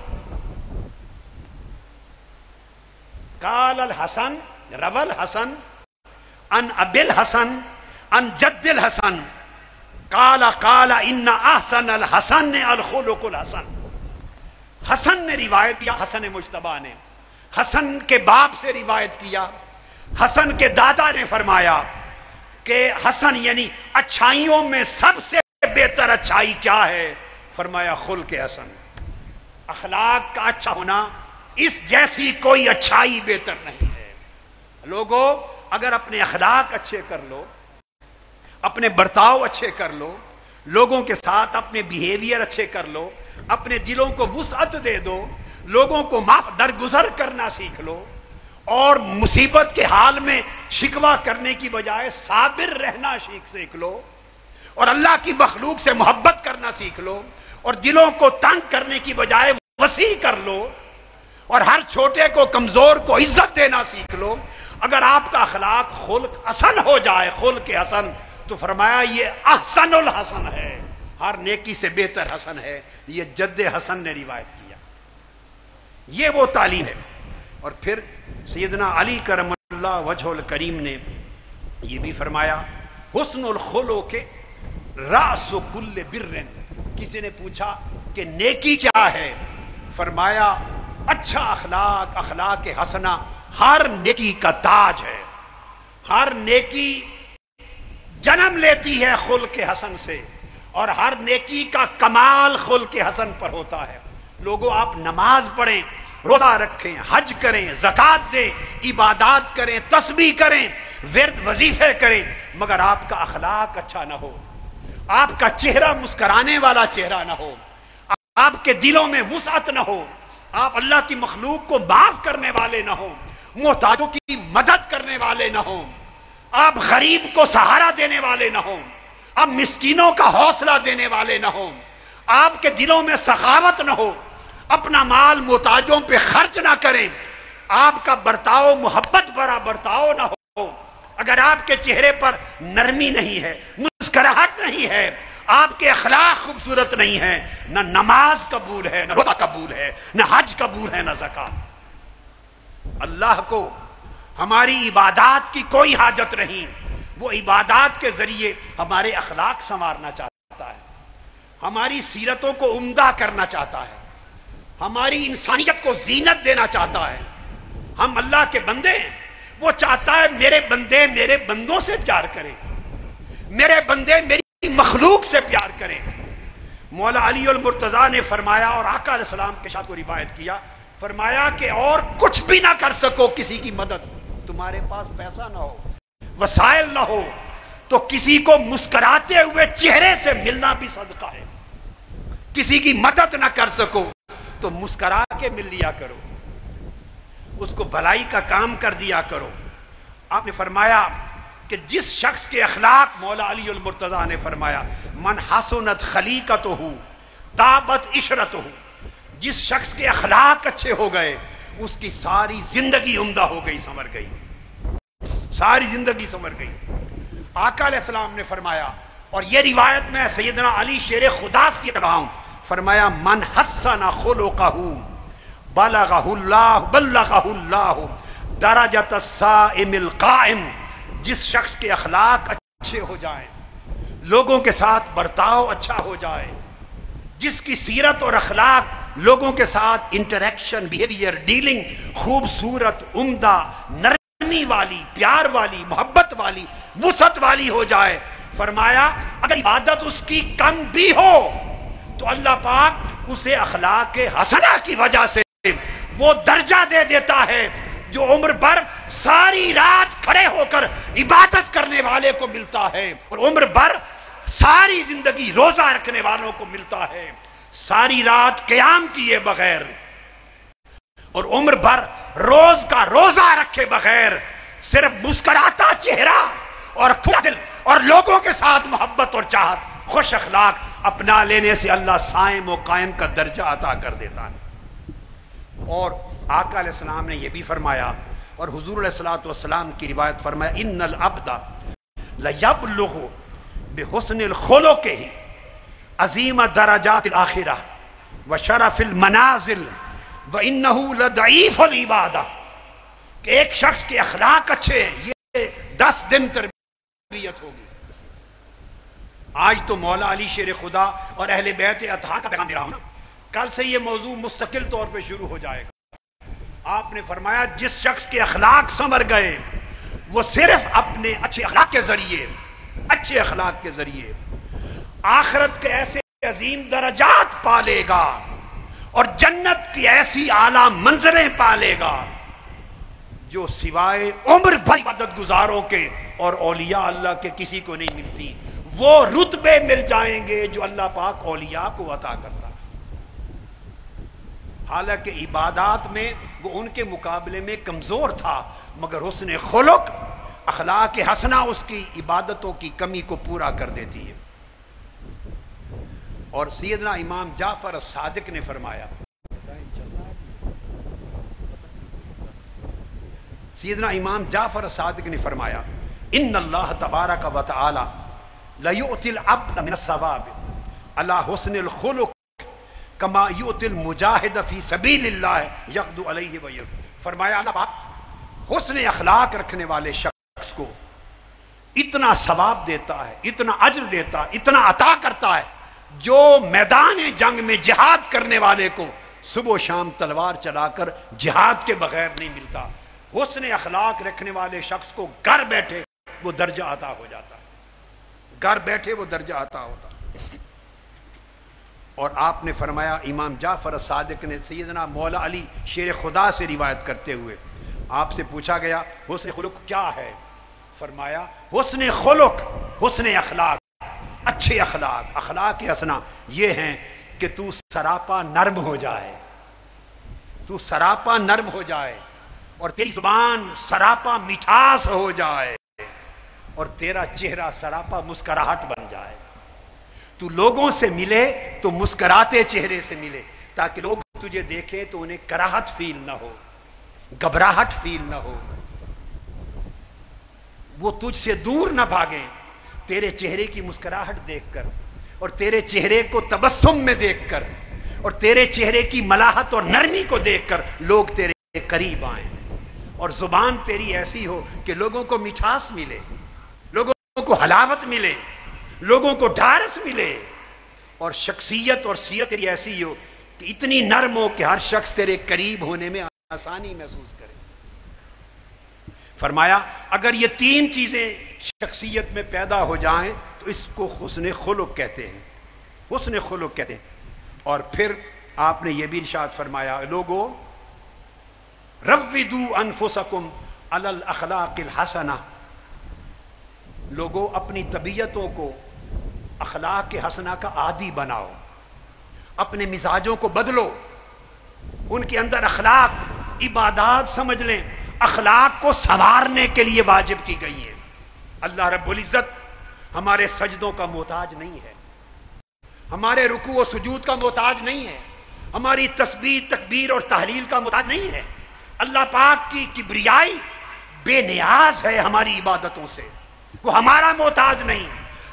قال الحسن روى الحسن عن ابی الحسن عن جد الحسن قال ان احسن الحسن الخلق الحسن۔ حسن نے روایت کیا، حسن مجتبی نے حسن کے باپ سے روایت کیا، حسن کے دادا نے فرمایا کہ حسن یعنی اچھائیوں میں سب سے بہتر اچھائی کیا ہے؟ فرمایا خلق حسن، اخلاق کا اچھا ہونا، اس جیسی کوئی اچھائی بہتر نہیں ہے۔ لوگوں، اگر اپنے اخلاق اچھے کر لو، اپنے برتاؤ اچھے کر لو، لوگوں کے ساتھ اپنے بیہیویئر اچھے کر لو، اپنے دلوں کو وسعت دے دو، لوگوں کو معاف درگزر کرنا سیکھ لو، اور مصیبت کے حال میں شکوہ کرنے کی بجائے صابر رہنا سیکھ لو، اور اللہ کی مخلوق سے محبت کرنا سیکھ لو، اور دلوں کو تنگ کرنے کی بجائے وسیع کر لو، اور ہر چھوٹے کو کمزور کو عزت دینا سیکھ لو۔ اگر آپ کا اخلاق خلق حسن ہو جائے، خلق حسن، تو فرمایا یہ احسن الحسن ہے، ہر نیکی سے بہتر حسن ہے۔ یہ جد حسن نے روایت کیا، یہ وہ تعلیم ہے۔ اور پھر سیدنا علی کرم اللہ وجہ الکریم نے یہ بھی فرمایا، حسن الخلق رأس کل بر۔ کسی نے پوچھا کہ نیکی کیا ہے؟ فرمایا اچھا اخلاق، اخلاق حسنہ ہر نیکی کا تاج ہے۔ ہر نیکی جنم لیتی ہے خلق حسن سے، اور ہر نیکی کا کمال خلق حسن پر ہوتا ہے۔ لوگوں، آپ نماز پڑھیں، روزہ رکھیں، حج کریں، زکوٰۃ دیں، عبادات کریں، تسبیح کریں، ورد وظیفے کریں، مگر آپ کا اخلاق اچھا نہ ہو، آپ کا چہرہ مسکرانے والا چہرہ نہ ہو، آپ کے دلوں میں وسعت نہ ہو، آپ اللہ کی مخلوق کو معاف کرنے والے نہ ہوں، محتاجوں کی مدد کرنے والے نہ ہوں، آپ غریب کو سہارا دینے والے نہ ہوں، آپ مسکینوں کا حوصلہ دینے والے نہ ہوں، آپ کے دلوں میں سخاوت نہ ہو، اپنا مال محتاجوں پہ خرچ نہ کریں، آپ کا برتاؤ محبت بھرا برتاؤ نہ ہو، اگر آپ کے چہرے پر نرمی نہیں ہے، مسکراہٹ نہیں ہے، آپ کے اخلاق خوبصورت نہیں ہے، نہ نماز قبول ہے، نہ روزہ قبول ہے، نہ حج قبول ہے، نہ زکوٰۃ۔ اللہ کو ہماری عبادات کی کوئی حاجت نہیں، وہ عبادات کے ذریعے ہمارے اخلاق سنوارنا چاہتا ہے، ہماری سیرتوں کو عمدہ کرنا چاہتا ہے، ہماری انسانیت کو زینت دینا چاہتا ہے۔ ہم اللہ کے بندے ہیں، وہ چاہتا ہے میرے بندے میرے بندوں سے پیار کریں، میرے بندے میری مخلوق سے پیار کریں۔ مولا علی المرتضیٰ نے فرمایا، اور آقا علیہ السلام کے ساتھ وہ روایت کیا، فرمایا کہ اور کچھ بھی نہ کر سکو کسی کی مدد، تمہارے پاس پیسہ نہ ہو، وسائل نہ ہو، تو کسی کو مسکراتے ہوئے چہرے سے ملنا بھی صدقہ ہے۔ کسی کی مدد نہ کر سکو تو مسکرا کے مل لیا کرو، اس کو بھلائی کا کام کر دیا کرو۔ آپ نے فرمایا کہ جس شخص کے اخلاق، مولا علی المرتضیٰ نے فرمایا، من حسنت خلیقتہ طابت عشرتہ، جس شخص کے اخلاق اچھے ہو گئے اس کی ساری زندگی عمدہ ہو گئی، سنور گئی، ساری زندگی سنور گئی۔ آقا علیہ السلام نے فرمایا، اور یہ روایت میں سیدنا علی شیر خدا کی رہا ہوں، فرمایا من حسن خلقہ بلغہ اللہ درجۃ الصائم القائم، جس شخص کے اخلاق اچھے ہو جائیں، لوگوں کے ساتھ برتاؤ اچھا ہو جائے، جس کی سیرت اور اخلاق، لوگوں کے ساتھ انٹریکشن، بیہیویئر، ڈیلنگ خوبصورت، عمدہ، نرمی نرمی والی، پیار والی، محبت والی، وسعت والی ہو جائے. فرمایا اگر عبادت اس کی کم بھی ہو تو اللہ پاک اسے اخلاق حسنہ کی وجہ سے وہ درجہ دے دیتا ہے جو عمر بھر ساری رات کھڑے ہو کر عبادت کرنے والے کو ملتا ہے، اور عمر بھر ساری زندگی روزہ رکھنے والوں کو ملتا ہے، ساری رات قیام کیے بغیر اور عمر بھر روز کا روزہ رکھے بغیر صرف مسکراتا چہرہ اور کھلا دل اور لوگوں کے ساتھ محبت اور چاہت، خوش اخلاق اپنا لینے سے اللہ صائم و قائم کا درجہ عطا کر دیتا ہے. اور آقا علیہ السلام نے یہ بھی فرمایا، اور حضور علیہ الصلوۃ والسلام کی روایت فرمایا، ان العبد لیبلغ بحسن الخلق عظیم درجات الآخرہ وشرف المنازل وانہ لضعیف العبادہ، کہ ایک شخص کے اخلاق اچھے، یہ 10 دن تربیت ہوگی. آج تو مولا علی شیر خدا اور اہل بیت اطہار کا پیغام دے رہا ہوں، کل سے یہ موضوع مستقل طور پہ شروع ہو جائے گا. آپ نے فرمایا جس شخص کے اخلاق سنور گئے وہ صرف اپنے اچھے اخلاق کے ذریعے آخرت کے ایسے عظیم درجات پالے گا اور جنت کی ایسی اعلیٰ منزلیں پالے گا جو سوائے عمر بھر عبادت گزاروں کے اور اولیاء اللہ کے کسی کو نہیں ملتی. وہ رتبے مل جائیں گے جو اللہ پاک اولیاء کو عطا کرتا ہے. حالانکہ عبادات میں وہ ان کے مقابلے میں کمزور تھا، مگر حسن خلق، اخلاق حسنہ اس کی عبادتوں کی کمی کو پورا کر دیتی ہے. اور سیدنا امام جعفر الصادق نے فرمایا، ان اللہ تبارک و تعالی لیؤتی العبد من الثواب علی حسن الخلق کما یؤتی المجاہد فی سبیل اللہ یغدو علیہ ویرد. فرمایا اللہ پاک حسن اخلاق رکھنے والے شخص کو اتنا ثواب دیتا ہے، اتنا اجر دیتا ہے، اتنا عطا کرتا ہے جو میدان جنگ میں جہاد کرنے والے کو صبح و شام تلوار چلا کر جہاد کے بغیر نہیں ملتا. حسن اخلاق رکھنے والے شخص کو گھر بیٹھے وہ درجہ عطا ہو جاتا ہے، گھر بیٹھے وہ درجہ عطا ہوتا ہے. اور آپ نے فرمایا، امام جعفر الصادق نے سیدنا مولا علی شیر خدا سے روایت کرتے ہوئے آپ سے پوچھا گیا حسن خلق کیا ہے؟ فرمایا حسن خلق، حسن اخلاق، اچھے اخلاق، اخلاق حسنہ یہ ہیں کہ تو سراپا نرم ہو جائے، تو سراپا نرم ہو جائے اور تیری زبان سراپا مٹھاس ہو جائے اور تیرا چہرہ سراپا مسکراہٹ بن جائے. تو لوگوں سے ملے تو مسکراتے چہرے سے ملے تاکہ لوگ تجھے دیکھیں تو انہیں کراہت فیل نہ ہو، گھبراہٹ فیل نہ ہو، وہ تجھ سے دور نہ بھاگیں. تیرے چہرے کی مسکراہٹ دیکھ کر اور تیرے چہرے کو تبسم میں دیکھ کر اور تیرے چہرے کی ملاحت اور نرمی کو دیکھ کر لوگ تیرے قریب آئیں اور زبان تیری ایسی ہو کہ لوگوں کو مٹھاس ملے، لوگوں کو حلاوت ملے، لوگوں کو ڈھارس ملے، اور شخصیت اور سیرت تیری ایسی ہو کہ اتنی نرم ہو کہ ہر شخص تیرے قریب ہونے میں آسانی محسوس کرے. فرمایا اگر یہ 3 چیزیں شخصیت میں پیدا ہو جائیں تو اس کو حسن خلق کہتے ہیں، حسن خلق کہتے ہیں. اور پھر آپ نے یہ بھی ارشاد فرمایا، لوگو روّدوا انفسکم علی الاخلاق الحسنہ، لوگوں اپنی طبیعتوں کو اخلاق حسنہ کا عادی بناؤ، اپنے مزاجوں کو بدلو، ان کے اندر اخلاق عبادات سمجھ لیں، اخلاق کو سنوارنے کے لیے واجب کی گئی ہے. اللہ رب العزت ہمارے سجدوں کا محتاج نہیں ہے، ہمارے رکوع و سجود کا محتاج نہیں ہے، ہماری تسبیح تکبیر اور تحلیل کا محتاج نہیں ہے. اللہ پاک کی کبریائی بے نیاز ہے ہماری عبادتوں سے، وہ ہمارا محتاج نہیں،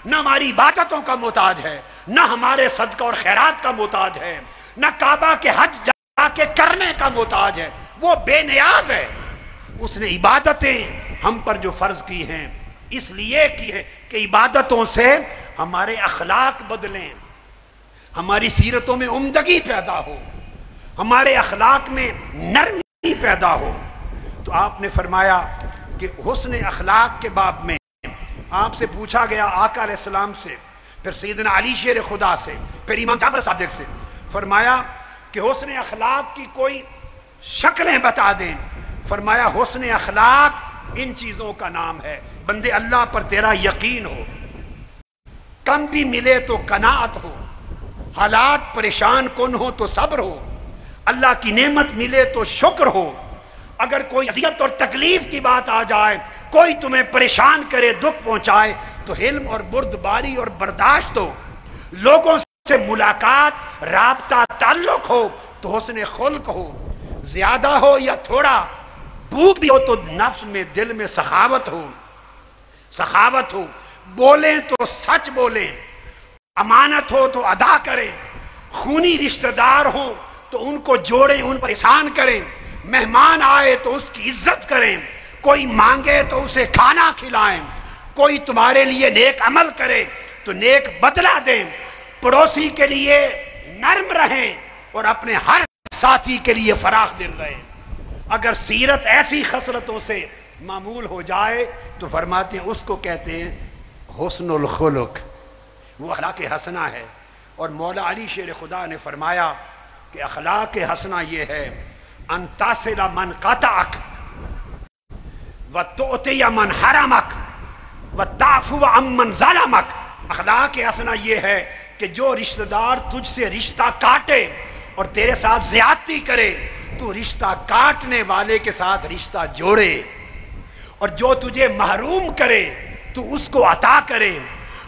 نہ ہماری عبادتوں کا محتاج ہے، نہ ہمارے صدقہ اور خیرات کا محتاج ہے، نہ کعبہ کے حج جا کے کرنے کا محتاج ہے، وہ بے نیاز ہے. اس نے عبادتیں ہم پر جو فرض کی ہیں اس لیے کی ہے کہ عبادتوں سے ہمارے اخلاق بدلیں، ہماری سیرتوں میں عمدگی پیدا ہو، ہمارے اخلاق میں نرمی پیدا ہو. تو آپ نے فرمایا کہ حسن اخلاق کے باب میں آپ سے پوچھا گیا آقا علیہ السلام سے، پھر سیدنا علی شیر خدا سے، پھر امام جعفر صادق سے، فرمایا کہ حسن اخلاق کی کوئی شکلیں بتا دیں. فرمایا حسن اخلاق ان چیزوں کا نام ہے: بندے اللہ پر تیرا یقین ہو، کم بھی ملے تو قناعت ہو، حالات پریشان کن ہو تو صبر ہو، اللہ کی نعمت ملے تو شکر ہو، اگر کوئی اذیت اور تکلیف کی بات آ جائے، کوئی تمہیں پریشان کرے، دکھ پہنچائے، تو حلم اور بردباری اور برداشت ہو، لوگوں سے ملاقات، رابطہ، تعلق ہو تو حسن خلق ہو، زیادہ ہو یا تھوڑا، بھوک بھی ہو تو نفس میں، دل میں سخاوت ہو، بولیں تو سچ بولیں، امانت ہو تو ادا کریں، خونی رشتہ دار ہوں تو ان کو جوڑیں، ان پر احسان کریں، مہمان آئے تو اس کی عزت کریں، کوئی مانگے تو اسے کھانا کھلائیں، کوئی تمہارے لیے نیک عمل کرے تو نیک بدلہ دیں، پڑوسی کے لیے نرم رہیں اور اپنے ہر ساتھی کے لیے فراخ دل رہیں. اگر سیرت ایسی خصلتوں سے معمول ہو جائے تو فرماتے ہیں اس کو کہتے ہیں حسن الخلق، وہ اخلاق حسنہ ہے. اور مولا علی شیر خدا نے فرمایا کہ اخلاق حسنہ یہ ہے: ان تصل من قطعک وتؤتی من حرمک وتعفو عن من ظلمک. اخلاق حسنہ یہ ہے کہ جو رشتہ دار تجھ سے رشتہ کاٹے اور تیرے ساتھ زیادتی کرے تو رشتہ کاٹنے والے کے ساتھ رشتہ جوڑے، اور جو تجھے محروم کرے تو اس کو عطا کرے،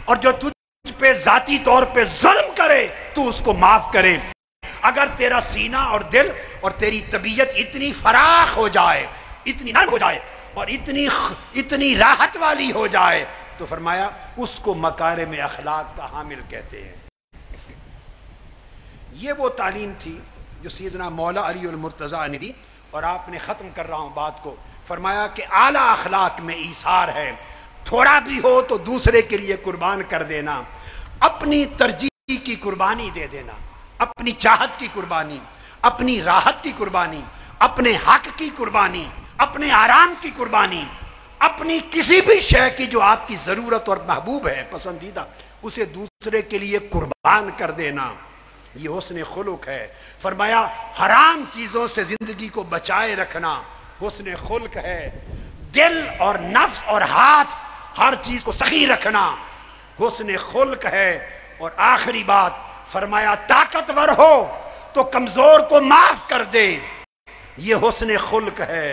اور جو تجھ پہ ذاتی طور پہ ظلم کرے تو اس کو معاف کرے. اگر تیرا سینہ اور دل اور تیری طبیعت اتنی فراخ ہو جائے، اتنی نرم ہو جائے اور اتنی راحت والی ہو جائے تو فرمایا اس کو مکارم اخلاق کا حامل کہتے ہیں. یہ وہ تعلیم تھی جو سیدنا مولا علی المرتضیٰ نے دی. اور آپ نے ختم کر رہا ہوں بات کو، فرمایا کہ اعلیٰ اخلاق میں ایثار ہے، تھوڑا بھی ہو تو دوسرے کے لیے قربان کر دینا، اپنی ترجیح کی قربانی دے دینا، اپنی چاہت کی قربانی، اپنی راحت کی قربانی، اپنے حق کی قربانی، اپنے آرام کی قربانی، اپنی کسی بھی شے کی جو آپ کی ضرورت اور محبوب ہے، پسندیدہ، اسے دوسرے کے لیے قربان کر دینا. یہ حسن خلق ہے. فرمایا حرام چیزوں سے زندگی کو بچائے رکھنا حسن خلق ہے. دل اور نفس اور ہاتھ ہر چیز کو سخی رکھنا حسن خلق ہے. اور آخری بات فرمایا طاقتور ہو تو کمزور کو معاف کر دے، یہ حسن خلق ہے.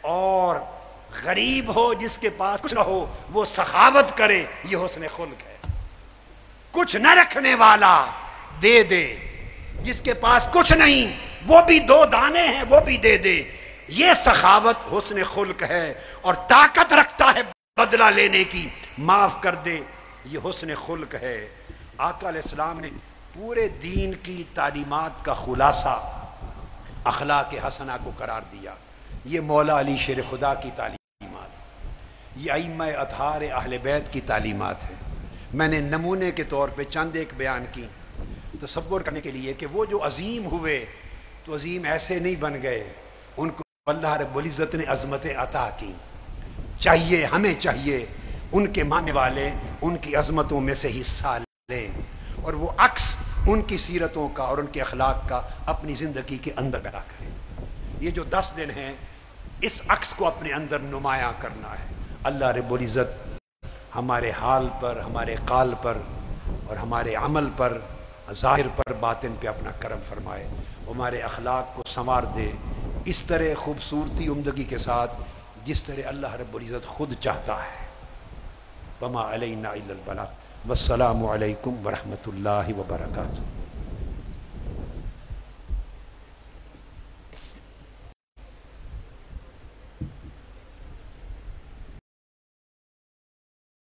اور غریب ہو جس کے پاس کچھ نہ ہو وہ سخاوت کرے، یہ حسن خلق ہے. کچھ نہ رکھنے والا دے دے، جس کے پاس کچھ نہیں وہ بھی 2 دانے ہیں وہ بھی دے دے، یہ سخاوت حسن خلق ہے. اور طاقت رکھتا ہے بدلہ لینے کی، معاف کر دے، یہ حسن خلق ہے. آقا علیہ السلام نے پورے دین کی تعلیمات کا خلاصہ اخلاق حسنہ کو قرار دیا. یہ مولا علی شیر خدا کی تعلیمات، یہ ائمہ اطہار اہل بیت کی تعلیمات ہیں. میں نے نمونے کے طور پہ چند ایک بیان کی تصور کرنے کے لیے کہ وہ جو عظیم ہوئے تو عظیم ایسے نہیں بن گئے، ان کو اللہ رب العزت نے عظمتیں عطا کی. چاہیے ہمیں چاہیے ان کے ماننے والے ان کی عظمتوں میں سے حصہ لیں اور وہ عکس ان کی سیرتوں کا اور ان کے اخلاق کا اپنی زندگی کے اندر پیدا کریں. یہ جو 10 دن ہیں اس عکس کو اپنے اندر نمایاں کرنا ہے. اللہ رب العزت ہمارے حال پر، ہمارے قال پر اور ہمارے عمل پر، ظاہر پر، باطن پہ اپنا کرم فرمائے، ہمارے اخلاق کو سنوار دے اس طرح خوبصورتی عمدگی کے ساتھ جس طرح اللہ رب العزت خود چاہتا ہے. وما علینا الا البلاغ. والسلام علیکم ورحمۃ اللہ وبرکاتہ.